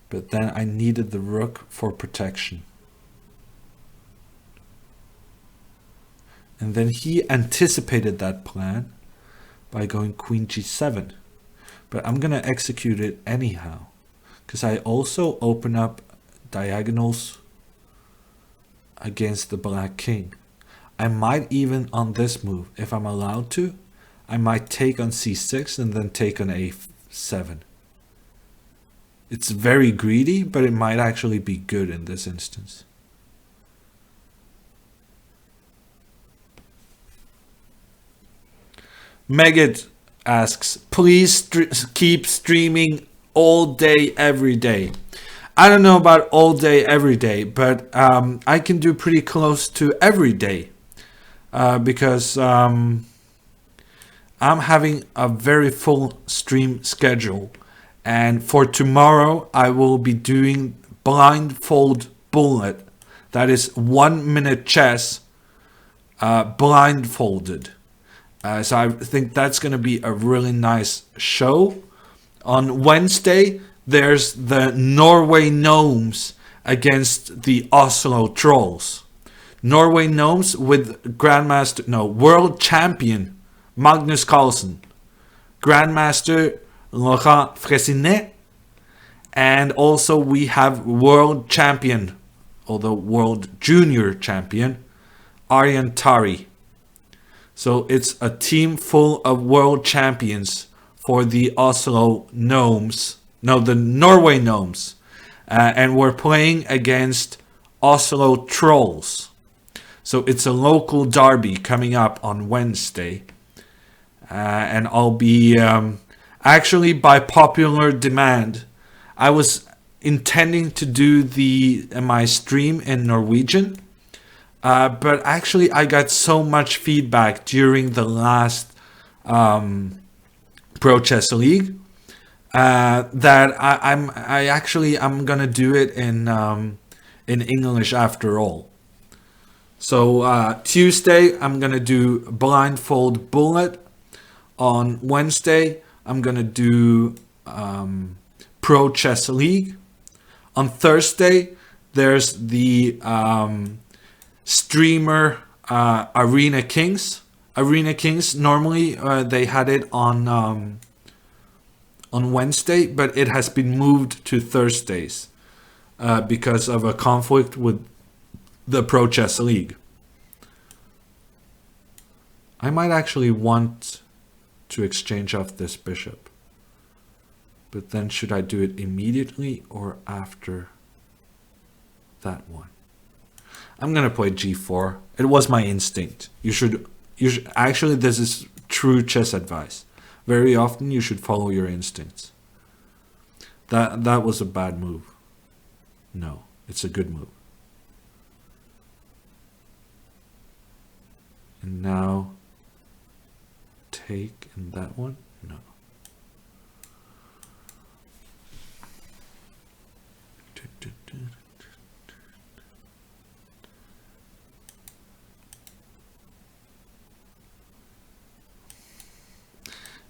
But then I needed the rook for protection. And then he anticipated that plan by going queen g7. But I'm going to execute it anyhow. Because I also open up diagonals against the black king. I might even on this move, if I'm allowed to, I might take on c6 and then take on a7. It's very greedy, but it might actually be good in this instance. Megat asks, please keep streaming all day, every day. I don't know about all day, every day, but I can do pretty close to every day because I'm having a very full stream schedule. And for tomorrow, I will be doing blindfold bullet. That is 1 minute chess blindfolded. So I think that's going to be a really nice show. On Wednesday, there's the Norway Gnomes against the Oslo Trolls. Norway Gnomes with world champion Magnus Carlsen, Grandmaster Laurent Fressinet, and also we have world champion, although world junior champion, Aryan Tari. So it's a team full of world champions for the Oslo Gnomes. No, the Norway Gnomes. And we're playing against Oslo Trolls. So it's a local derby coming up on Wednesday. And I'll be... actually, by popular demand, I was intending to do my stream in Norwegian. But actually, I got so much feedback during the last Pro Chess League that I'm gonna do it in English after all. So Tuesday I'm gonna do Blindfold Bullet. On Wednesday I'm gonna do Pro Chess League. On Thursday there's the streamer Arena Kings. Arena Kings normally they had it on Wednesday, but it has been moved to Thursdays because of a conflict with the Pro Chess League. I might actually want to exchange off this bishop, but then should I do it immediately or after that one? I'm gonna play g4. It was my instinct. You should actually, this is true chess advice. Very often you should follow your instincts. That was a bad move. No, it's a good move. And now take in that one? No.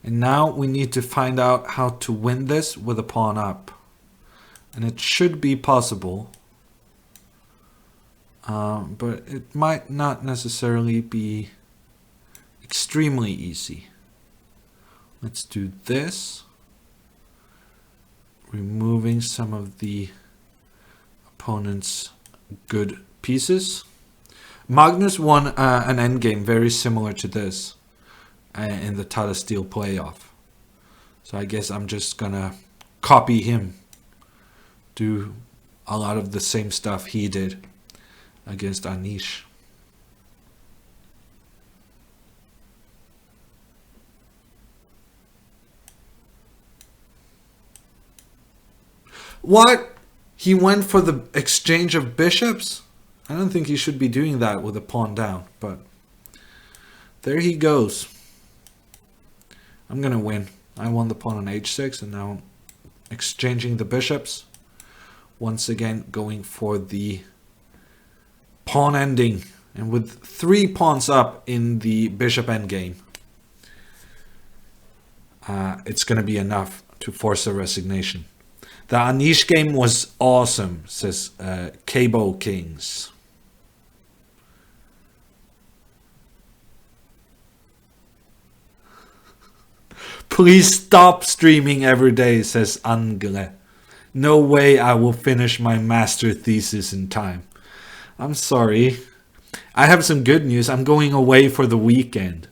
And now we need to find out how to win this with a pawn up. And it should be possible. But it might not necessarily be extremely easy. Let's do this. Removing some of the opponent's good pieces. Magnus won an endgame very similar to this in the Tata Steel playoff. So I guess I'm just gonna copy him. Do a lot of the same stuff he did against Anish. What? He went for the exchange of bishops? I don't think he should be doing that with a pawn down, but there he goes. I'm gonna win. I won the pawn on h6 and now exchanging the bishops. Once again going for the pawn ending, and with 3 pawns up in the bishop endgame, it's gonna be enough to force a resignation. The Anish game was awesome, says Cabo Kings. Please stop streaming every day, says Angle. No way I will finish my master thesis in time. I'm sorry. I have some good news. I'm going away for the weekend.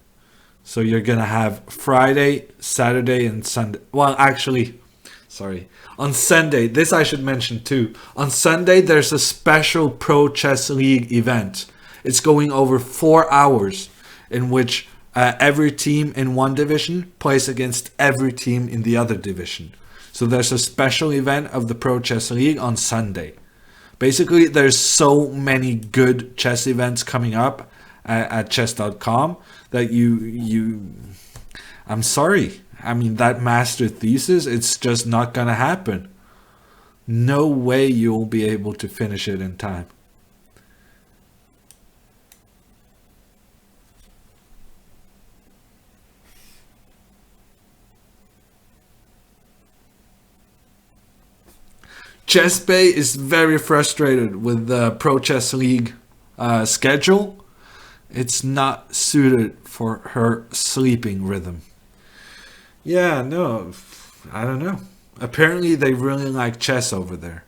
So you're gonna have Friday, Saturday, and Sunday. Well, actually, sorry. On Sunday, this I should mention too. On Sunday, there's a special Pro Chess League event. It's going over 4 hours in which every team in one division plays against every team in the other division. So there's a special event of the Pro Chess League on Sunday. Basically, there's so many good chess events coming up at chess.com that I'm sorry. I mean, that master thesis, it's just not gonna happen. No way you'll be able to finish it in time. Chess Bay is very frustrated with the Pro Chess League schedule. It's not suited for her sleeping rhythm. Yeah, no, I don't know. Apparently they really like chess over there.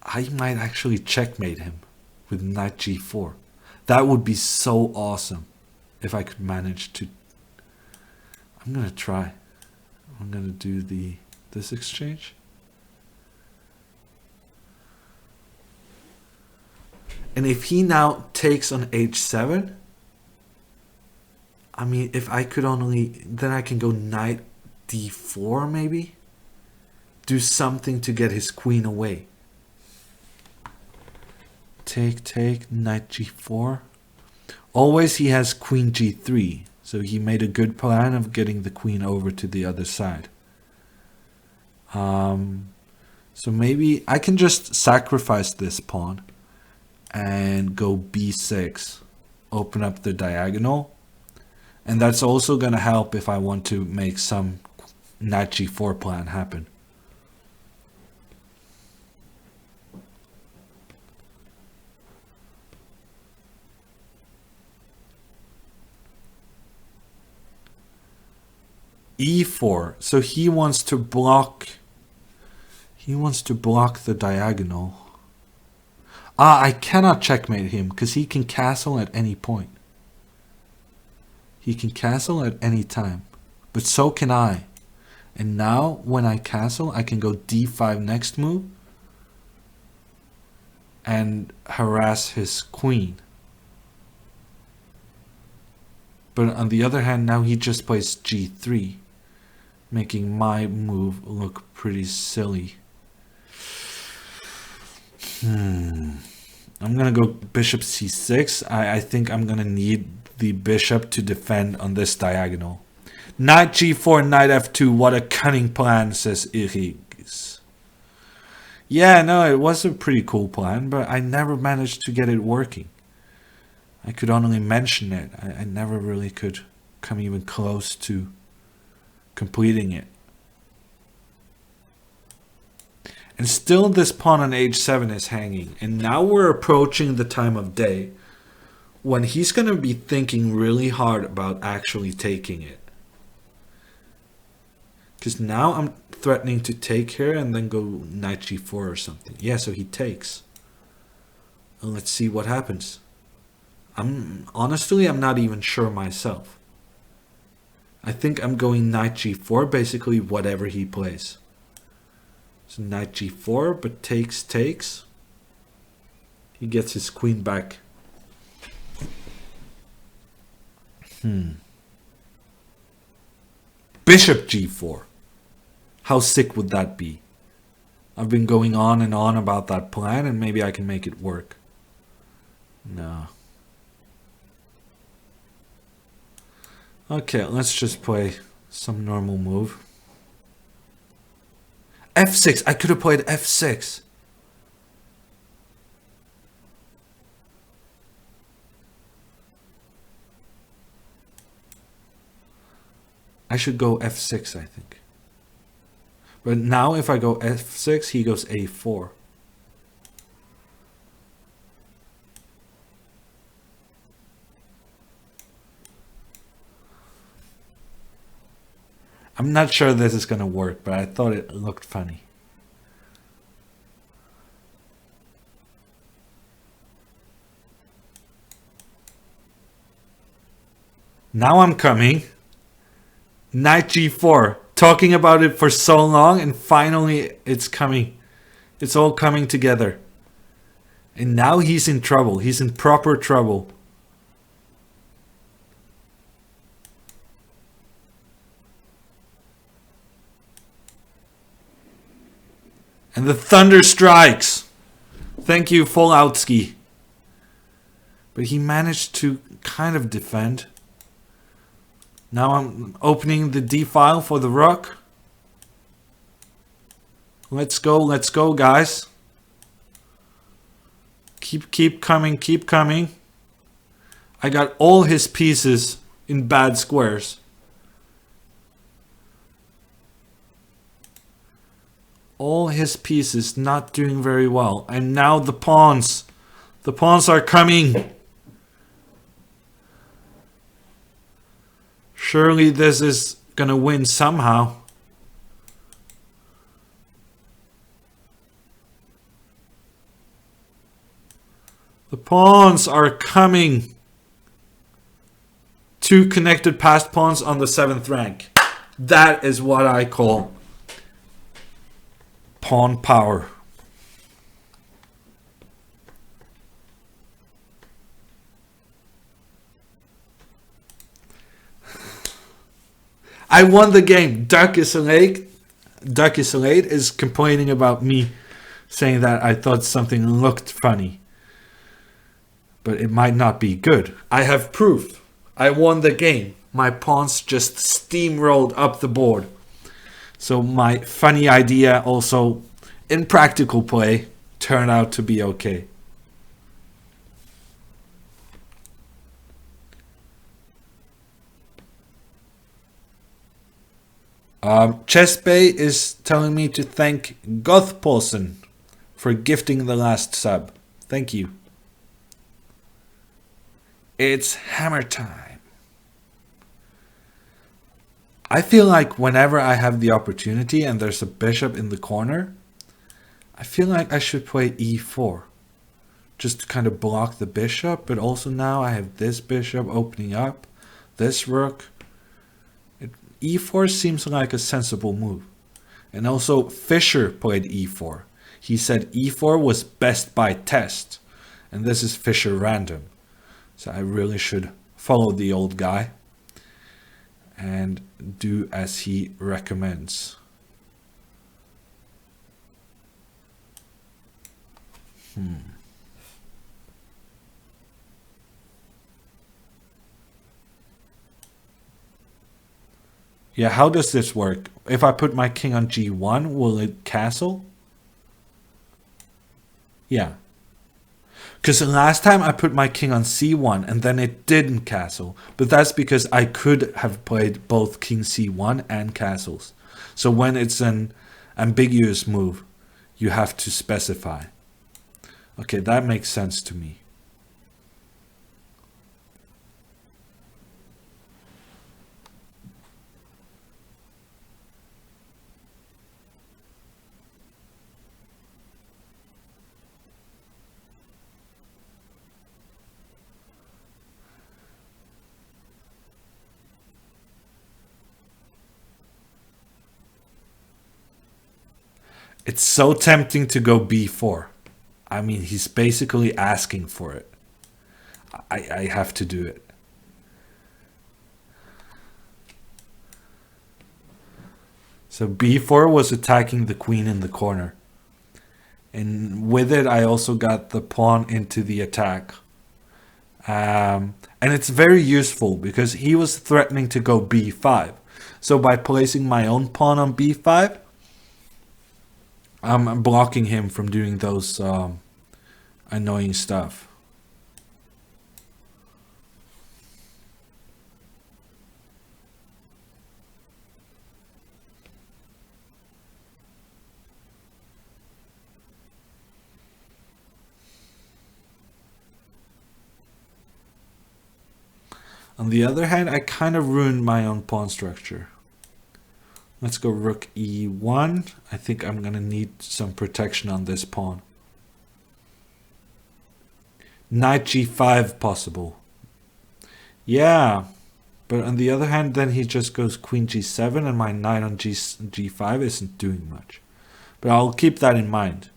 I might actually checkmate him with knight g4. That would be so awesome if I could manage to. I'm gonna try. I'm gonna do this exchange. And if he now takes on h7, I mean, if I could only, then I can go knight d4 maybe? Do something to get his queen away. Take, knight g4. Always he has queen g3, so he made a good plan of getting the queen over to the other side. So maybe I can just sacrifice this pawn and go b6, open up the diagonal. And that's also going to help if I want to make some knight g4 plan happen. e4. So he wants to block the diagonal. I cannot checkmate him because he can castle at any point. He can castle at any time, but so can I. And now when I castle, I can go d5 next move and harass his queen. But on the other hand, now he just plays g3, making my move look pretty silly. I'm gonna go bishop c6. I think I'm gonna need the bishop to defend on this diagonal. Knight g4, knight f2. What a cunning plan, says Irigis. Yeah, no, it was a pretty cool plan, but I never managed to get it working. I could only mention it. I never really could come even close to completing it. And still this pawn on h7 is hanging. And now we're approaching the time of day when he's going to be thinking really hard about actually taking it. Because now I'm threatening to take here and then go knight g4 or something. Yeah, so he takes. And let's see what happens. Honestly, I'm not even sure myself. I think I'm going knight g4, basically whatever he plays. So knight g4, but takes. He gets his queen back. Bishop g4. How sick would that be? I've been going on and on about that plan, and maybe I can make it work. No. Okay, let's just play some normal move. f6. I could have played f6. I should go f6, I think. But now if I go f6, he goes a4. I'm not sure this is going to work, but I thought it looked funny. Now I'm coming. Knight g4. Talking about it for so long, and finally it's coming. It's all coming together. And now he's in trouble. He's in proper trouble. And the thunder strikes. Thank you, Falloutski. But he managed to kind of defend. Now I'm opening the D file for the rook. Let's go, guys. Keep coming. I got all his pieces in bad squares. All his pieces not doing very well. And now the pawns. The pawns are coming. Surely this is gonna win somehow. The pawns are coming. 2 connected passed pawns on the 7th rank. That is what I call pawn power. I won the game. Duck is late is complaining about me saying that I thought something looked funny. But it might not be good. I have proof. I won the game. My pawns just steamrolled up the board. So my funny idea also in practical play turned out to be okay. Chess Bay is telling me to thank Gothpolsen for gifting the last sub. Thank you. It's hammer time. I feel like whenever I have the opportunity and there's a bishop in the corner, I feel like I should play e4. Just to kind of block the bishop, but also now I have this bishop opening up, this rook. E4 seems like a sensible move. And also Fischer played e4. He said e4 was best by test. And this is Fischer Random. So I really should follow the old guy and do as he recommends. Yeah, how does this work? If I put my king on g1, will it castle? Yeah. Because last time I put my king on c1 and then it didn't castle. But that's because I could have played both king c1 and castles. So when it's an ambiguous move, you have to specify. Okay, that makes sense to me. It's so tempting to go b4. I mean, he's basically asking for it. I have to do it. So b4 was attacking the queen in the corner. And with it, I also got the pawn into the attack. And it's very useful because he was threatening to go b5. So by placing my own pawn on b5, I'm blocking him from doing those annoying stuff. On the other hand, I kind of ruined my own pawn structure. Let's go rook e1. I think I'm going to need some protection on this pawn. Knight g5 possible. Yeah, but on the other hand, then he just goes queen g7 and my knight on g5 isn't doing much. But I'll keep that in mind.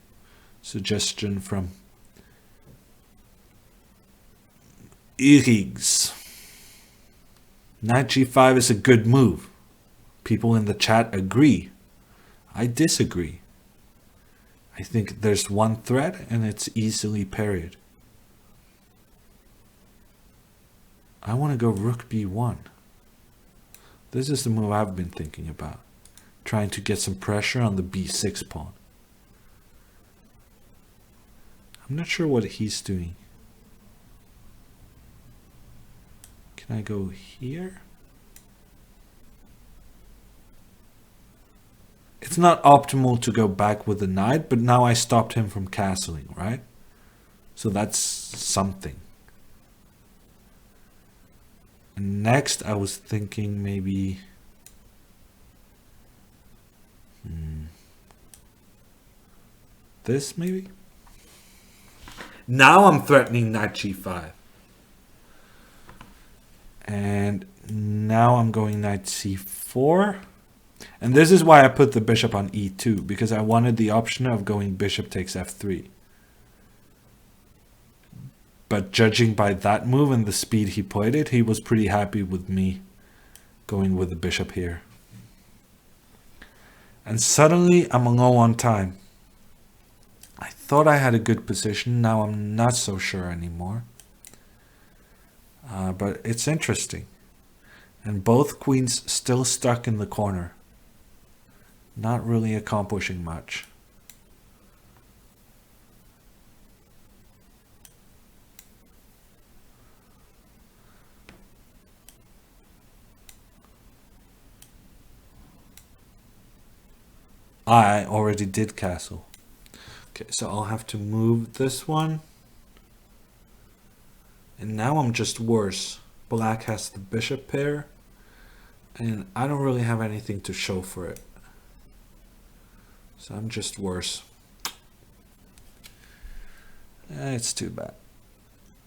Suggestion from Irigs. Knight g5 is a good move. People in the chat agree. I disagree. I think there's one threat and it's easily parried. I want to go rook b1. This is the move I've been thinking about. Trying to get some pressure on the b6 pawn. I'm not sure what he's doing. Can I go here? It's not optimal to go back with the knight, but now I stopped him from castling, right? So that's something. And next I was thinking maybe... this maybe? Now I'm threatening knight g5. And now I'm going knight c4. And this is why I put the bishop on e2, because I wanted the option of going bishop takes f3. But judging by that move and the speed he played it, he was pretty happy with me going with the bishop here. And suddenly I'm low on time. I thought I had a good position, now I'm not so sure anymore. But it's interesting. And both queens still stuck in the corner. Not really accomplishing much. I already did castle. Okay, so I'll have to move this one. And now I'm just worse. Black has the bishop pair. And I don't really have anything to show for it. So I'm just worse. It's too bad.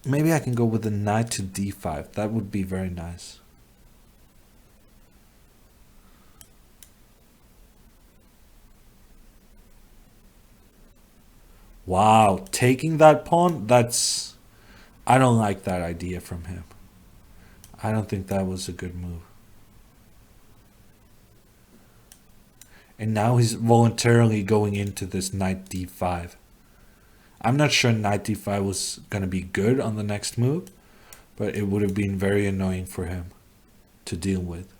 Maybe I can go with the knight to d5. That would be very nice. Wow, taking that pawn, that's... I don't like that idea from him. I don't think that was a good move. And now he's voluntarily going into this knight d5. I'm not sure knight d5 was going to be good on the next move, but it would have been very annoying for him to deal with.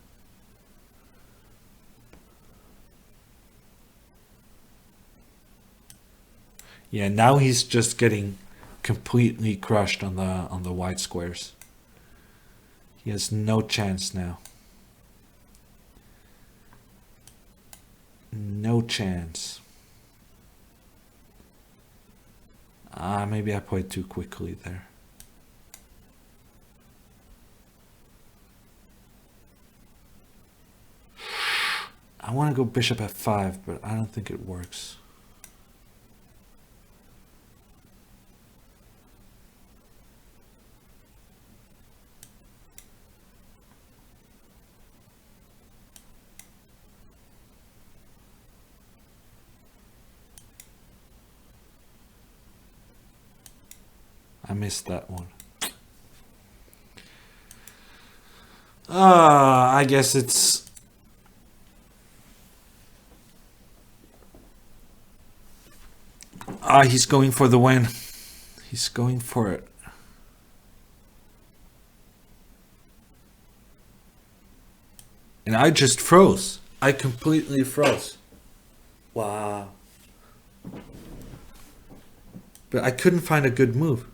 Yeah, now he's just getting completely crushed on the white squares. He has no chance now. No chance. Maybe I played too quickly there. I want to go bishop f5, but I don't think it works. I missed that one. I guess it's... he's going for the win. He's going for it. And I just froze. I completely froze. Wow. But I couldn't find a good move.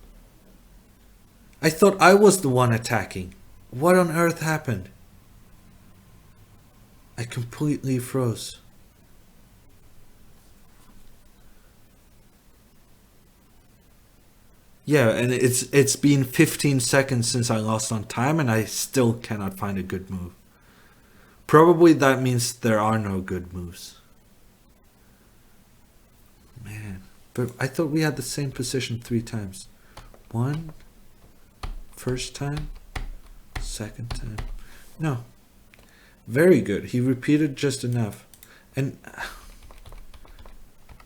I thought I was the one attacking. What on earth happened? I completely froze. Yeah, and it's been 15 seconds since I lost on time and I still cannot find a good move. Probably that means there are no good moves. Man, but I thought we had the same position 3 times. One, first time, second time. No. Very good. He repeated just enough. And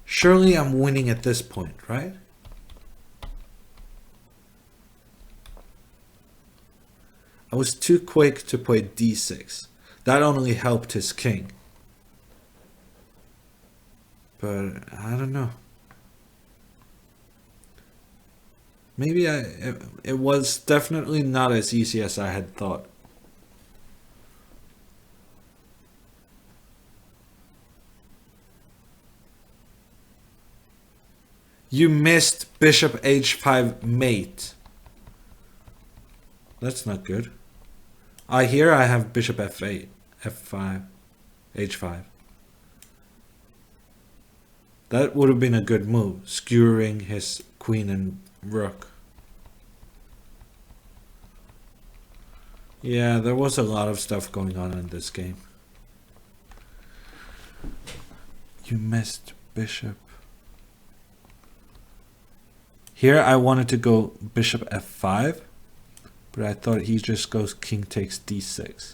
surely I'm winning at this point, right? I was too quick to play d6. That only helped his king. But I don't know. Maybe it was definitely not as easy as I had thought. You missed bishop h5 mate. That's not good. Here I have bishop f8, f5, h5. That would have been a good move, skewering his queen and rook. Yeah, there was a lot of stuff going on in this game. You missed bishop. Here I wanted to go bishop f5, but I thought he just goes king takes d6.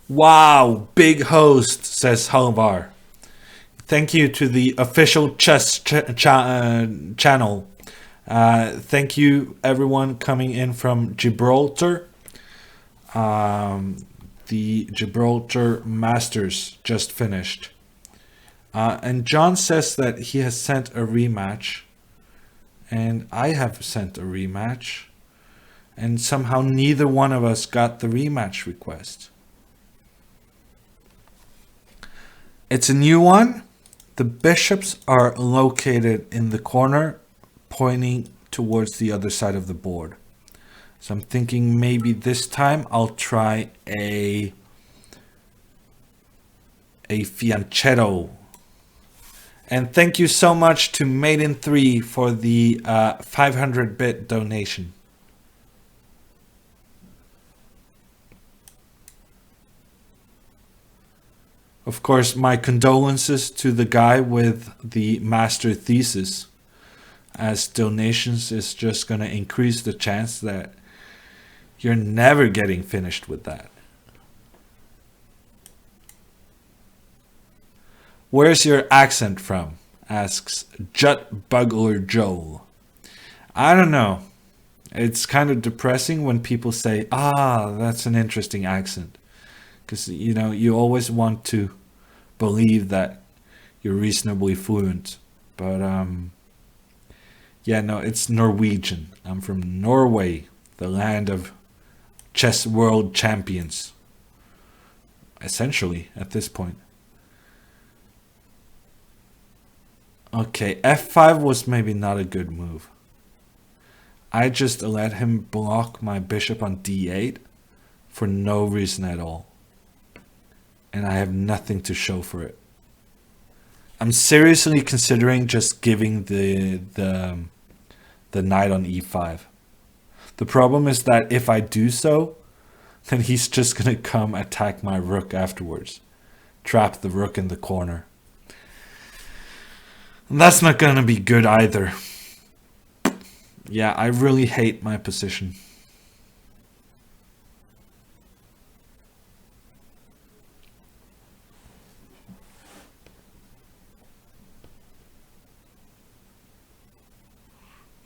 Wow, big host, says Halvar. Thank you to the official chess channel. Thank you everyone coming in from Gibraltar. The Gibraltar Masters just finished. And John says that he has sent a rematch. And I have sent a rematch. And somehow neither one of us got the rematch request. It's a new one. The bishops are located in the corner, pointing towards the other side of the board. So I'm thinking maybe this time I'll try a fianchetto. And thank you so much to Maiden3 for the 500-bit donation. Of course, my condolences to the guy with the master thesis, as donations is just going to increase the chance that you're never getting finished with that. Where's your accent from? Asks Jut Bugler Joel. I don't know. It's kind of depressing when people say, ah, that's an interesting accent. Because, you know, you always want to believe that you're reasonably fluent. But, yeah, no, it's Norwegian. I'm from Norway, the land of chess world champions. Essentially, at this point. Okay, f5 was maybe not a good move. I just let him block my bishop on d8 for no reason at all. And I have nothing to show for it. I'm seriously considering just giving the knight on e5. The problem is that if I do so, then he's just going to come attack my rook afterwards. Trap the rook in the corner. And that's not going to be good either. Yeah, I really hate my position.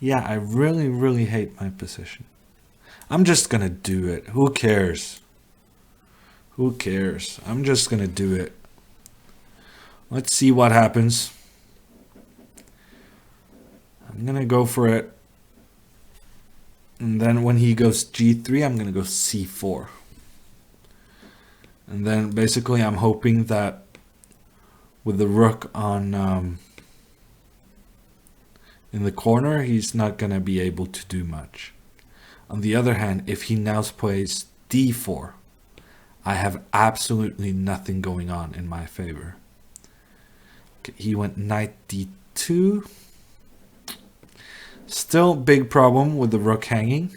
Yeah, I really, really hate my position. I'm just gonna do it. Who cares? Who cares? I'm just gonna do it. Let's see what happens. I'm gonna go for it. And then when he goes g3, I'm gonna go c4. And then basically I'm hoping that with the rook on in the corner, he's not going to be able to do much. On the other hand, if he now plays d4, I have absolutely nothing going on in my favor. Okay, he went knight d2. Still big problem with the rook hanging.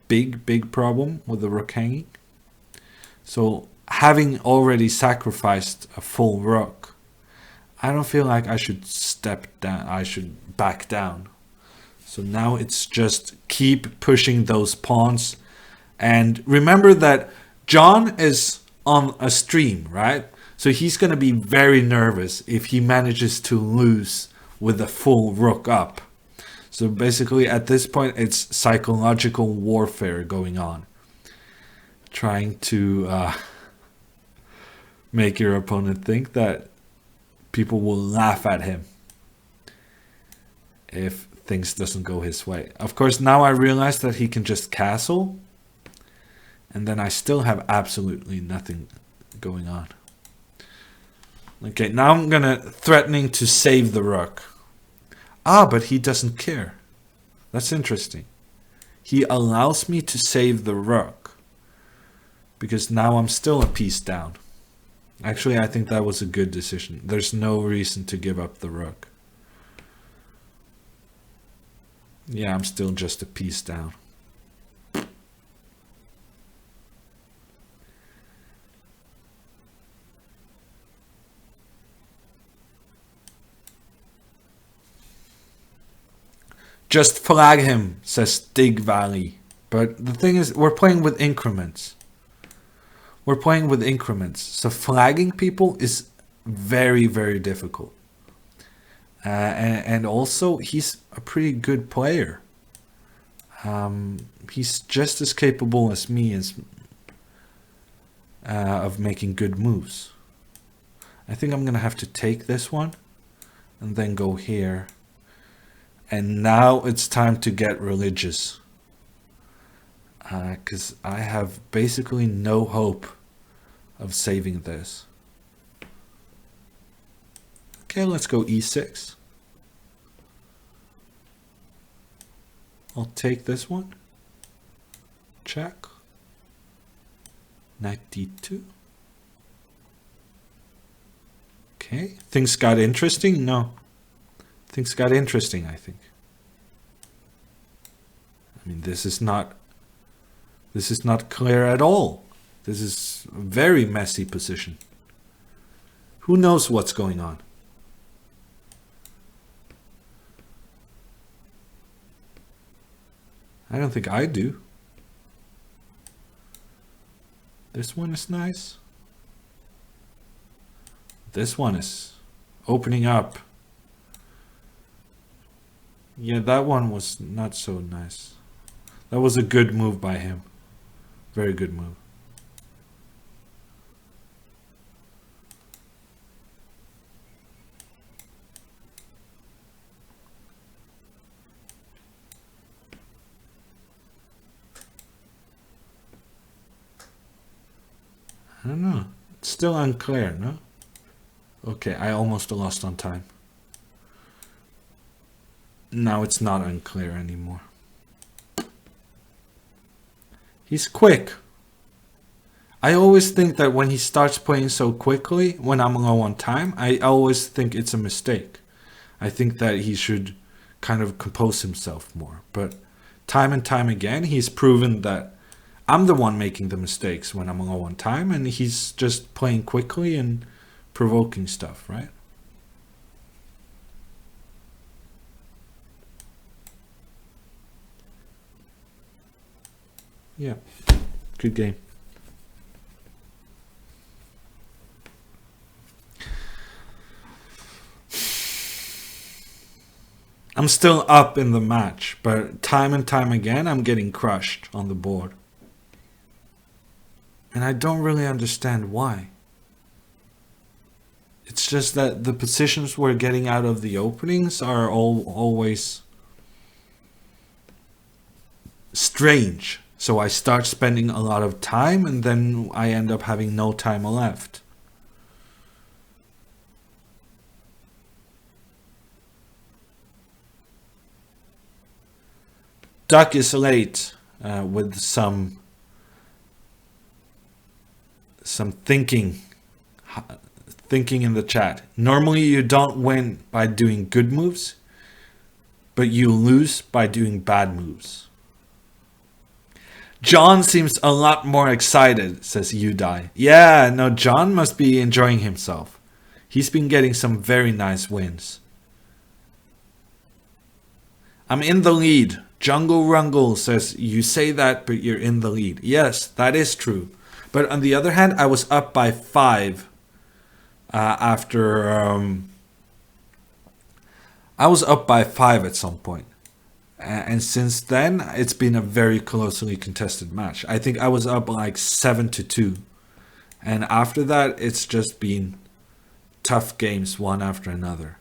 Big problem with the rook hanging. So having already sacrificed a full rook, I don't feel like I should step down. I should back down. So now it's just keep pushing those pawns. And remember that John is on a stream, right? So he's going to be very nervous if he manages to lose with a full rook up. So basically at this point it's psychological warfare going on. Trying to make your opponent think that people will laugh at him if things doesn't go his way. Of course, now I realize that he can just castle, and then I still have absolutely nothing going on. Okay, now I'm threatening to save the rook. Ah, but he doesn't care. That's interesting. He allows me to save the rook, because now I'm still a piece down. Actually, I think that was a good decision. There's no reason to give up the rook. Yeah, I'm still just a piece down. Just flag him, says Stig Valley. But the thing is, we're playing with increments. We're playing with increments. So flagging people is very, very difficult. And also, he's a pretty good player. He's just as capable as me of making good moves. I think I'm going to have to take this one and then go here. And now it's time to get religious. Because I have basically no hope of saving this. Okay, let's go e6. I'll take this one. Check. Knight d2. Okay, things got interesting? No. Things got interesting, I think. I mean, this is not clear at all. This is a very messy position. Who knows what's going on? I don't think I do. This one is nice. This one is opening up. Yeah, that one was not so nice. That was a good move by him. Very good move. I don't know. It's still unclear, no? Okay, I almost lost on time. Now it's not unclear anymore. He's quick. I always think that when he starts playing so quickly, when I'm low on time, I always think it's a mistake. I think that he should kind of compose himself more. But time and time again, he's proven that I'm the one making the mistakes when I'm low on time, and he's just playing quickly and provoking stuff, right? Yeah, good game. I'm still up in the match, but time and time again, I'm getting crushed on the board. And I don't really understand why. It's just that the positions we're getting out of the openings are always strange. So I start spending a lot of time and then I end up having no time left. Duck is late with some thinking in the chat. Normally you don't win by doing good moves, but you lose by doing bad moves. John seems a lot more excited, says Udai. Yeah, no, John must be enjoying himself. He's been getting some very nice wins. I'm in the lead. Jungle Rungle says, you say that, but you're in the lead. Yes, that is true. But on the other hand, I was up by 5 after... I was up by 5 at some point. And since then, it's been a very closely contested match. I think I was up like 7-2. And after that, it's just been tough games one after another.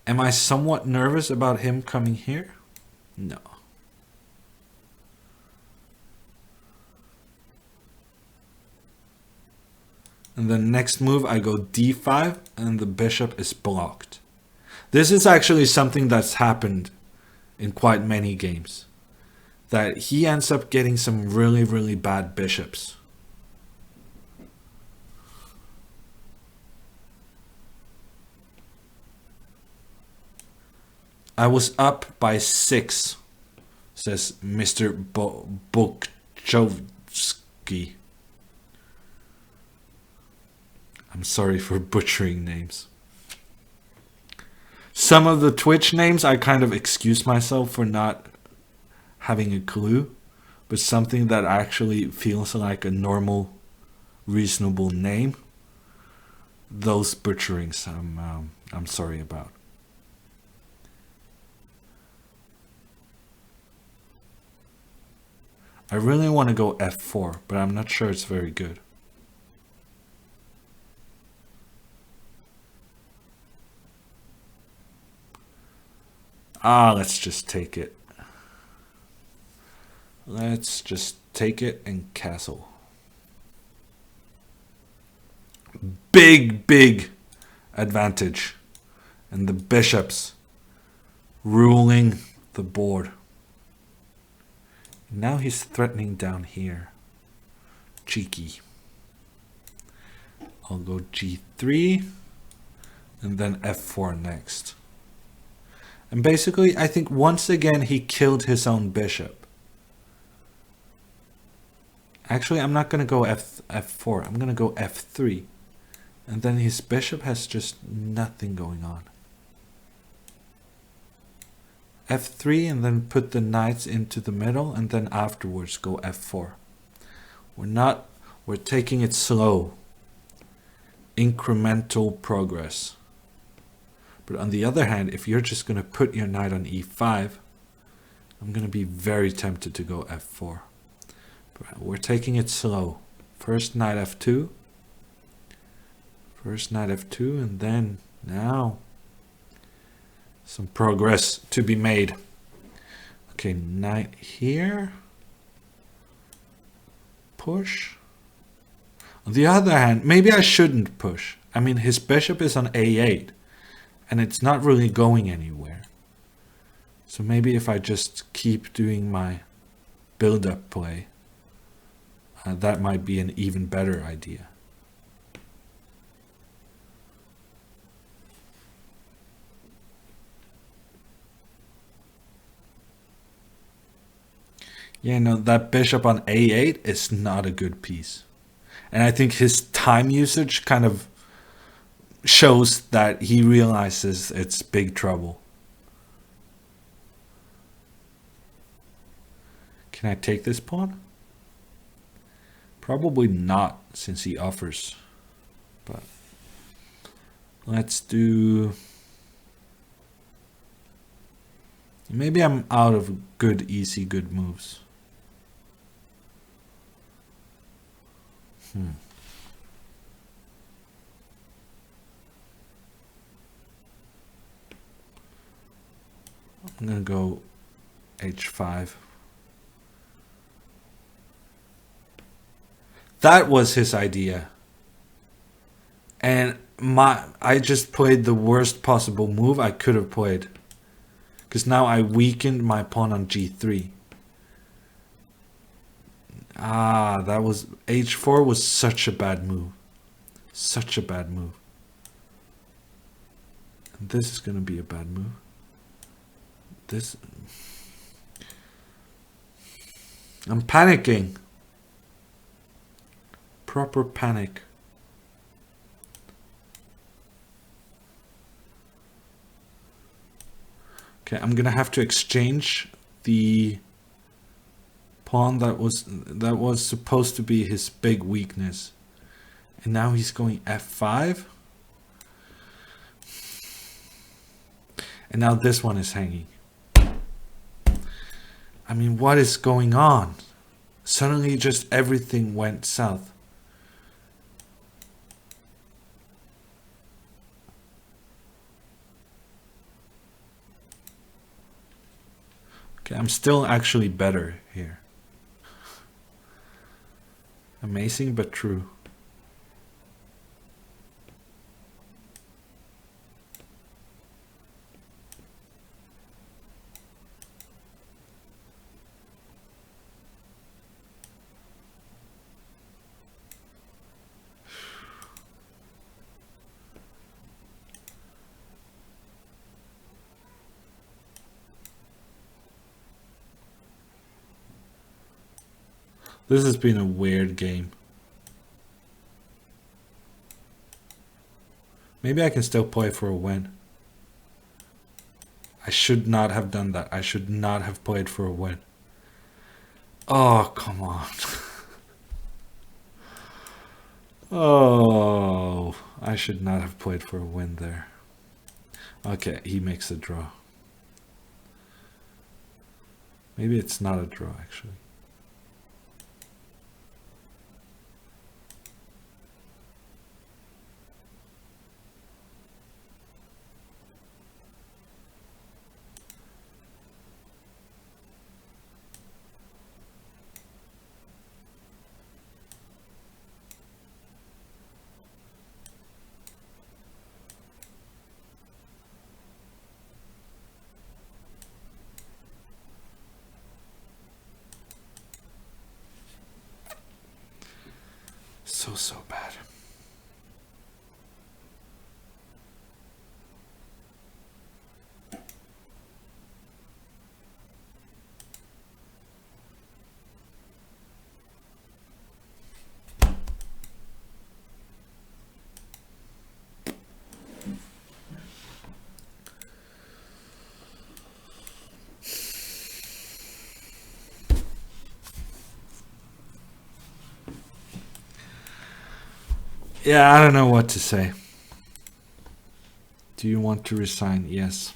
Am I somewhat nervous about him coming here? No. And the next move I go d5 and the bishop is blocked. This is actually something that's happened in quite many games. That he ends up getting some really, really bad bishops. I was up by 6, says Mr. Bukchovsky. I'm sorry for butchering names. Some of the Twitch names, I kind of excuse myself for not having a clue. But something that actually feels like a normal, reasonable name, those butcherings I'm sorry about. I really want to go f4, but I'm not sure it's very good. Let's just take it. Let's just take it and castle. Big advantage. And the bishops ruling the board. Now he's threatening down here. Cheeky. I'll go g3 and then f4 next. And basically, I think once again he killed his own bishop. Actually, I'm not going to go f4. I'm going to go f3. And then his bishop has just nothing going on. f3 and then put the knights into the middle and then afterwards go f4. We're taking it slow. Incremental progress. But on the other hand, if you're just going to put your knight on e5, I'm going to be very tempted to go f4. But we're taking it slow. First knight f2. First knight f2 and then now some progress to be made. Okay, knight here. Push. On the other hand, maybe I shouldn't push. I mean, his bishop is on a8. And it's not really going anywhere. So maybe if I just keep doing my build-up play, that might be an even better idea. Yeah, no, that bishop on a8 is not a good piece. And I think his time usage kind of shows that he realizes it's big trouble. Can I take this pawn? Probably not, since he offers. But let's do... Maybe I'm out of easy, good moves. I'm going to go h5. That was his idea. And I just played the worst possible move I could have played. Because now I weakened my pawn on g3. That was... h4 was such a bad move. Such a bad move. And this is going to be a bad move. This... I'm panicking. Proper panic. Okay, I'm gonna have to exchange the pawn that was supposed to be his big weakness. And now he's going f5. And now this one is hanging. I mean, what is going on? Suddenly just everything went south. Okay, I'm still actually better here. Amazing but true. This has been a weird game. Maybe I can still play for a win. I should not have done that. I should not have played for a win. Oh, come on. Oh, I should not have played for a win there. Okay, he makes a draw. Maybe it's not a draw, actually. So bad. Yeah, I don't know what to say. Do you want to resign? Yes.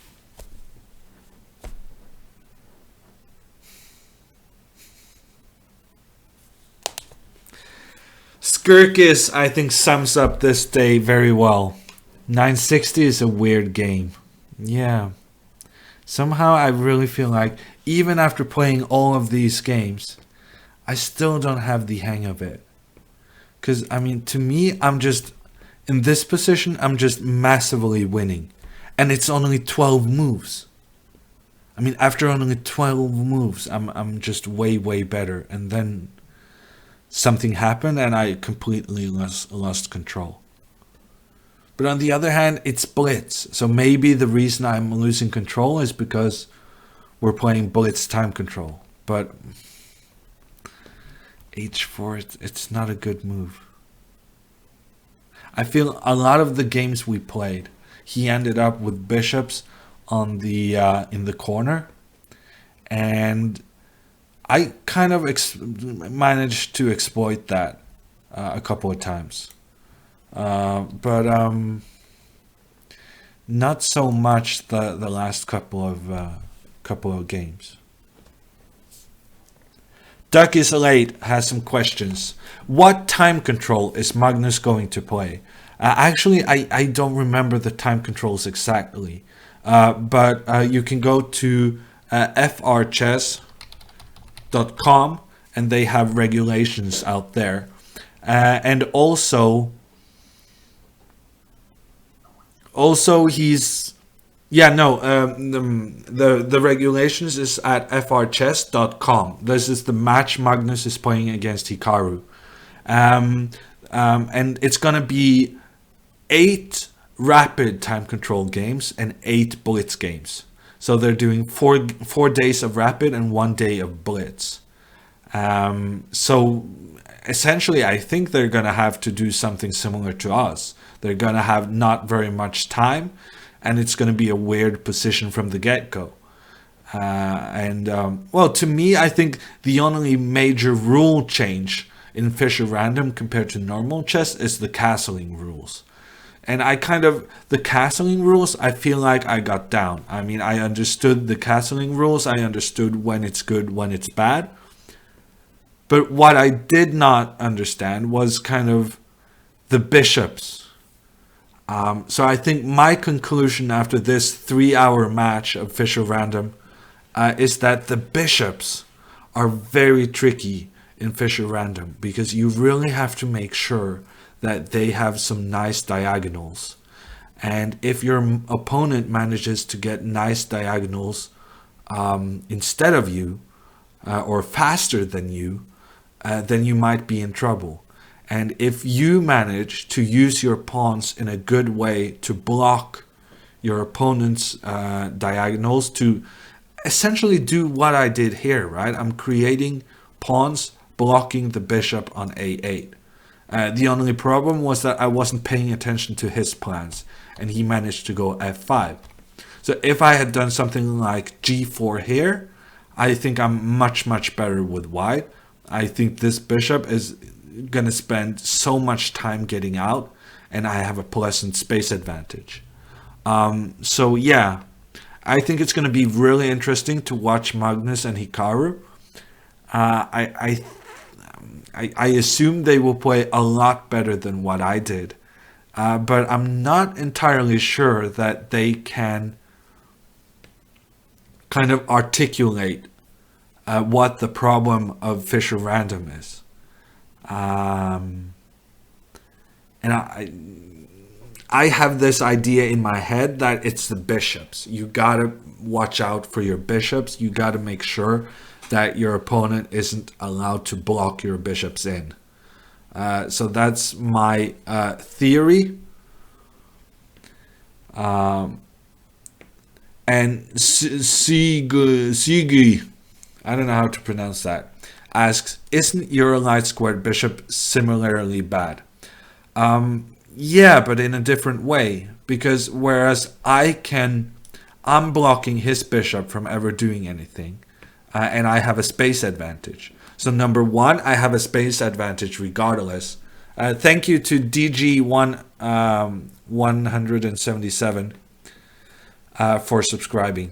Skirkis, I think, sums up this day very well. 960 is a weird game. Yeah. Somehow I really feel like, even after playing all of these games, I still don't have the hang of it. Because, I mean, to me, I'm just, in this position, I'm just massively winning. And it's only 12 moves. I mean, after only 12 moves, I'm just way, way better. And then something happened and I completely lost control. But on the other hand, it's blitz. So maybe the reason I'm losing control is because we're playing blitz time control. But H4, it's not a good move. I feel a lot of the games we played, he ended up with bishops on the in the corner, and I kind of managed to exploit that a couple of times, but not so much the last couple of games. Duck is late has some questions. What time control is Magnus going to play? Actually, I don't remember the time controls exactly. But you can go to frchess.com and they have regulations out there. And also he's... Yeah, no, the regulations is at frchess.com. This is the match Magnus is playing against Hikaru. And it's going to be 8 rapid time control games and 8 blitz games. So they're doing 4 days of rapid and 1 day of blitz. So essentially, I think they're going to have to do something similar to us. They're going to have not very much time, and it's going to be a weird position from the get-go. Well, to me, I think the only major rule change in Fischer Random compared to normal chess is the castling rules. And the castling rules, I feel like I got down. I mean, I understood the castling rules. I understood when it's good, when it's bad. But what I did not understand was kind of the bishops. So I think my conclusion after this 3-hour match of Fischer Random is that the bishops are very tricky in Fischer Random, because you really have to make sure that they have some nice diagonals. And if your opponent manages to get nice diagonals instead of you, or faster than you, then you might be in trouble. And if you manage to use your pawns in a good way to block your opponent's diagonals, to essentially do what I did here, right? I'm creating pawns blocking the bishop on a8. The only problem was that I wasn't paying attention to his plans, and he managed to go f5. So if I had done something like g4 here, I think I'm much better with white. I think this bishop is going to spend so much time getting out, and I have a pleasant space advantage. So yeah, I think it's going to be really interesting to watch Magnus and Hikaru. I assume they will play a lot better than what I did, but I'm not entirely sure that they can kind of articulate what the problem of Fischer Random is. And I have this idea in my head that it's the bishops. You gotta watch out for your bishops. You gotta make sure that your opponent isn't allowed to block your bishops in. So that's my theory. And Sigi, I don't know how to pronounce that, asks, isn't your light squared bishop similarly bad? Yeah, but in a different way. Because whereas I'm blocking his bishop from ever doing anything, and I have a space advantage. So number one, I have a space advantage regardless. Thank you to DG177 for subscribing.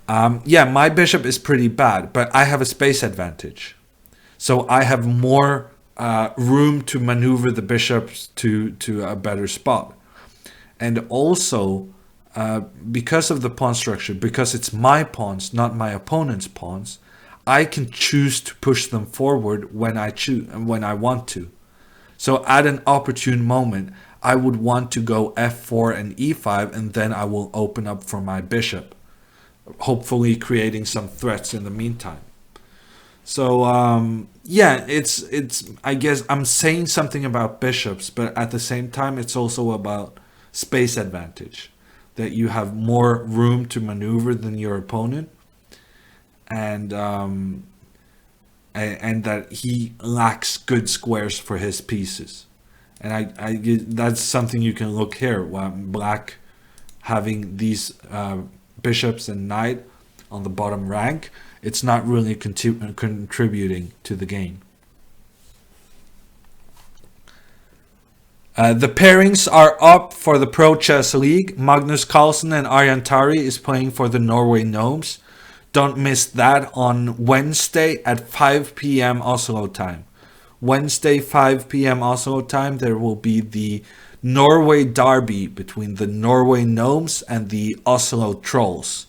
Yeah, my bishop is pretty bad, but I have a space advantage. So I have more room to maneuver the bishops to a better spot. And also, because of the pawn structure, because it's my pawns, not my opponent's pawns, I can choose to push them forward when I want to. So at an opportune moment, I would want to go f4 and e5, and then I will open up for my bishop, hopefully creating some threats in the meantime. So yeah, it's I guess I'm saying something about bishops, but at the same time it's also about space advantage, that you have more room to maneuver than your opponent, and that he lacks good squares for his pieces. And I that's something you can look here. Black having these bishops and knight on the bottom rank, it's not really contributing to the game. The pairings are up for the Pro Chess League. Magnus Carlsen and Arjan Tari is playing for the Norway Gnomes. Don't miss that on Wednesday at 5 p.m. Oslo time. Wednesday, 5 p.m. Oslo time, there will be the Norway derby between the Norway Gnomes and the Oslo Trolls.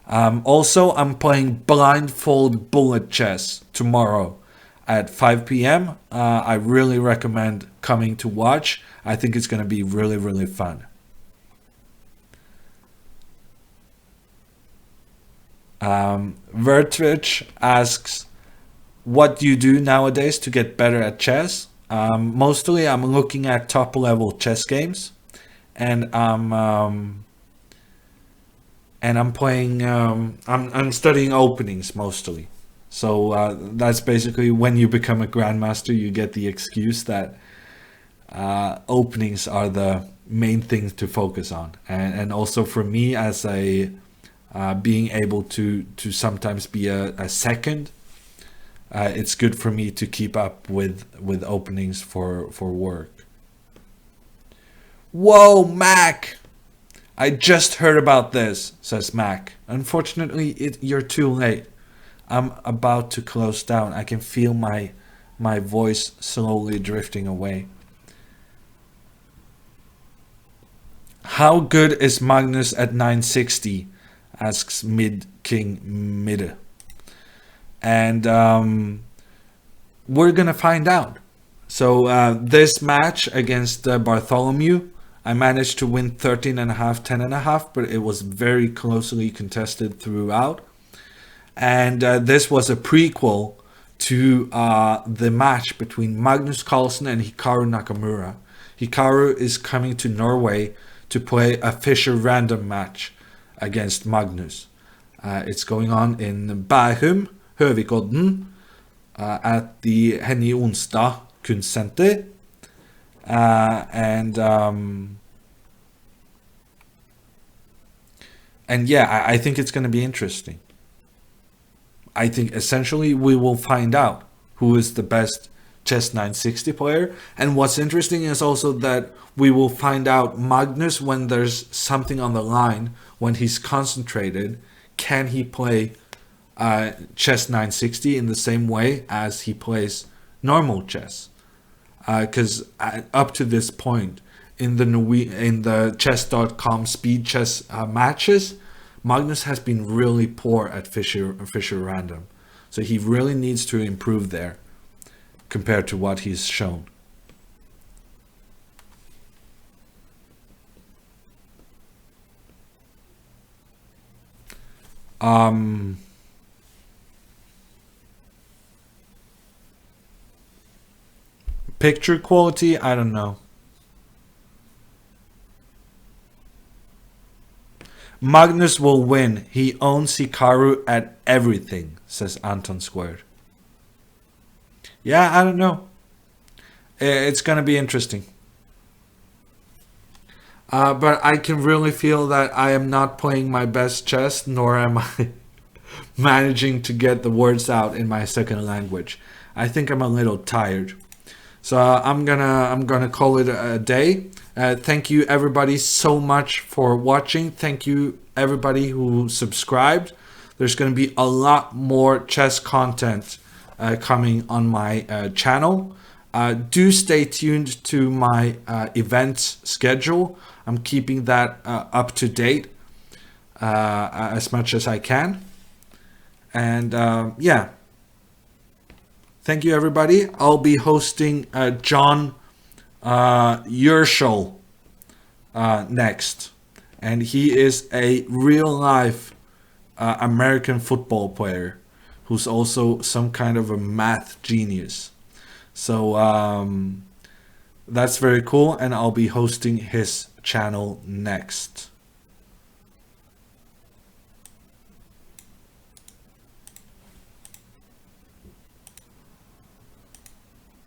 Also, I'm playing blindfold bullet chess tomorrow at 5 p.m. I really recommend coming to watch. I think it's going to be really fun. Vertvich asks, what do you do nowadays to get better at chess? Mostly I'm looking at top level chess games, and I'm playing I'm studying openings mostly. So that's basically when you become a grandmaster, you get the excuse that openings are the main thing to focus on, and also for me as a being able to sometimes be a second, it's good for me to keep up with openings for work. Whoa, Mac! I just heard about this, says Mac. Unfortunately, you're too late. I'm about to close down. I can feel my voice slowly drifting away. How good is Magnus at 960? asks Mid King Mid. And we're gonna find out. So this match against Bartholomew, I managed to win 13.5, 10.5, but it was very closely contested throughout. And this was a prequel to the match between Magnus Carlsen and Hikaru Nakamura. Hikaru is coming to Norway to play a Fischer Random match against Magnus. It's going on in Bærum, Høvikodden, at the Henny Onsdag Kunstsenter. And yeah, I think it's going to be interesting. I think essentially we will find out who is the best chess 960 player. And what's interesting is also that we will find out Magnus when there's something on the line, when he's concentrated, can he play chess 960 in the same way as he plays normal chess? Because up to this point in the chess.com speed chess matches, Magnus has been really poor at Fischer Random. So he really needs to improve there compared to what he's shown. Picture quality, I don't know. Magnus will win. He owns Hikaru at everything, says Anton Squared. Yeah, I don't know. It's going to be interesting. But I can really feel that I am not playing my best chess, nor am I managing to get the words out in my second language. I think I'm a little tired. So I'm gonna call it a day. Thank you everybody so much for watching. Thank you everybody who subscribed. There's gonna be a lot more chess content coming on my channel. Do stay tuned to my events schedule. I'm keeping that up to date as much as I can. And yeah. Thank you, everybody. I'll be hosting John Urschel next. And he is a real-life American football player who's also some kind of a math genius. So that's very cool, and I'll be hosting his channel next.